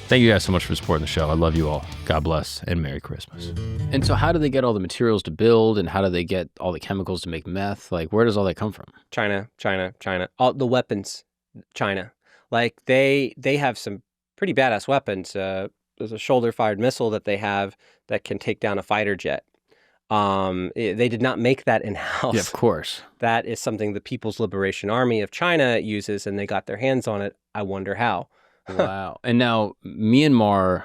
Thank you guys so much for supporting the show. I love you all. God bless and Merry Christmas. And so how do they get all the materials to build, and how do they get all the chemicals to make meth? Like, where does all that come from? China. All the weapons, China. Like they have some pretty badass weapons. There's a shoulder-fired missile that they have that can take down a fighter jet. They did not make that in-house. Yeah, of course. That is something the People's Liberation Army of China uses, and they got their hands on it. I wonder how. Wow. And now Myanmar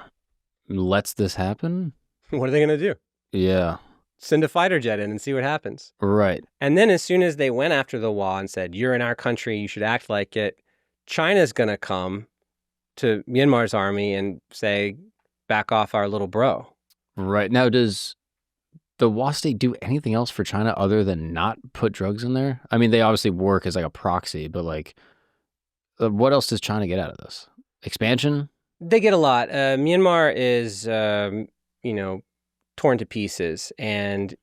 lets this happen? What are they going to do? Yeah. Send a fighter jet in and see what happens. Right. And then as soon as they went after the WA and said, you're in our country, you should act like it, China's going to come to Myanmar's army and say, back off our little bro. Right. Now, does the WA state do anything else for China other than not put drugs in there? I mean, they obviously work as like a proxy, but like, what else does China get out of this? Expansion? They get a lot. Myanmar is, torn to pieces, and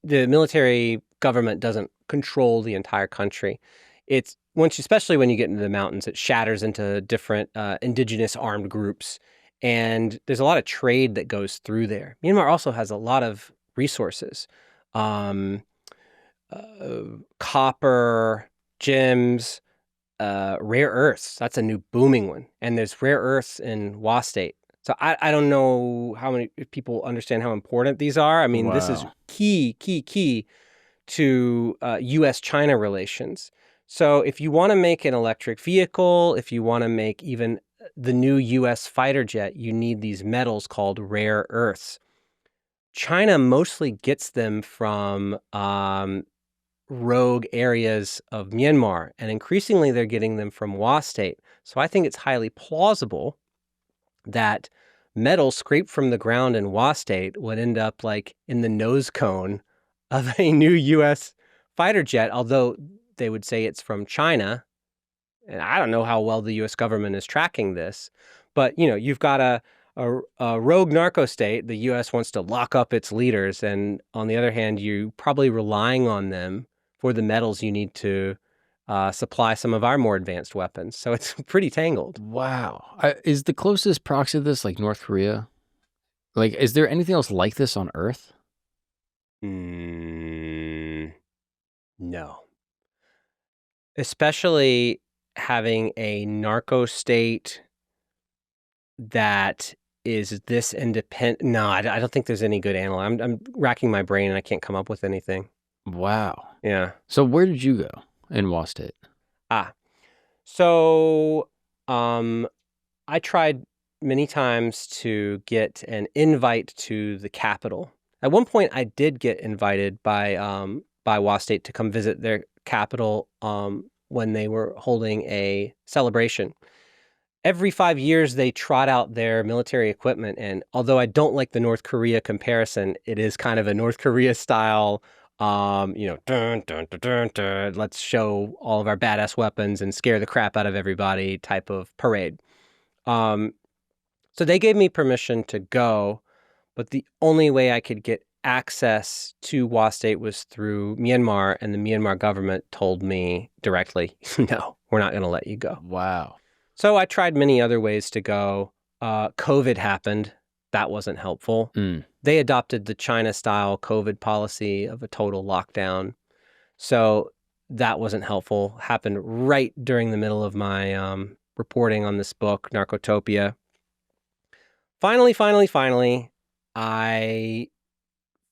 the military government doesn't control the entire country. It's especially when you get into the mountains, it shatters into different indigenous armed groups, and there's a lot of trade that goes through there. Myanmar also has a lot of resources, copper, gems, rare earths. That's a new booming one. And there's rare earths in WA State. So I don't know how many people understand how important these are. I mean, This is key to U.S.-China relations. So if you want to make an electric vehicle, if you want to make even the new U.S. fighter jet, you need these metals called rare earths. China mostly gets them from rogue areas of Myanmar, and increasingly they're getting them from WA State. So I think it's highly plausible that metal scraped from the ground in WA State would end up like in the nose cone of a new U.S. fighter jet, although they would say it's from China. And I don't know how well the U.S. government is tracking this, but you've got a rogue narco state. The U.S. wants to lock up its leaders, and on the other hand, you're probably relying on them for the metals you need to supply some of our more advanced weapons. So it's pretty tangled. Wow. Is the closest proxy to this like North Korea? Like, is there anything else like this on Earth? No. Especially having a narco state that is this independent. No, I don't think there's any good analog. I'm racking my brain and I can't come up with anything. Wow. Yeah. So where did you go in Wa State? So I tried many times to get an invite to the capital. At one point, I did get invited by Wa State to come visit their capital when they were holding a celebration. Every 5 years, they trot out their military equipment, and although I don't like the North Korea comparison, it is kind of a North Korea style. Dun, dun, dun, dun, dun, let's show all of our badass weapons and scare the crap out of everybody type of parade. So they gave me permission to go, but the only way I could get access to Wa State was through Myanmar, and the Myanmar government told me directly, no, we're not going to let you go. Wow. So I tried many other ways to go. COVID happened. That wasn't helpful. They adopted the China-style COVID policy of a total lockdown. So that wasn't helpful. Happened right during the middle of my reporting on this book, Narcotopia. Finally, I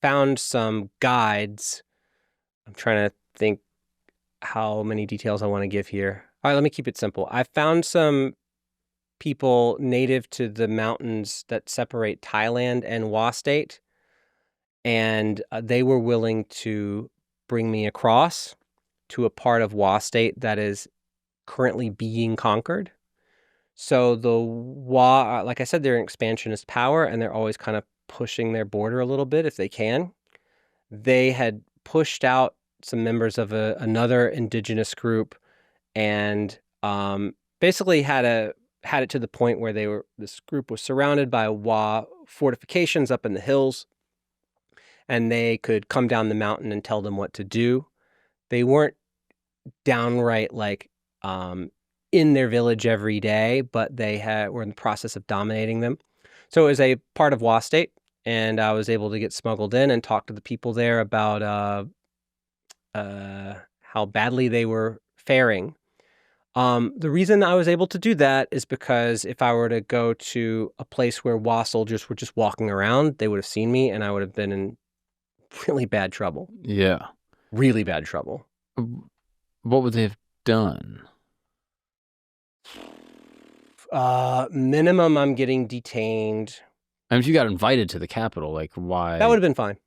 found some guides. I'm trying to think how many details I want to give here. All right, let me keep it simple. I found some people native to the mountains that separate Thailand and Wa State, and they were willing to bring me across to a part of Wa State that is currently being conquered. So the Wa, like I said, they're an expansionist power, and they're always kind of pushing their border a little bit if they can. They had pushed out some members of another indigenous group, and basically had it to the point where this group was surrounded by Wa fortifications up in the hills, and they could come down the mountain and tell them what to do. They weren't downright like in their village every day, but they were in the process of dominating them. So it was a part of Wa State, and I was able to get smuggled in and talk to the people there about how badly they were faring. The reason I was able to do that is because if I were to go to a place where Wa soldiers were just walking around, they would have seen me and I would have been in really bad trouble. Yeah. Really bad trouble. What would they have done? Minimum, I'm getting detained. I mean, if you got invited to the Capitol, like why? That would have been fine.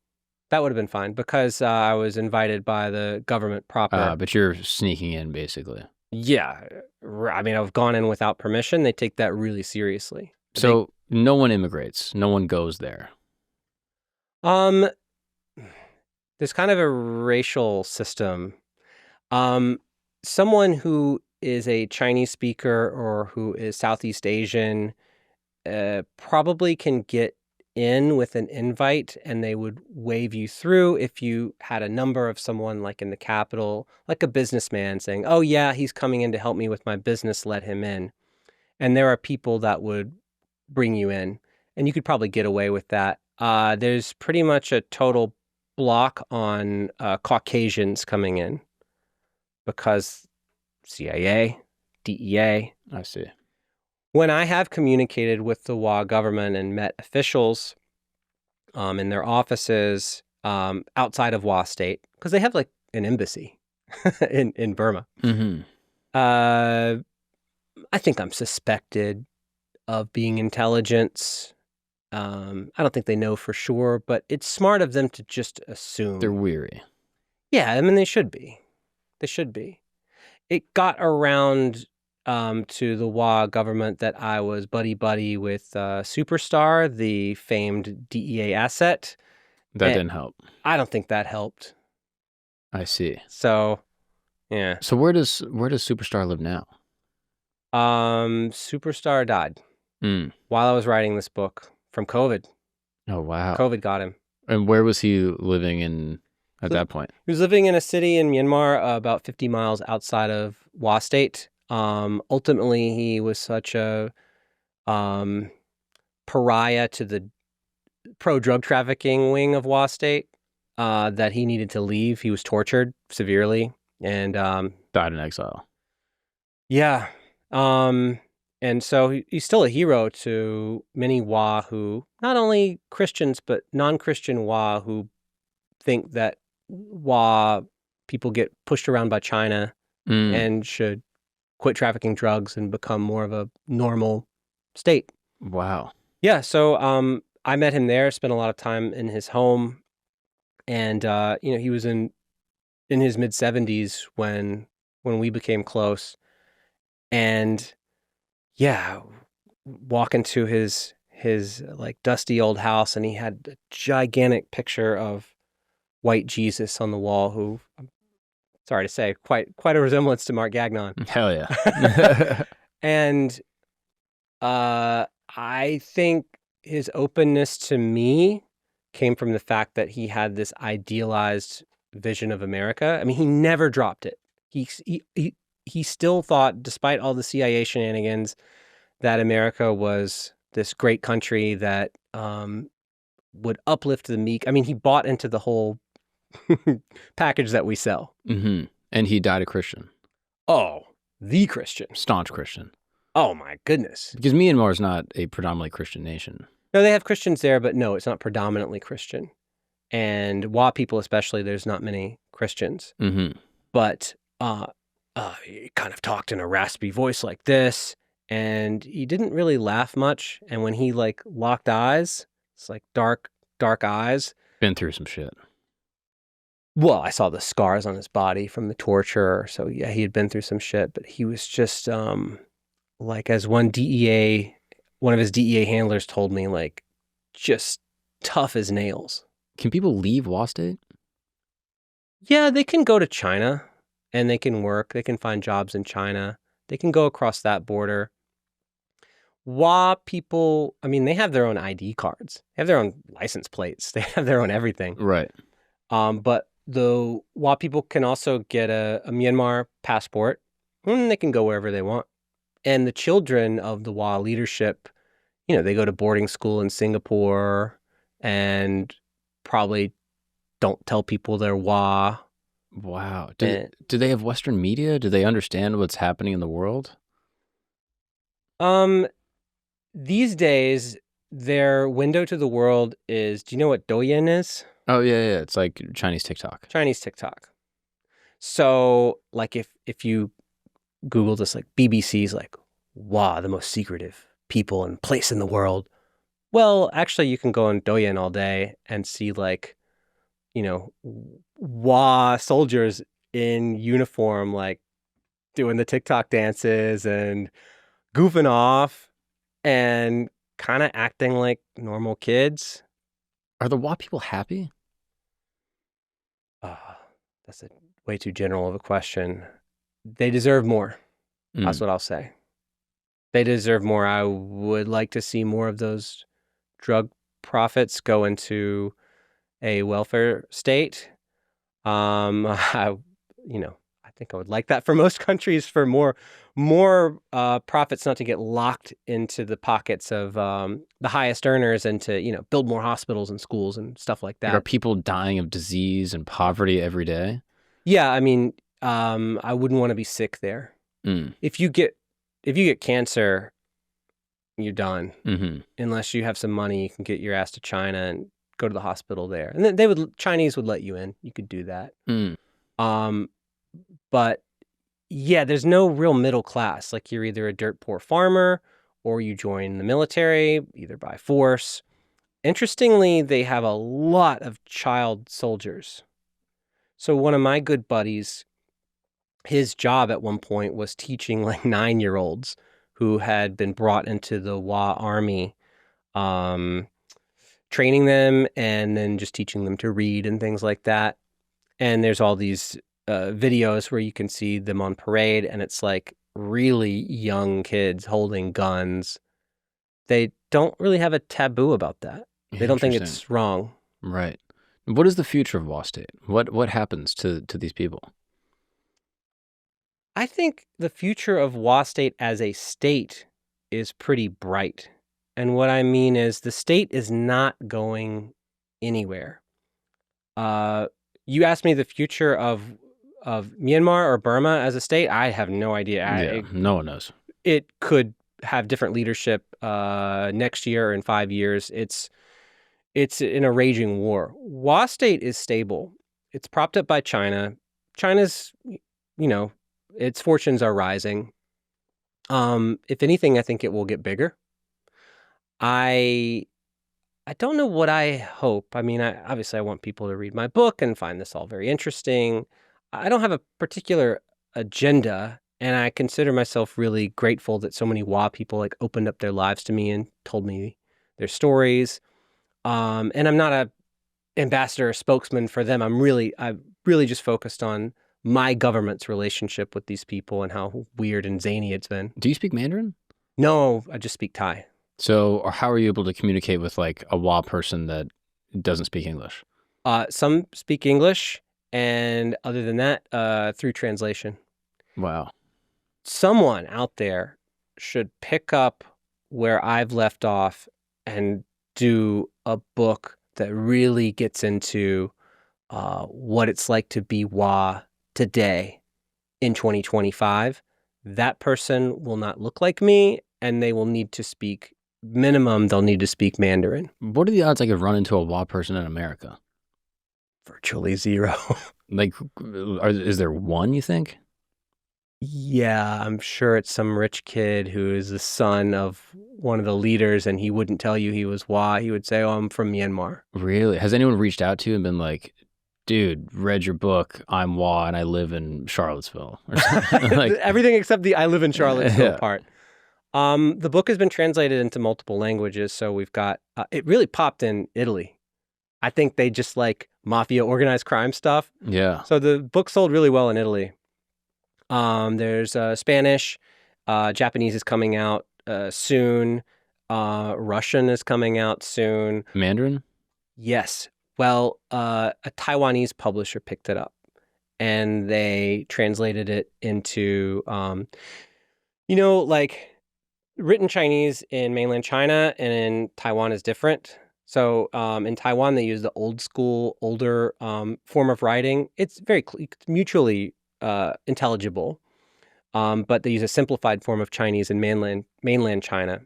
That would have been fine because I was invited by the government proper. But you're sneaking in, basically. Yeah. I mean, I've gone in without permission. They take that really seriously. So no one immigrates. No one goes there. There's kind of a racial system. Someone who is a Chinese speaker or who is Southeast Asian probably can get in with an invite, and they would wave you through if you had a number of someone like in the Capitol, like a businessman saying, oh yeah, he's coming in to help me with my business, let him in. And there are people that would bring you in, and you could probably get away with that. There's pretty much a total block on Caucasians coming in because CIA, DEA. I see. When I have communicated with the Wa government and met officials in their offices outside of Wa State, because they have like an embassy in Burma, I think I'm suspected of being intelligence. I don't think they know for sure, but it's smart of them to just assume. They're weary. Yeah, I mean, they should be. They should be. It got around to the Wa government that I was buddy-buddy with Superstar, the famed DEA asset. That didn't help. I don't think that helped. I see. So, yeah. So where does Superstar live now? Superstar died while I was writing this book from COVID. Oh, wow. COVID got him. And where was he living in at that point? He was living in a city in Myanmar about 50 miles outside of Wa State. Ultimately, he was such a pariah to the pro-drug trafficking wing of Wa State that he needed to leave. He was tortured severely and Died in exile. yeah. And so he's still a hero to many Wa who, not only Christians, but non-Christian Wa who think that Wa people get pushed around by China and should quit trafficking drugs and become more of a normal state. Wow. Yeah, so I met him there, spent a lot of time in his home, and he was in his mid-70s when we became close. And yeah, walk into his like dusty old house, and he had a gigantic picture of white Jesus on the wall, who, I'm sorry to say, quite a resemblance to Mark Gagnon. Hell yeah. And I think his openness to me came from the fact that he had this idealized vision of America. I mean, he never dropped it. He still thought, despite all the CIA shenanigans, that America was this great country that would uplift the meek. I mean, he bought into the whole package that we sell. Mm-hmm. And he died a Christian. Oh, the Christian. Staunch Christian. Oh, my goodness. Because Myanmar is not a predominantly Christian nation. No, they have Christians there, but no, it's not predominantly Christian. And Wa people especially, there's not many Christians. Mm-hmm. But he kind of talked in a raspy voice like this, and he didn't really laugh much. And when he like locked eyes, it's like dark eyes. Been through some shit. Well, I saw the scars on his body from the torture. So yeah, he had been through some shit, but he was just like, as one of his DEA handlers told me, like, just tough as nails. Can people leave Wa State? Yeah, they can go to China and they can work. They can find jobs in China. They can go across that border. Wa people, I mean, they have their own ID cards. They have their own license plates. They have their own everything. Right. But the Wa people can also get a Myanmar passport, and they can go wherever they want. And the children of the Wa leadership, they go to boarding school in Singapore and probably don't tell people they're Wa. Wow. Do they have Western media? Do they understand what's happening in the world? These days, their window to the world is, do you know what Douyin is? Oh, yeah. It's like Chinese TikTok. Chinese TikTok. So, like, if you Google this, like, BBC's like, Wa, the most secretive people and place in the world. Well, actually, you can go on Douyin all day and see, like, Wa soldiers in uniform, like, doing the TikTok dances and goofing off and kind of acting like normal kids. Are the Wa people happy? That's a way too general of a question. They deserve more. That's what I'll say. They deserve more. I would like to see more of those drug profits go into a welfare state. I think I would like that for most countries, for more profits not to get locked into the pockets of the highest earners, and to build more hospitals and schools and stuff like that. Are people dying of disease and poverty every day? Yeah, I mean, I wouldn't want to be sick there. If you get cancer, you're done. Mm-hmm. Unless you have some money, you can get your ass to China and go to the hospital there, and then Chinese would let you in. You could do that. But yeah, there's no real middle class. Like, you're either a dirt poor farmer or you join the military, either by force. Interestingly, they have a lot of child soldiers. So one of my good buddies, his job at one point was teaching like 9-year-olds who had been brought into the Wa army, training them and then just teaching them to read and things like that. And there's all these videos where you can see them on parade, and it's like really young kids holding guns. They don't really have a taboo about that. They don't think it's wrong. Right. What is the future of Wa State? What happens to these people? I think the future of Wa State as a state is pretty bright. And what I mean is the state is not going anywhere. You asked me the future of Myanmar or Burma as a state. I have no idea. No one knows. It could have different leadership next year or in 5 years. It's in a raging war. Wa State is stable. It's propped up by China. China's, its fortunes are rising. If anything, I think it will get bigger. I don't know what I hope. I mean, obviously I want people to read my book and find this all very interesting. I don't have a particular agenda, and I consider myself really grateful that so many Wa people like opened up their lives to me and told me their stories. And I'm not a ambassador or spokesman for them. I'm really just focused on my government's relationship with these people and how weird and zany it's been. Do you speak Mandarin? No, I just speak Thai. So, or how are you able to communicate with like a Wa person that doesn't speak English? Some speak English, and other than that, through translation. Wow. Someone out there should pick up where I've left off and do a book that really gets into what it's like to be Wa today in 2025. That person will not look like me, and they will need to speak, minimum, they'll need to speak Mandarin. What are the odds I could run into a Wa person in America? Virtually zero. Like, is there one, you think? Yeah, I'm sure it's some rich kid who is the son of one of the leaders, and he wouldn't tell you he was Wa. He would say, "Oh, I'm from Myanmar." Really? Has anyone reached out to you and been like, dude, read your book, I'm Wa, and I live in Charlottesville? Or something? Like, everything except the "I live in Charlottesville" Yeah. part. The book has been translated into multiple languages, so we've got it really popped in Italy. I think they just like mafia organized crime stuff. yeah. So the book sold really well in Italy. There's Spanish, Japanese is coming out soon. Russian is coming out soon. Mandarin? Yes. Well, a Taiwanese publisher picked it up, and they translated it into, like written Chinese in mainland China and in Taiwan is different. So in Taiwan, they use the old school, older form of writing. It's very mutually intelligible, but they use a simplified form of Chinese in mainland China.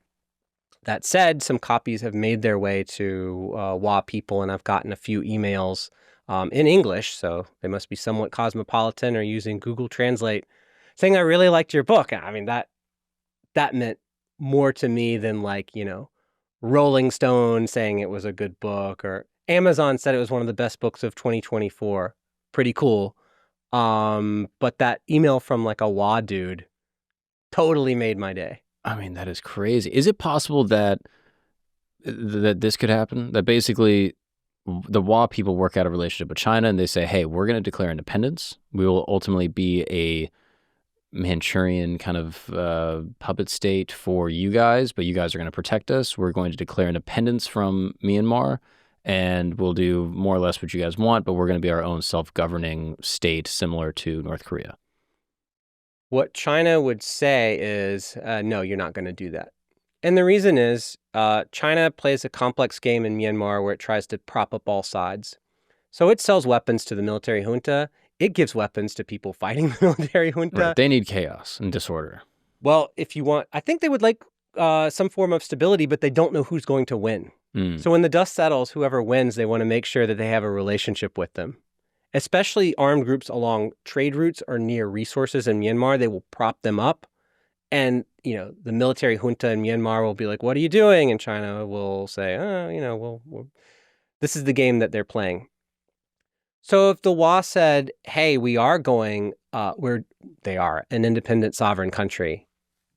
That said, some copies have made their way to Wa people, and I've gotten a few emails in English, so they must be somewhat cosmopolitan or using Google Translate, saying, "I really liked your book." I mean, that meant more to me than Rolling Stone saying it was a good book, or Amazon said it was one of the best books of 2024. Pretty cool. But that email from like a Wa dude totally made my day. I mean, that is crazy. Is it possible that this could happen? That basically the Wa people work out a relationship with China and they say, hey, we're going to declare independence. We will ultimately be a Manchurian kind of puppet state for you guys, but you guys are going to protect us. We're going to declare independence from Myanmar, and we'll do more or less what you guys want, but we're going to be our own self-governing state similar to North Korea. What China would say is, no, you're not going to do that. And the reason is China plays a complex game in Myanmar where it tries to prop up all sides. So it sells weapons to the military junta. It gives weapons to people fighting the military junta. Right. They need chaos and disorder. Well, if you want, I think they would like some form of stability, but they don't know who's going to win. So when the dust settles, whoever wins, they want to make sure that they have a relationship with them. Especially armed groups along trade routes or near resources in Myanmar, they will prop them up. And, the military junta in Myanmar will be like, what are you doing? And China will say, this is the game that they're playing. So if the Wa said, hey, we are going, they are an independent sovereign country,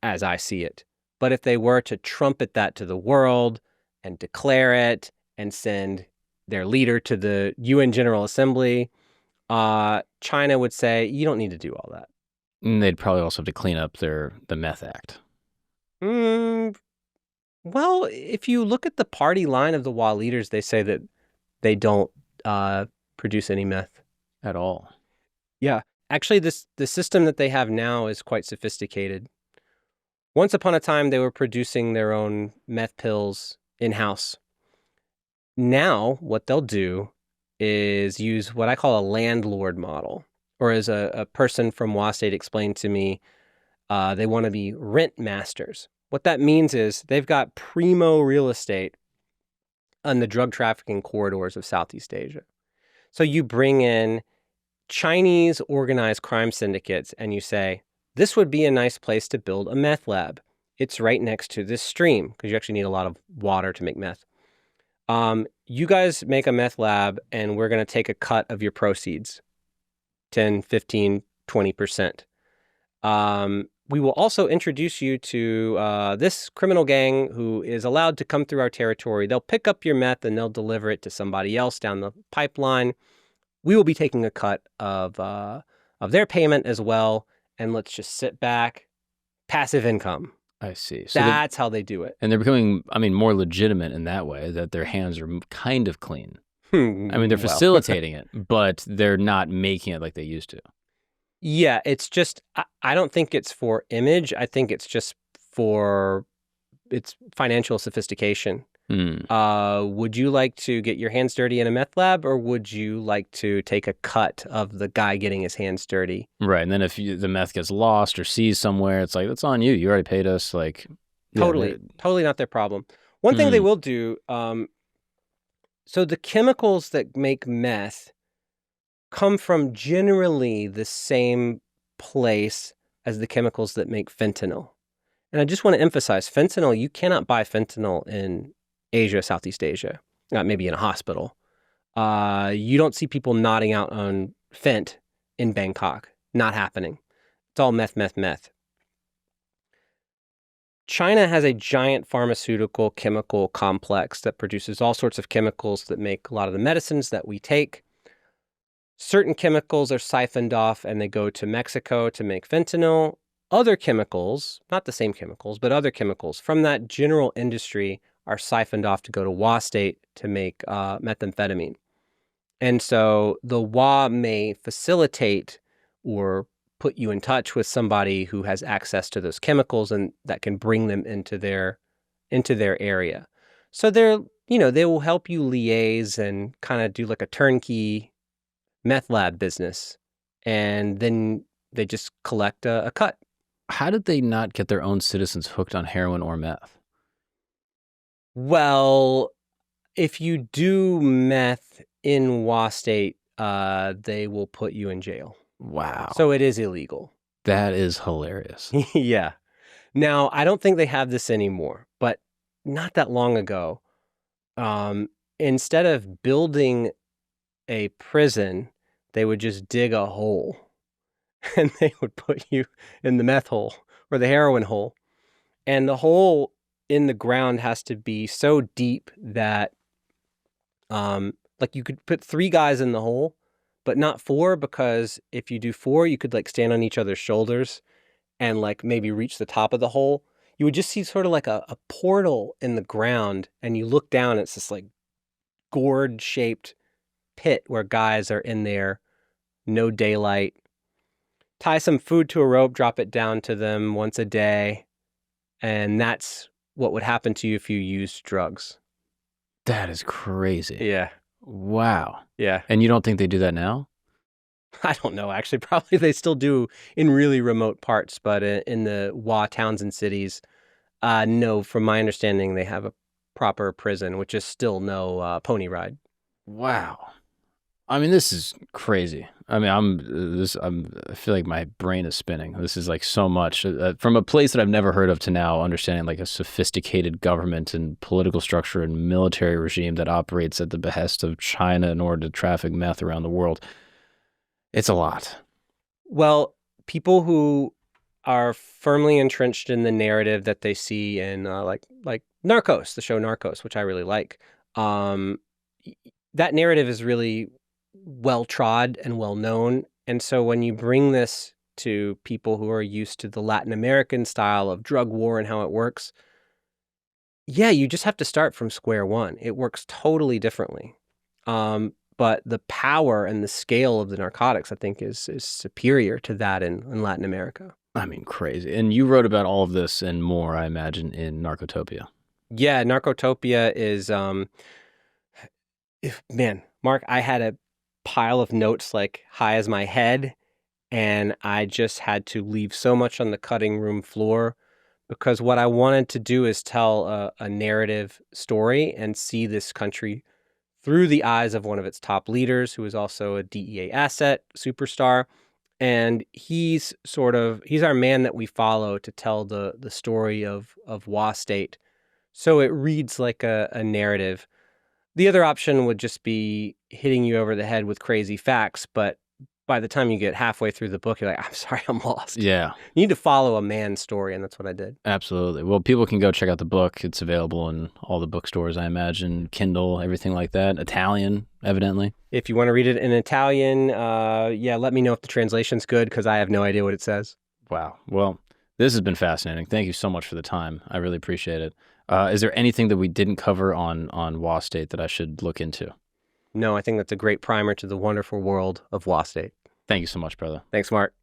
as I see it. But if they were to trumpet that to the world and declare it and send their leader to the UN General Assembly, China would say, you don't need to do all that. And they'd probably also have to clean up the Meth Act. Well, if you look at the party line of the Wa leaders, they say that they don't produce any meth At all. Yeah. Actually, the system that they have now is quite sophisticated. Once upon a time, they were producing their own meth pills in-house. Now, what they'll do is use what I call a landlord model, or as a person from Wa State explained to me, they want to be rent masters. What that means is they've got primo real estate on the drug trafficking corridors of Southeast Asia. So you bring in Chinese organized crime syndicates and you say, this would be a nice place to build a meth lab. It's right next to this stream because you actually need a lot of water to make meth. You guys make a meth lab and we're going to take a cut of your proceeds, 10, 15, 20%. We will also introduce you to this criminal gang who is allowed to come through our territory. They'll pick up your meth and they'll deliver it to somebody else down the pipeline. We will be taking a cut of their payment as well. And let's just sit back. Passive income. I see. So That's how they do it. and they're becoming, I mean, more legitimate in that way, that their hands are kind of clean. I mean, they're Well. facilitating it, but they're not making it like they used to. Yeah, it's just, I don't think it's for image. I think it's just for its financial sophistication. Would you like to get your hands dirty in a meth lab, or would you like to take a cut of the guy getting his hands dirty? Right. And then if the meth gets lost or seized somewhere, it's like, that's on you. You already paid us. Like, Totally not their problem. One thing they will do, so the chemicals that make meth come from generally the same place as the chemicals that make fentanyl. And I just want to emphasize, fentanyl, you cannot buy fentanyl in Asia, Southeast Asia, maybe in a hospital. You don't see people nodding out on fent in Bangkok. Not happening. It's all meth, meth, meth. China has a giant pharmaceutical chemical complex that produces all sorts of chemicals that make a lot of the medicines that we take. Certain chemicals are siphoned off and they go to Mexico to make fentanyl. Other chemicals, not the same chemicals, but other chemicals from that general industry are siphoned off to go to Wa State to make methamphetamine. And so the Wa may facilitate or put you in touch with somebody who has access to those chemicals and that can bring them into their area. So they will help you liaise and kind of do like a turnkey meth lab business. And then they just collect a cut. How did they not get their own citizens hooked on heroin or meth? Well, if you do meth in Wa State, they will put you in jail. Wow. So it is illegal. That is hilarious. Yeah. Now, I don't think they have this anymore, but not that long ago, instead of building a prison, they would just dig a hole and they would put you in the meth hole or the heroin hole. And the hole in the ground has to be so deep that like you could put 3 guys in the hole, but not 4, because if you do 4, you could like stand on each other's shoulders and like maybe reach the top of the hole. You would just see sort of like a portal in the ground, and you look down, it's this like gourd-shaped pit where guys are in there, no daylight. Tie some food to a rope, drop it down to them once a day, and that's what would happen to you if you used drugs. That is crazy. Yeah. Wow. Yeah. And you don't think they do that now? I don't know, actually. Probably they still do in really remote parts, but in the Wa towns and cities, no, from my understanding, they have a proper prison, which is still no pony ride. Wow. I mean, this is crazy. I mean, I feel like my brain is spinning. This is like so much from a place that I've never heard of to now understanding like a sophisticated government and political structure and military regime that operates at the behest of China in order to traffic meth around the world. It's a lot. Well, people who are firmly entrenched in the narrative that they see in like Narcos, the show Narcos, which I really like. That narrative is really well trod and well known. And so when you bring this to people who are used to the Latin American style of drug war and how it works, yeah, you just have to start from square one. It works totally differently. But the power and the scale of the narcotics, I think, is superior to that in Latin America. I mean, crazy. And you wrote about all of this and more, I imagine, in Narcotopia. Yeah, Narcotopia is, man, Mark, I had a pile of notes like high as my head, and I just had to leave so much on the cutting room floor because what I wanted to do is tell a narrative story and see this country through the eyes of one of its top leaders, who is also a DEA asset superstar. And he's our man that we follow to tell the story of Wa State. So it reads like a narrative. The other option would just be hitting you over the head with crazy facts, but by the time you get halfway through the book, you're like, I'm sorry, I'm lost. Yeah, You need to follow a man's story, and that's what I did. absolutely. Well, people can go check out the book. It's available in all the bookstores, I imagine, Kindle, everything like that. Italian, evidently. If you want to read it in Italian, let me know if the translation's good, because I have no idea what it says. Wow. Well, this has been fascinating. Thank you so much for the time. I really appreciate it. Is there anything that we didn't cover on Wa State that I should look into? No, I think that's a great primer to the wonderful world of Wa State. Thank you so much, brother. Thanks, Mark.